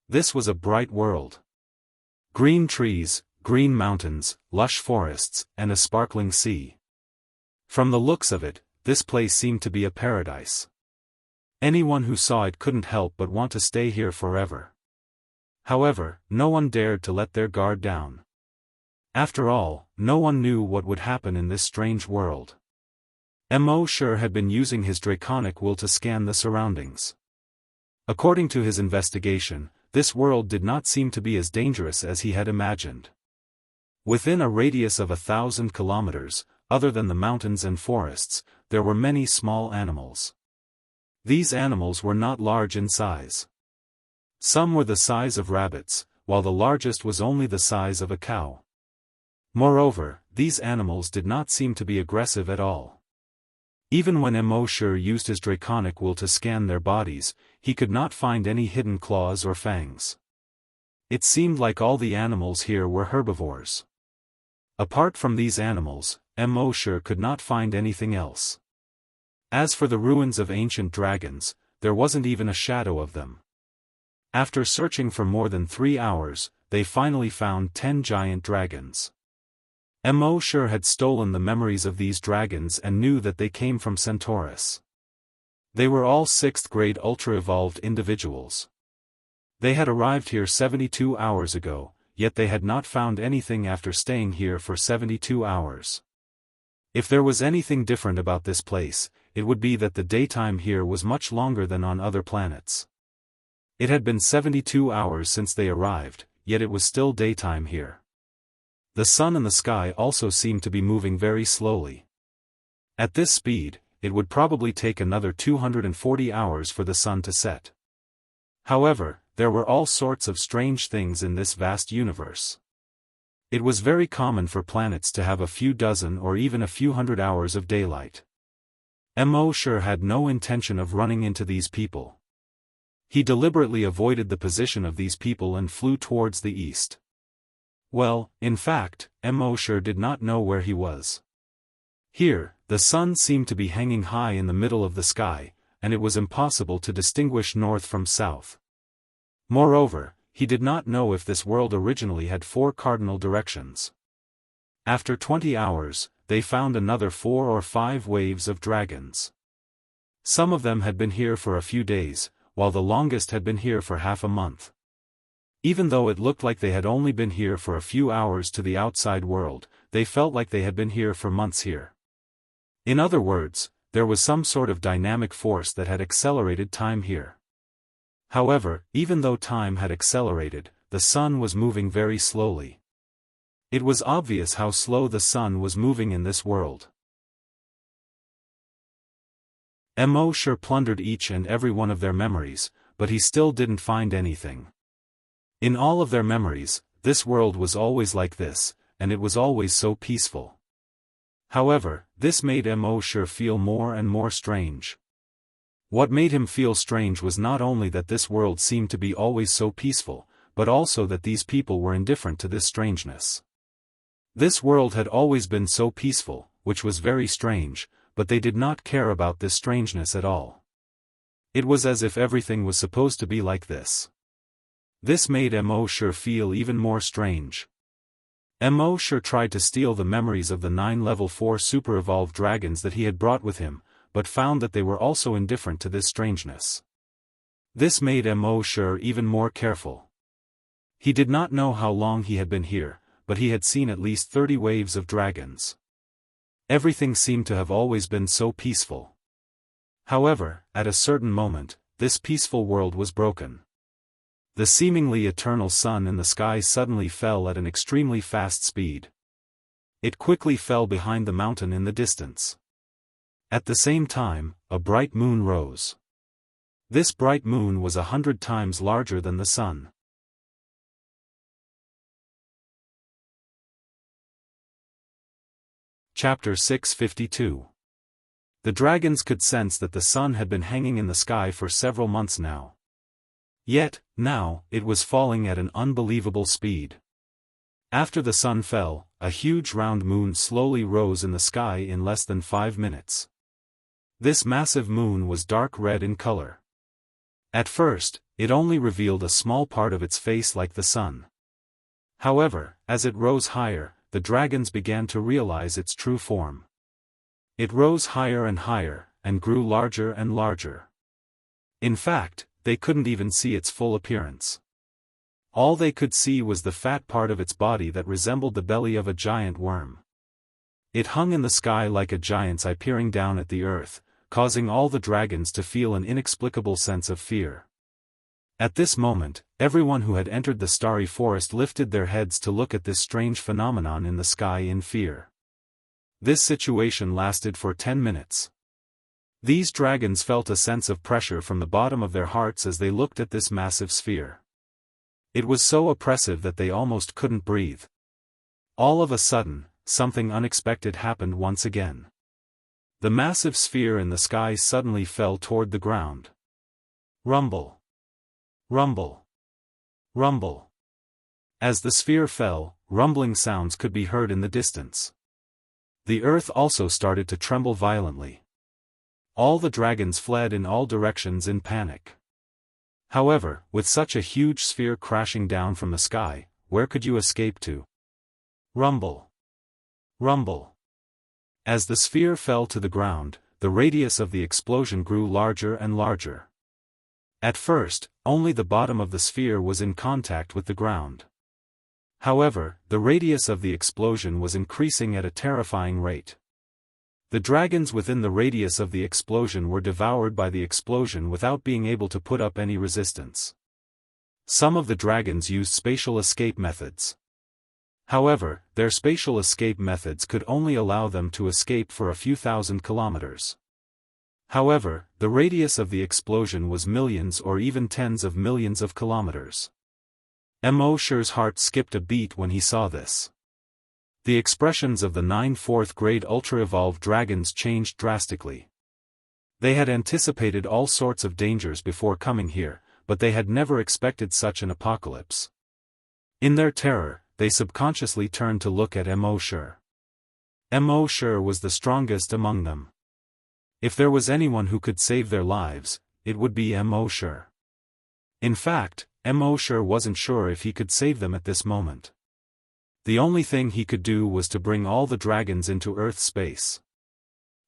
This was a bright world. Green trees, green mountains, lush forests, and a sparkling sea. From the looks of it, this place seemed to be a paradise. Anyone who saw it couldn't help but want to stay here forever. However, no one dared to let their guard down. After all, no one knew what would happen in this strange world. Mo Shi had been using his draconic will to scan the surroundings. According to his investigation, this world did not seem to be as dangerous as he had imagined. Within a radius of 1,000 kilometers, other than the mountains and forests, there were many small animals. These animals were not large in size. Some were the size of rabbits, while the largest was only the size of a cow. Moreover, these animals did not seem to be aggressive at all. Even when Mo Shi used his draconic will to scan their bodies, he could not find any hidden claws or fangs. It seemed like all the animals here were herbivores. Apart from these animals, Mo Shi could not find anything else. As for the ruins of ancient dragons, there wasn't even a shadow of them. After searching for more than 3 hours, they finally found 10 giant dragons. Mo Shi had stolen the memories of these dragons and knew that they came from Centaurus. They were all 6th-grade ultra-evolved individuals. They had arrived here 72 hours ago, yet they had not found anything after staying here for 72 hours. If there was anything different about this place, it would be that the daytime here was much longer than on other planets. It had been 72 hours since they arrived, yet it was still daytime here. The sun and the sky also seemed to be moving very slowly. At this speed, it would probably take another 240 hours for the sun to set. However, there were all sorts of strange things in this vast universe. It was very common for planets to have a few dozen or even a few hundred hours of daylight. Mo Shi had no intention of running into these people. He deliberately avoided the position of these people and flew towards the east. Well, in fact, Mo Shi did not know where he was. Here, the sun seemed to be hanging high in the middle of the sky, and it was impossible to distinguish north from south. Moreover, he did not know if this world originally had 4 cardinal directions. After 20 hours, they found another 4 or 5 waves of dragons. Some of them had been here for a few days, while the longest had been here for half a month. Even though it looked like they had only been here for a few hours to the outside world, they felt like they had been here for months here. In other words, there was some sort of dynamic force that had accelerated time here. However, even though time had accelerated, the sun was moving very slowly. It was obvious how slow the sun was moving in this world. Mo Shi plundered each and every one of their memories, but he still didn't find anything. In all of their memories, this world was always like this, and it was always so peaceful. However, this made Mo feel more and more strange. What made him feel strange was not only that this world seemed to be always so peaceful, but also that these people were indifferent to this strangeness. This world had always been so peaceful, which was very strange, but they did not care about this strangeness at all. It was as if everything was supposed to be like this. This made Mo feel even more strange. Mo tried to steal the memories of the 9 level 4 super-evolved dragons that he had brought with him, but found that they were also indifferent to this strangeness. This made Mo even more careful. He did not know how long he had been here, but he had seen at least 30 waves of dragons. Everything seemed to have always been so peaceful. However, at a certain moment, this peaceful world was broken. The seemingly eternal sun in the sky suddenly fell at an extremely fast speed. It quickly fell behind the mountain in the distance. At the same time, a bright moon rose. This bright moon was 100 times larger than the sun. Chapter 652. The dragons could sense that the sun had been hanging in the sky for several months now. Yet, now, it was falling at an unbelievable speed. After the sun fell, a huge round moon slowly rose in the sky in less than 5 minutes. This massive moon was dark red in color. At first, it only revealed a small part of its face like the sun. However, as it rose higher, the dragons began to realize its true form. It rose higher and higher, and grew larger and larger. In fact, they couldn't even see its full appearance. All they could see was the fat part of its body that resembled the belly of a giant worm. It hung in the sky like a giant's eye peering down at the earth, causing all the dragons to feel an inexplicable sense of fear. At this moment, everyone who had entered the starry forest lifted their heads to look at this strange phenomenon in the sky in fear. This situation lasted for 10 minutes. These dragons felt a sense of pressure from the bottom of their hearts as they looked at this massive sphere. It was so oppressive that they almost couldn't breathe. All of a sudden, something unexpected happened once again. The massive sphere in the sky suddenly fell toward the ground. Rumble. Rumble. Rumble. As the sphere fell, rumbling sounds could be heard in the distance. The earth also started to tremble violently. All the dragons fled in all directions in panic. However, with such a huge sphere crashing down from the sky, where could you escape to? Rumble. Rumble. As the sphere fell to the ground, the radius of the explosion grew larger and larger. At first, only the bottom of the sphere was in contact with the ground. However, the radius of the explosion was increasing at a terrifying rate. The dragons within the radius of the explosion were devoured by the explosion without being able to put up any resistance. Some of the dragons used spatial escape methods. However, their spatial escape methods could only allow them to escape for a few thousand kilometers. However, the radius of the explosion was millions or even tens of millions of kilometers. Mo's heart skipped a beat when he saw this. The expressions of the 9 4th-grade ultra-evolved dragons changed drastically. They had anticipated all sorts of dangers before coming here, but they had never expected such an apocalypse. In their terror, they subconsciously turned to look at Mo. Mo was the strongest among them. If there was anyone who could save their lives, it would be Mo. In fact, Mo wasn't sure if he could save them at this moment. The only thing he could do was to bring all the dragons into Earth space.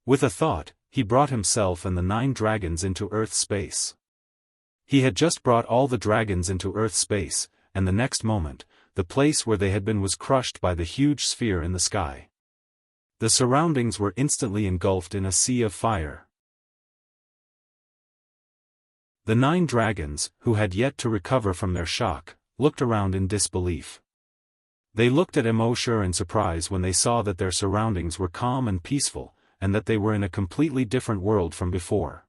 With a thought, he brought himself and the 9 dragons into Earth space. He had just brought all the dragons into Earth space, and the next moment, the place where they had been was crushed by the huge sphere in the sky. The surroundings were instantly engulfed in a sea of fire. The 9 dragons, who had yet to recover from their shock, looked around in disbelief. They looked at Mo in surprise when they saw that their surroundings were calm and peaceful, and that they were in a completely different world from before.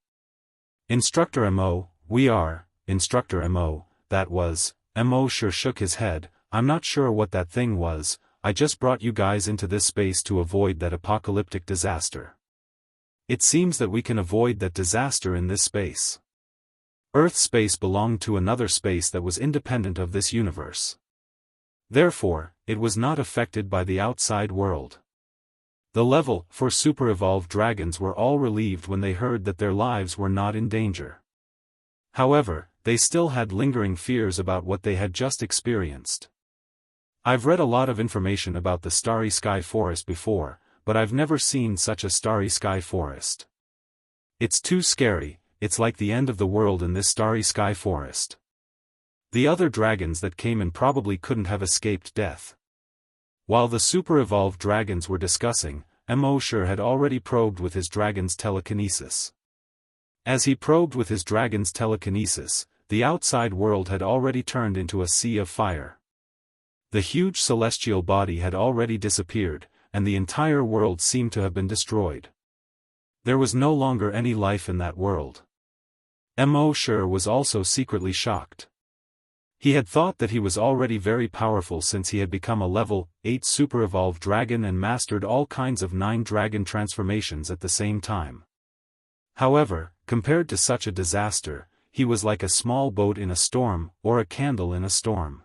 Instructor Mo, we are, Instructor Mo, that was, Mo sure shook his head. I'm not sure what that thing was. I just brought you guys into this space to avoid that apocalyptic disaster. It seems that we can avoid that disaster in this space. Earth's space belonged to another space that was independent of this universe. Therefore, it was not affected by the outside world. The level 4 super-evolved dragons were all relieved when they heard that their lives were not in danger. However, they still had lingering fears about what they had just experienced. I've read a lot of information about the Starry Sky Forest before, but I've never seen such a Starry Sky Forest. It's too scary. It's like the end of the world in this Starry Sky Forest. The other dragons that came in probably couldn't have escaped death. While the super-evolved dragons were discussing, Mo sure had already probed with his dragon's telekinesis. As he probed with his dragon's telekinesis, the outside world had already turned into a sea of fire. The huge celestial body had already disappeared, and the entire world seemed to have been destroyed. There was no longer any life in that world. Mo sure was also secretly shocked. He had thought that he was already very powerful since he had become a level 8 super-evolved dragon and mastered all kinds of 9 dragon transformations at the same time. However, compared to such a disaster, he was like a small boat in a storm, or a candle in a storm.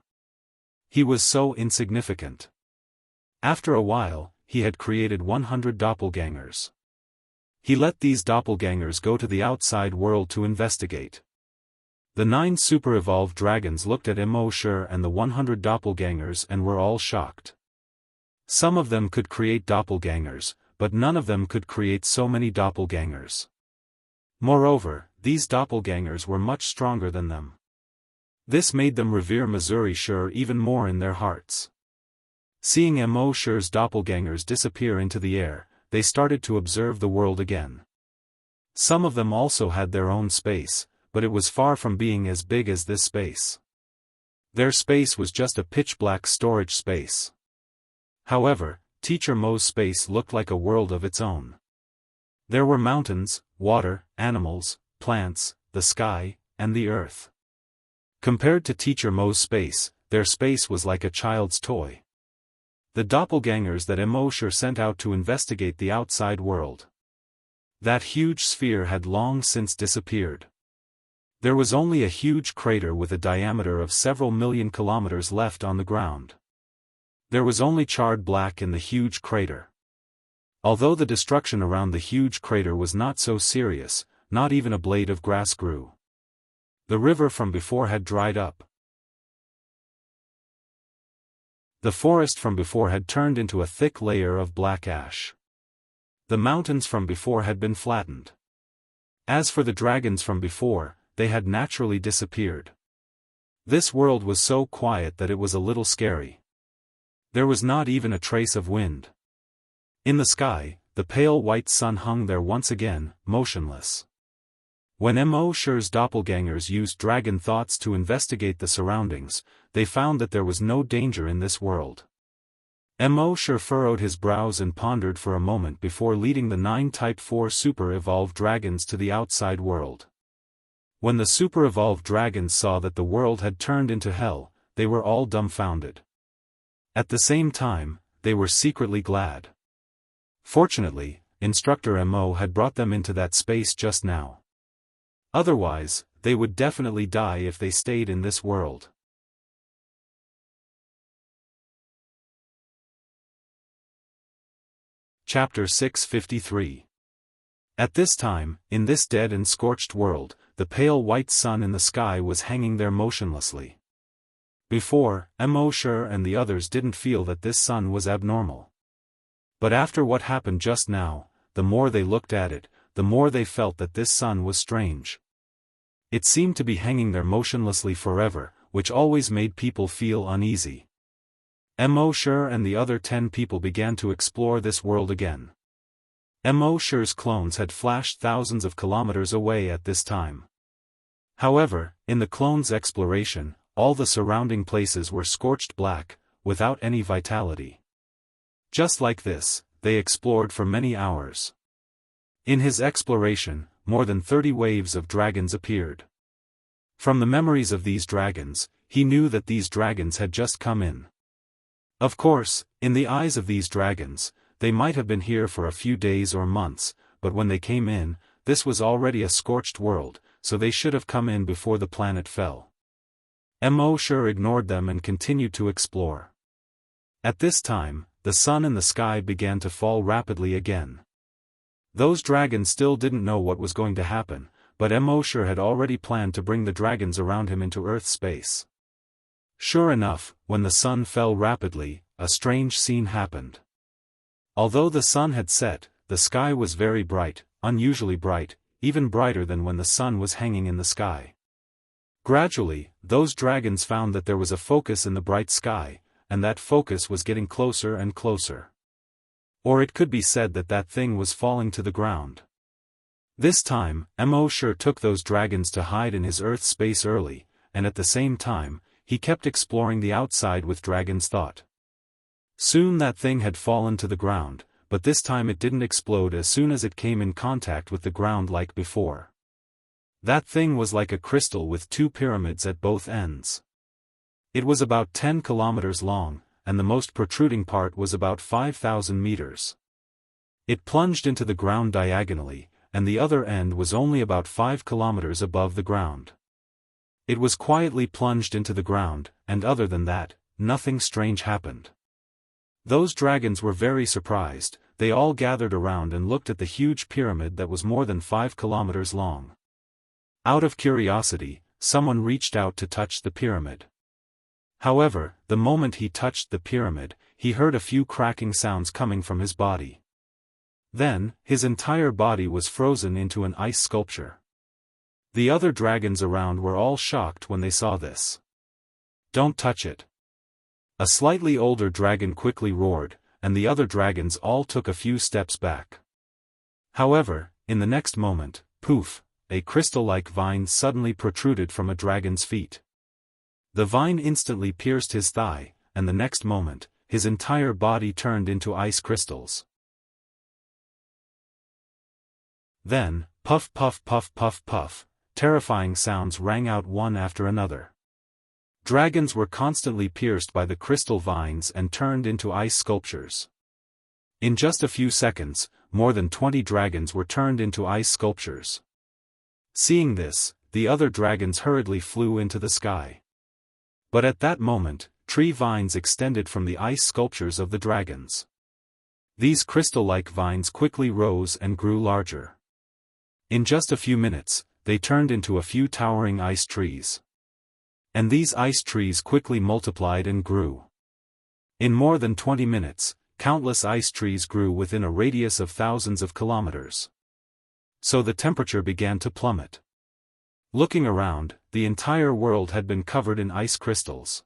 He was so insignificant. After a while, he had created 100 doppelgangers. He let these doppelgangers go to the outside world to investigate. The 9 super-evolved dragons looked at Mo sure and the 100 doppelgangers and were all shocked. Some of them could create doppelgangers, but none of them could create so many doppelgangers. Moreover, these doppelgangers were much stronger than them. This made them revere Missouri sure even more in their hearts. Seeing Mo sure's doppelgangers disappear into the air, they started to observe the world again. Some of them also had their own space, but it was far from being as big as this space. Their space was just a pitch-black storage space. However, Teacher Mo's space looked like a world of its own. There were mountains, water, animals, plants, the sky, and the earth. Compared to Teacher Mo's space, their space was like a child's toy. The doppelgangers that Mo sure sent out to investigate the outside world. That huge sphere had long since disappeared. There was only a huge crater with a diameter of several million kilometers left on the ground. There was only charred black in the huge crater. Although the destruction around the huge crater was not so serious, not even a blade of grass grew. The river from before had dried up. The forest from before had turned into a thick layer of black ash. The mountains from before had been flattened. As for the dragons from before, they had naturally disappeared. This world was so quiet that it was a little scary. There was not even a trace of wind. In the sky, the pale white sun hung there once again, motionless. When Mo sure's doppelgangers used dragon thoughts to investigate the surroundings, they found that there was no danger in this world. Mo sure furrowed his brows and pondered for a moment before leading the 9 Type 4 super-evolved dragons to the outside world. When the super-evolved dragons saw that the world had turned into hell, they were all dumbfounded. At the same time, they were secretly glad. Fortunately, Instructor Mo had brought them into that space just now. Otherwise, they would definitely die if they stayed in this world. Chapter 653. At this time, in this dead and scorched world, the pale white sun in the sky was hanging there motionlessly. Before, Mo sure and the others didn't feel that this sun was abnormal. But after what happened just now, the more they looked at it, the more they felt that this sun was strange. It seemed to be hanging there motionlessly forever, which always made people feel uneasy. Mo sure and the other 10 people began to explore this world again. Mo sure's clones had flashed thousands of kilometers away at this time. However, in the clones' exploration, all the surrounding places were scorched black, without any vitality. Just like this, they explored for many hours. In his exploration, more than 30 waves of dragons appeared. From the memories of these dragons, he knew that these dragons had just come in. Of course, in the eyes of these dragons, they might have been here for a few days or months, but when they came in, this was already a scorched world, so they should have come in before the planet fell. Mo ignored them and continued to explore. At this time, the sun and the sky began to fall rapidly again. Those dragons still didn't know what was going to happen, but Mo had already planned to bring the dragons around him into Earth space. Sure enough, when the sun fell rapidly, a strange scene happened. Although the sun had set, the sky was very bright, unusually bright, even brighter than when the sun was hanging in the sky. Gradually, those dragons found that there was a focus in the bright sky, and that focus was getting closer and closer. Or it could be said that that thing was falling to the ground. This time, Mo took those dragons to hide in his Earth space early, and at the same time, he kept exploring the outside with Dragon's thought. Soon that thing had fallen to the ground, but this time it didn't explode as soon as it came in contact with the ground like before. That thing was like a crystal with two pyramids at both ends. It was about 10 kilometers long, and the most protruding part was about 5,000 meters. It plunged into the ground diagonally, and the other end was only about 5 kilometers above the ground. It was quietly plunged into the ground, and other than that, nothing strange happened. Those dragons were very surprised. They all gathered around and looked at the huge pyramid that was more than 5 kilometers long. Out of curiosity, someone reached out to touch the pyramid. However, the moment he touched the pyramid, he heard a few cracking sounds coming from his body. Then, his entire body was frozen into an ice sculpture. The other dragons around were all shocked when they saw this. "Don't touch it!" A slightly older dragon quickly roared, and the other dragons all took a few steps back. However, in the next moment, poof, a crystal-like vine suddenly protruded from a dragon's feet. The vine instantly pierced his thigh, and the next moment, his entire body turned into ice crystals. Then, puff puff puff puff puff, terrifying sounds rang out one after another. Dragons were constantly pierced by the crystal vines and turned into ice sculptures. In just a few seconds, more than 20 dragons were turned into ice sculptures. Seeing this, the other dragons hurriedly flew into the sky. But at that moment, tree vines extended from the ice sculptures of the dragons. These crystal-like vines quickly rose and grew larger. In just a few minutes, they turned into a few towering ice trees. And these ice trees quickly multiplied and grew. In more than 20 minutes, countless ice trees grew within a radius of thousands of kilometers. So the temperature began to plummet. Looking around, the entire world had been covered in ice crystals.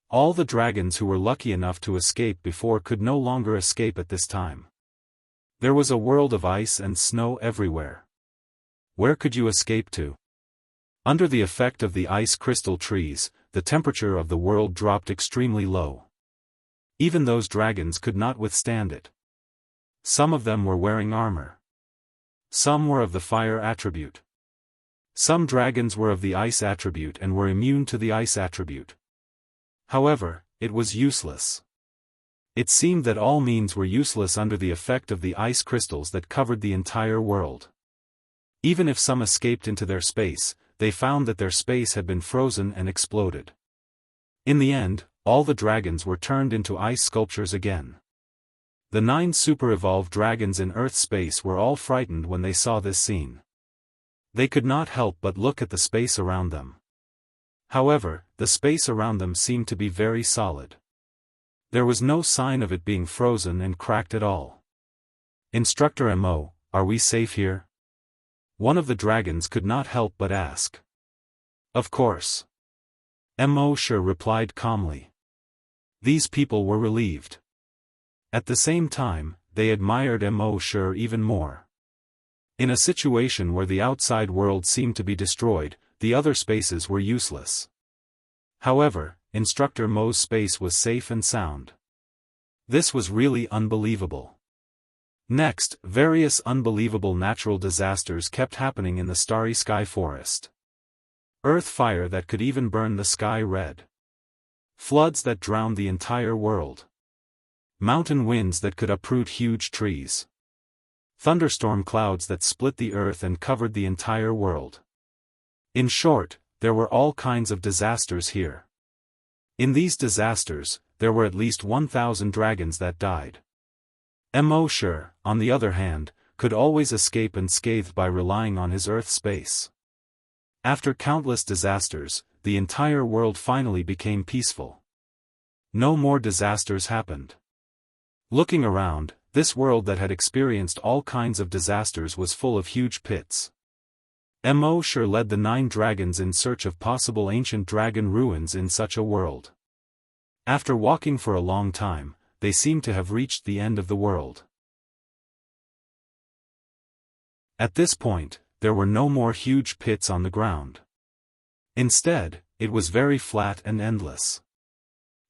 All the dragons who were lucky enough to escape before could no longer escape at this time. There was a world of ice and snow everywhere. Where could you escape to? Under the effect of the ice crystal trees, the temperature of the world dropped extremely low. Even those dragons could not withstand it. Some of them were wearing armor. Some were of the fire attribute. Some dragons were of the ice attribute and were immune to the ice attribute. However, it was useless. It seemed that all means were useless under the effect of the ice crystals that covered the entire world. Even if some escaped into their space, they found that their space had been frozen and exploded. In the end, all the dragons were turned into ice sculptures again. The 9 super-evolved dragons in Earth space were all frightened when they saw this scene. They could not help but look at the space around them. However, the space around them seemed to be very solid. There was no sign of it being frozen and cracked at all. "Instructor Mo, are we safe here?" One of the dragons could not help but ask. "Of course." Mo replied calmly. These people were relieved. At the same time, they admired Mo even more. In a situation where the outside world seemed to be destroyed, the other spaces were useless. However, Instructor Mo's space was safe and sound. This was really unbelievable. Next, various unbelievable natural disasters kept happening in the starry sky forest. Earth fire that could even burn the sky red. Floods that drowned the entire world. Mountain winds that could uproot huge trees. Thunderstorm clouds that split the earth and covered the entire world. In short, there were all kinds of disasters here. In these disasters, there were at least 1,000 dragons that died. Immortal, on the other hand, could always escape unscathed by relying on his earth space. After countless disasters, the entire world finally became peaceful. No more disasters happened. Looking around, this world that had experienced all kinds of disasters was full of huge pits. Immortal led the 9 dragons in search of possible ancient dragon ruins in such a world. After walking for a long time, they seemed to have reached the end of the world. At this point, there were no more huge pits on the ground. Instead, it was very flat and endless.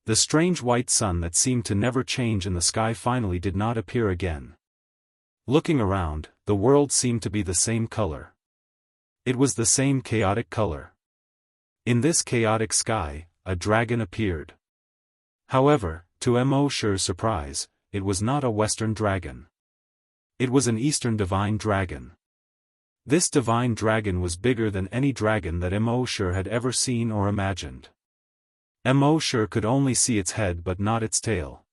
The strange white sun that seemed to never change in the sky finally did not appear again. Looking around, the world seemed to be the same color. It was the same chaotic color. In this chaotic sky, a dragon appeared. However, to Immortal's surprise, it was not a Western dragon. It was an Eastern divine dragon. This divine dragon was bigger than any dragon that Immortal had ever seen or imagined. Immortal could only see its head but not its tail.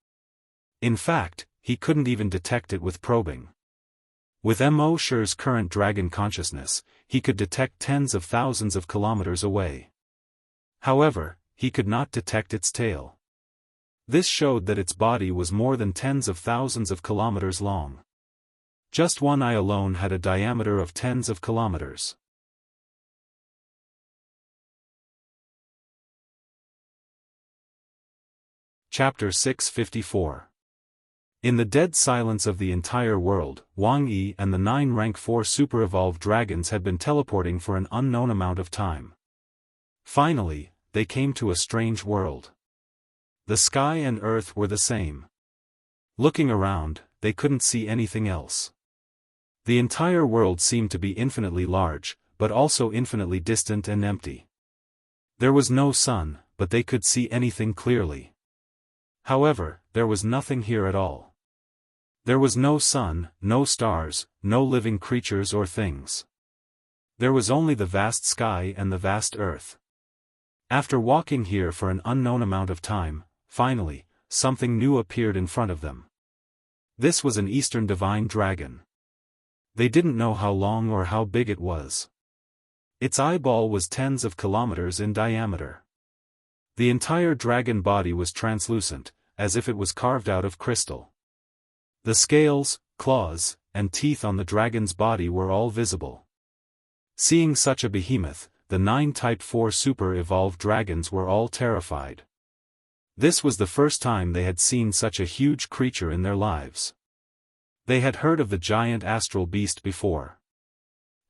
In fact, he couldn't even detect it with probing. With Immortal's current dragon consciousness, he could detect tens of thousands of kilometers away. However, he could not detect its tail. This showed that its body was more than tens of thousands of kilometers long. Just one eye alone had a diameter of tens of kilometers. Chapter 654. In the dead silence of the entire world, Wang Yi and the 9 rank 4 super-evolved dragons had been teleporting for an unknown amount of time. Finally, they came to a strange world. The sky and earth were the same. Looking around, they couldn't see anything else. The entire world seemed to be infinitely large, but also infinitely distant and empty. There was no sun, but they could see anything clearly. However, there was nothing here at all. There was no sun, no stars, no living creatures or things. There was only the vast sky and the vast earth. After walking here for an unknown amount of time, finally, something new appeared in front of them. This was an Eastern divine dragon. They didn't know how long or how big it was. Its eyeball was tens of kilometers in diameter. The entire dragon body was translucent, as if it was carved out of crystal. The scales, claws, and teeth on the dragon's body were all visible. Seeing such a behemoth, the 9 Type 4 super-evolved dragons were all terrified. This was the first time they had seen such a huge creature in their lives. They had heard of the giant astral beast before.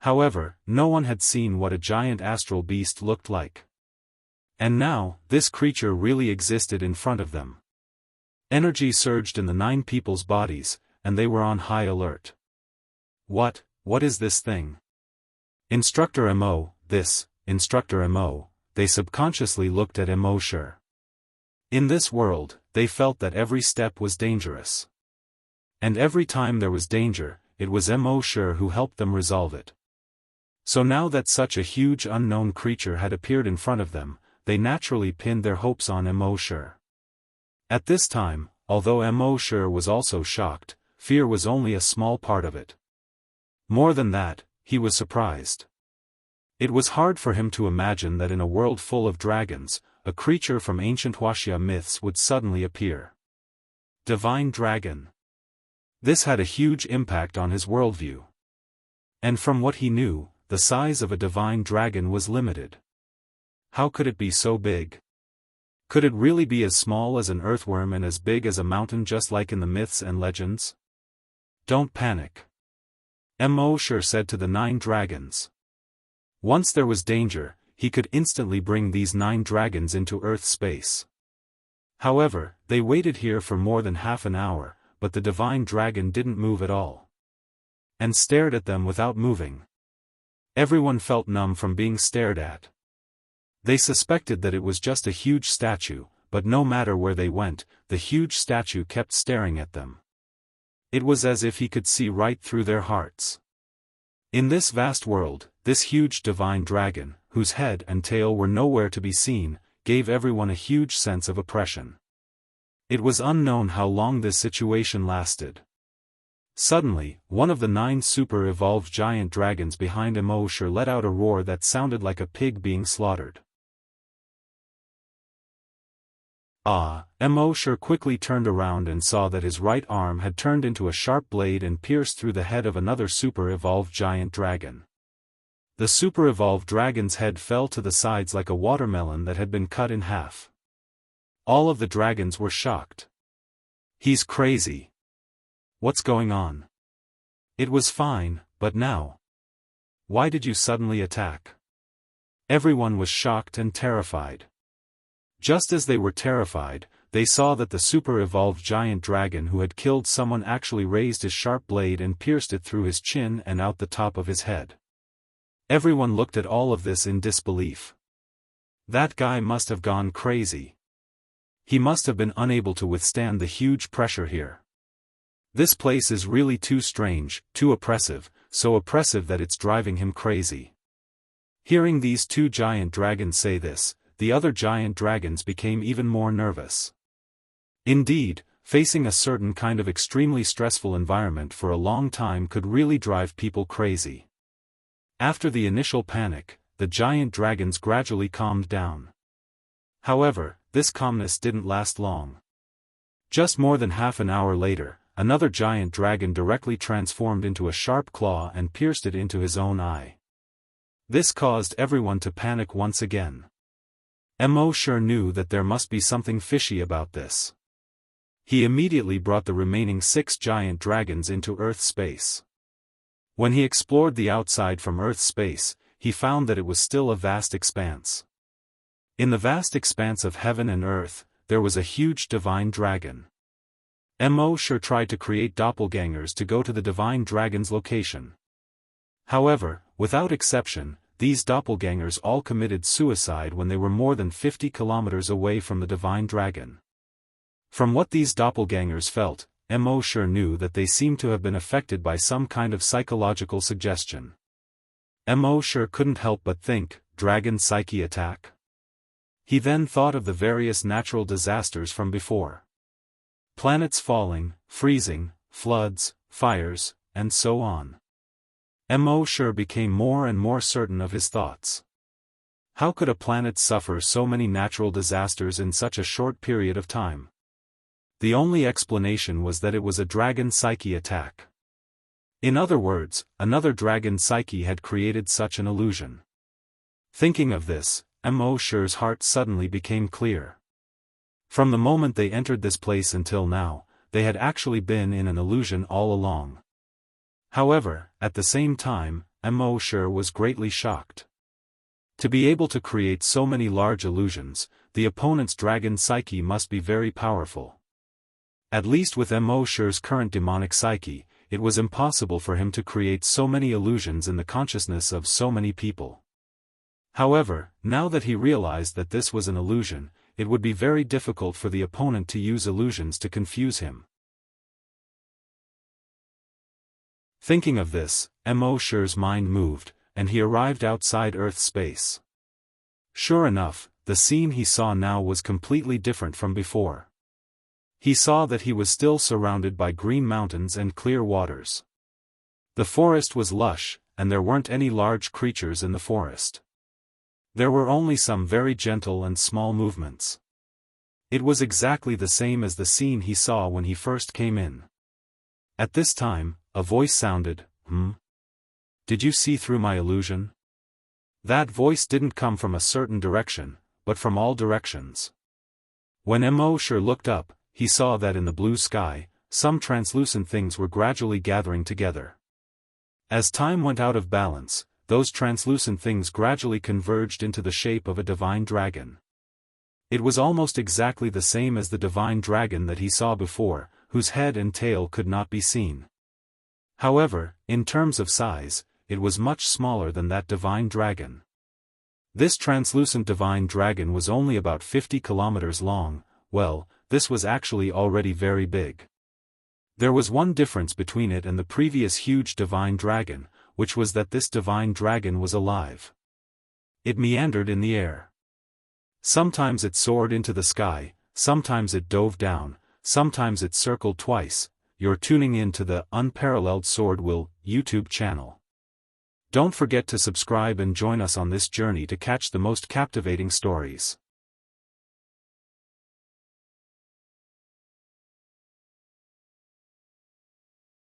However, no one had seen what a giant astral beast looked like. And now, this creature really existed in front of them. Energy surged in the 9 people's bodies, and they were on high alert. What is this thing? Instructor Mo, Instructor Mo, they subconsciously looked at Immortal. In this world, they felt that every step was dangerous. And every time there was danger, it was Immortal who helped them resolve it. So now that such a huge unknown creature had appeared in front of them, they naturally pinned their hopes on Immortal. At this time, although Immortal was also shocked, fear was only a small part of it. More than that, he was surprised. It was hard for him to imagine that in a world full of dragons, a creature from ancient Wuxia myths would suddenly appear. Divine Dragon. This had a huge impact on his worldview. And from what he knew, the size of a divine dragon was limited. How could it be so big? Could it really be as small as an earthworm and as big as a mountain just like in the myths and legends? Don't panic. Immortal said to the 9 dragons. Once there was danger, he could instantly bring these 9 dragons into Earth space. However, they waited here for more than half an hour, but the divine dragon didn't move at all. And stared at them without moving. Everyone felt numb from being stared at. They suspected that it was just a huge statue, but no matter where they went, the huge statue kept staring at them. It was as if he could see right through their hearts. In this vast world, this huge divine dragon, whose head and tail were nowhere to be seen, gave everyone a huge sense of oppression. It was unknown how long this situation lasted. Suddenly, one of the 9 super-evolved giant dragons behind Immortal let out a roar that sounded like a pig being slaughtered. Immortal quickly turned around and saw that his right arm had turned into a sharp blade and pierced through the head of another super-evolved giant dragon. The super-evolved dragon's head fell to the sides like a watermelon that had been cut in half. All of the dragons were shocked. "He's crazy. What's going on? It was fine, but now? Why did you suddenly attack?" Everyone was shocked and terrified. Just as they were terrified, they saw that the super-evolved giant dragon who had killed someone actually raised his sharp blade and pierced it through his chin and out the top of his head. Everyone looked at all of this in disbelief. That guy must have gone crazy. He must have been unable to withstand the huge pressure here. This place is really too strange, too oppressive, so oppressive that it's driving him crazy. Hearing these 2 giant dragons say this, the other giant dragons became even more nervous. Indeed, facing a certain kind of extremely stressful environment for a long time could really drive people crazy. After the initial panic, the giant dragons gradually calmed down. However, this calmness didn't last long. Just more than half an hour later, another giant dragon directly transformed into a sharp claw and pierced it into his own eye. This caused everyone to panic once again. Immortal knew that there must be something fishy about this. He immediately brought the remaining 6 giant dragons into Earth space. When he explored the outside from Earth space, he found that it was still a vast expanse. In the vast expanse of heaven and earth, there was a huge divine dragon. Immortal tried to create doppelgangers to go to the divine dragon's location. However, without exception, these doppelgangers all committed suicide when they were more than 50 kilometers away from the divine dragon. From what these doppelgangers felt, Immortal knew that they seemed to have been affected by some kind of psychological suggestion. Immortal couldn't help but think, dragon psyche attack? He then thought of the various natural disasters from before. Planets falling, freezing, floods, fires, and so on. Immortal became more and more certain of his thoughts. How could a planet suffer so many natural disasters in such a short period of time? The only explanation was that it was a dragon psyche attack. In other words, another dragon psyche had created such an illusion. Thinking of this, Immortal's heart suddenly became clear. From the moment they entered this place until now, they had actually been in an illusion all along. However, at the same time, Immortal was greatly shocked. To be able to create so many large illusions, the opponent's dragon psyche must be very powerful. At least with Immortal's current demonic psyche, it was impossible for him to create so many illusions in the consciousness of so many people. However, now that he realized that this was an illusion, it would be very difficult for the opponent to use illusions to confuse him. Thinking of this, Immortal's mind moved, and he arrived outside Earth space. Sure enough, the scene he saw now was completely different from before. He saw that he was still surrounded by green mountains and clear waters. The forest was lush, and there weren't any large creatures in the forest. There were only some very gentle and small movements. It was exactly the same as the scene he saw when he first came in. At this time, a voice sounded, Did you see through my illusion?" That voice didn't come from a certain direction, but from all directions. When Immortal looked up, he saw that in the blue sky, some translucent things were gradually gathering together. As time went out of balance, those translucent things gradually converged into the shape of a divine dragon. It was almost exactly the same as the divine dragon that he saw before, whose head and tail could not be seen. However, in terms of size, it was much smaller than that divine dragon. This translucent divine dragon was only about 50 kilometers long. Well, this was actually already very big. There was one difference between it and the previous huge divine dragon, which was that this divine dragon was alive. It meandered in the air. Sometimes it soared into the sky, sometimes it dove down, sometimes it circled twice. You're tuning in to the Unparalleled SwordWill YouTube channel. Don't forget to subscribe and join us on this journey to catch the most captivating stories.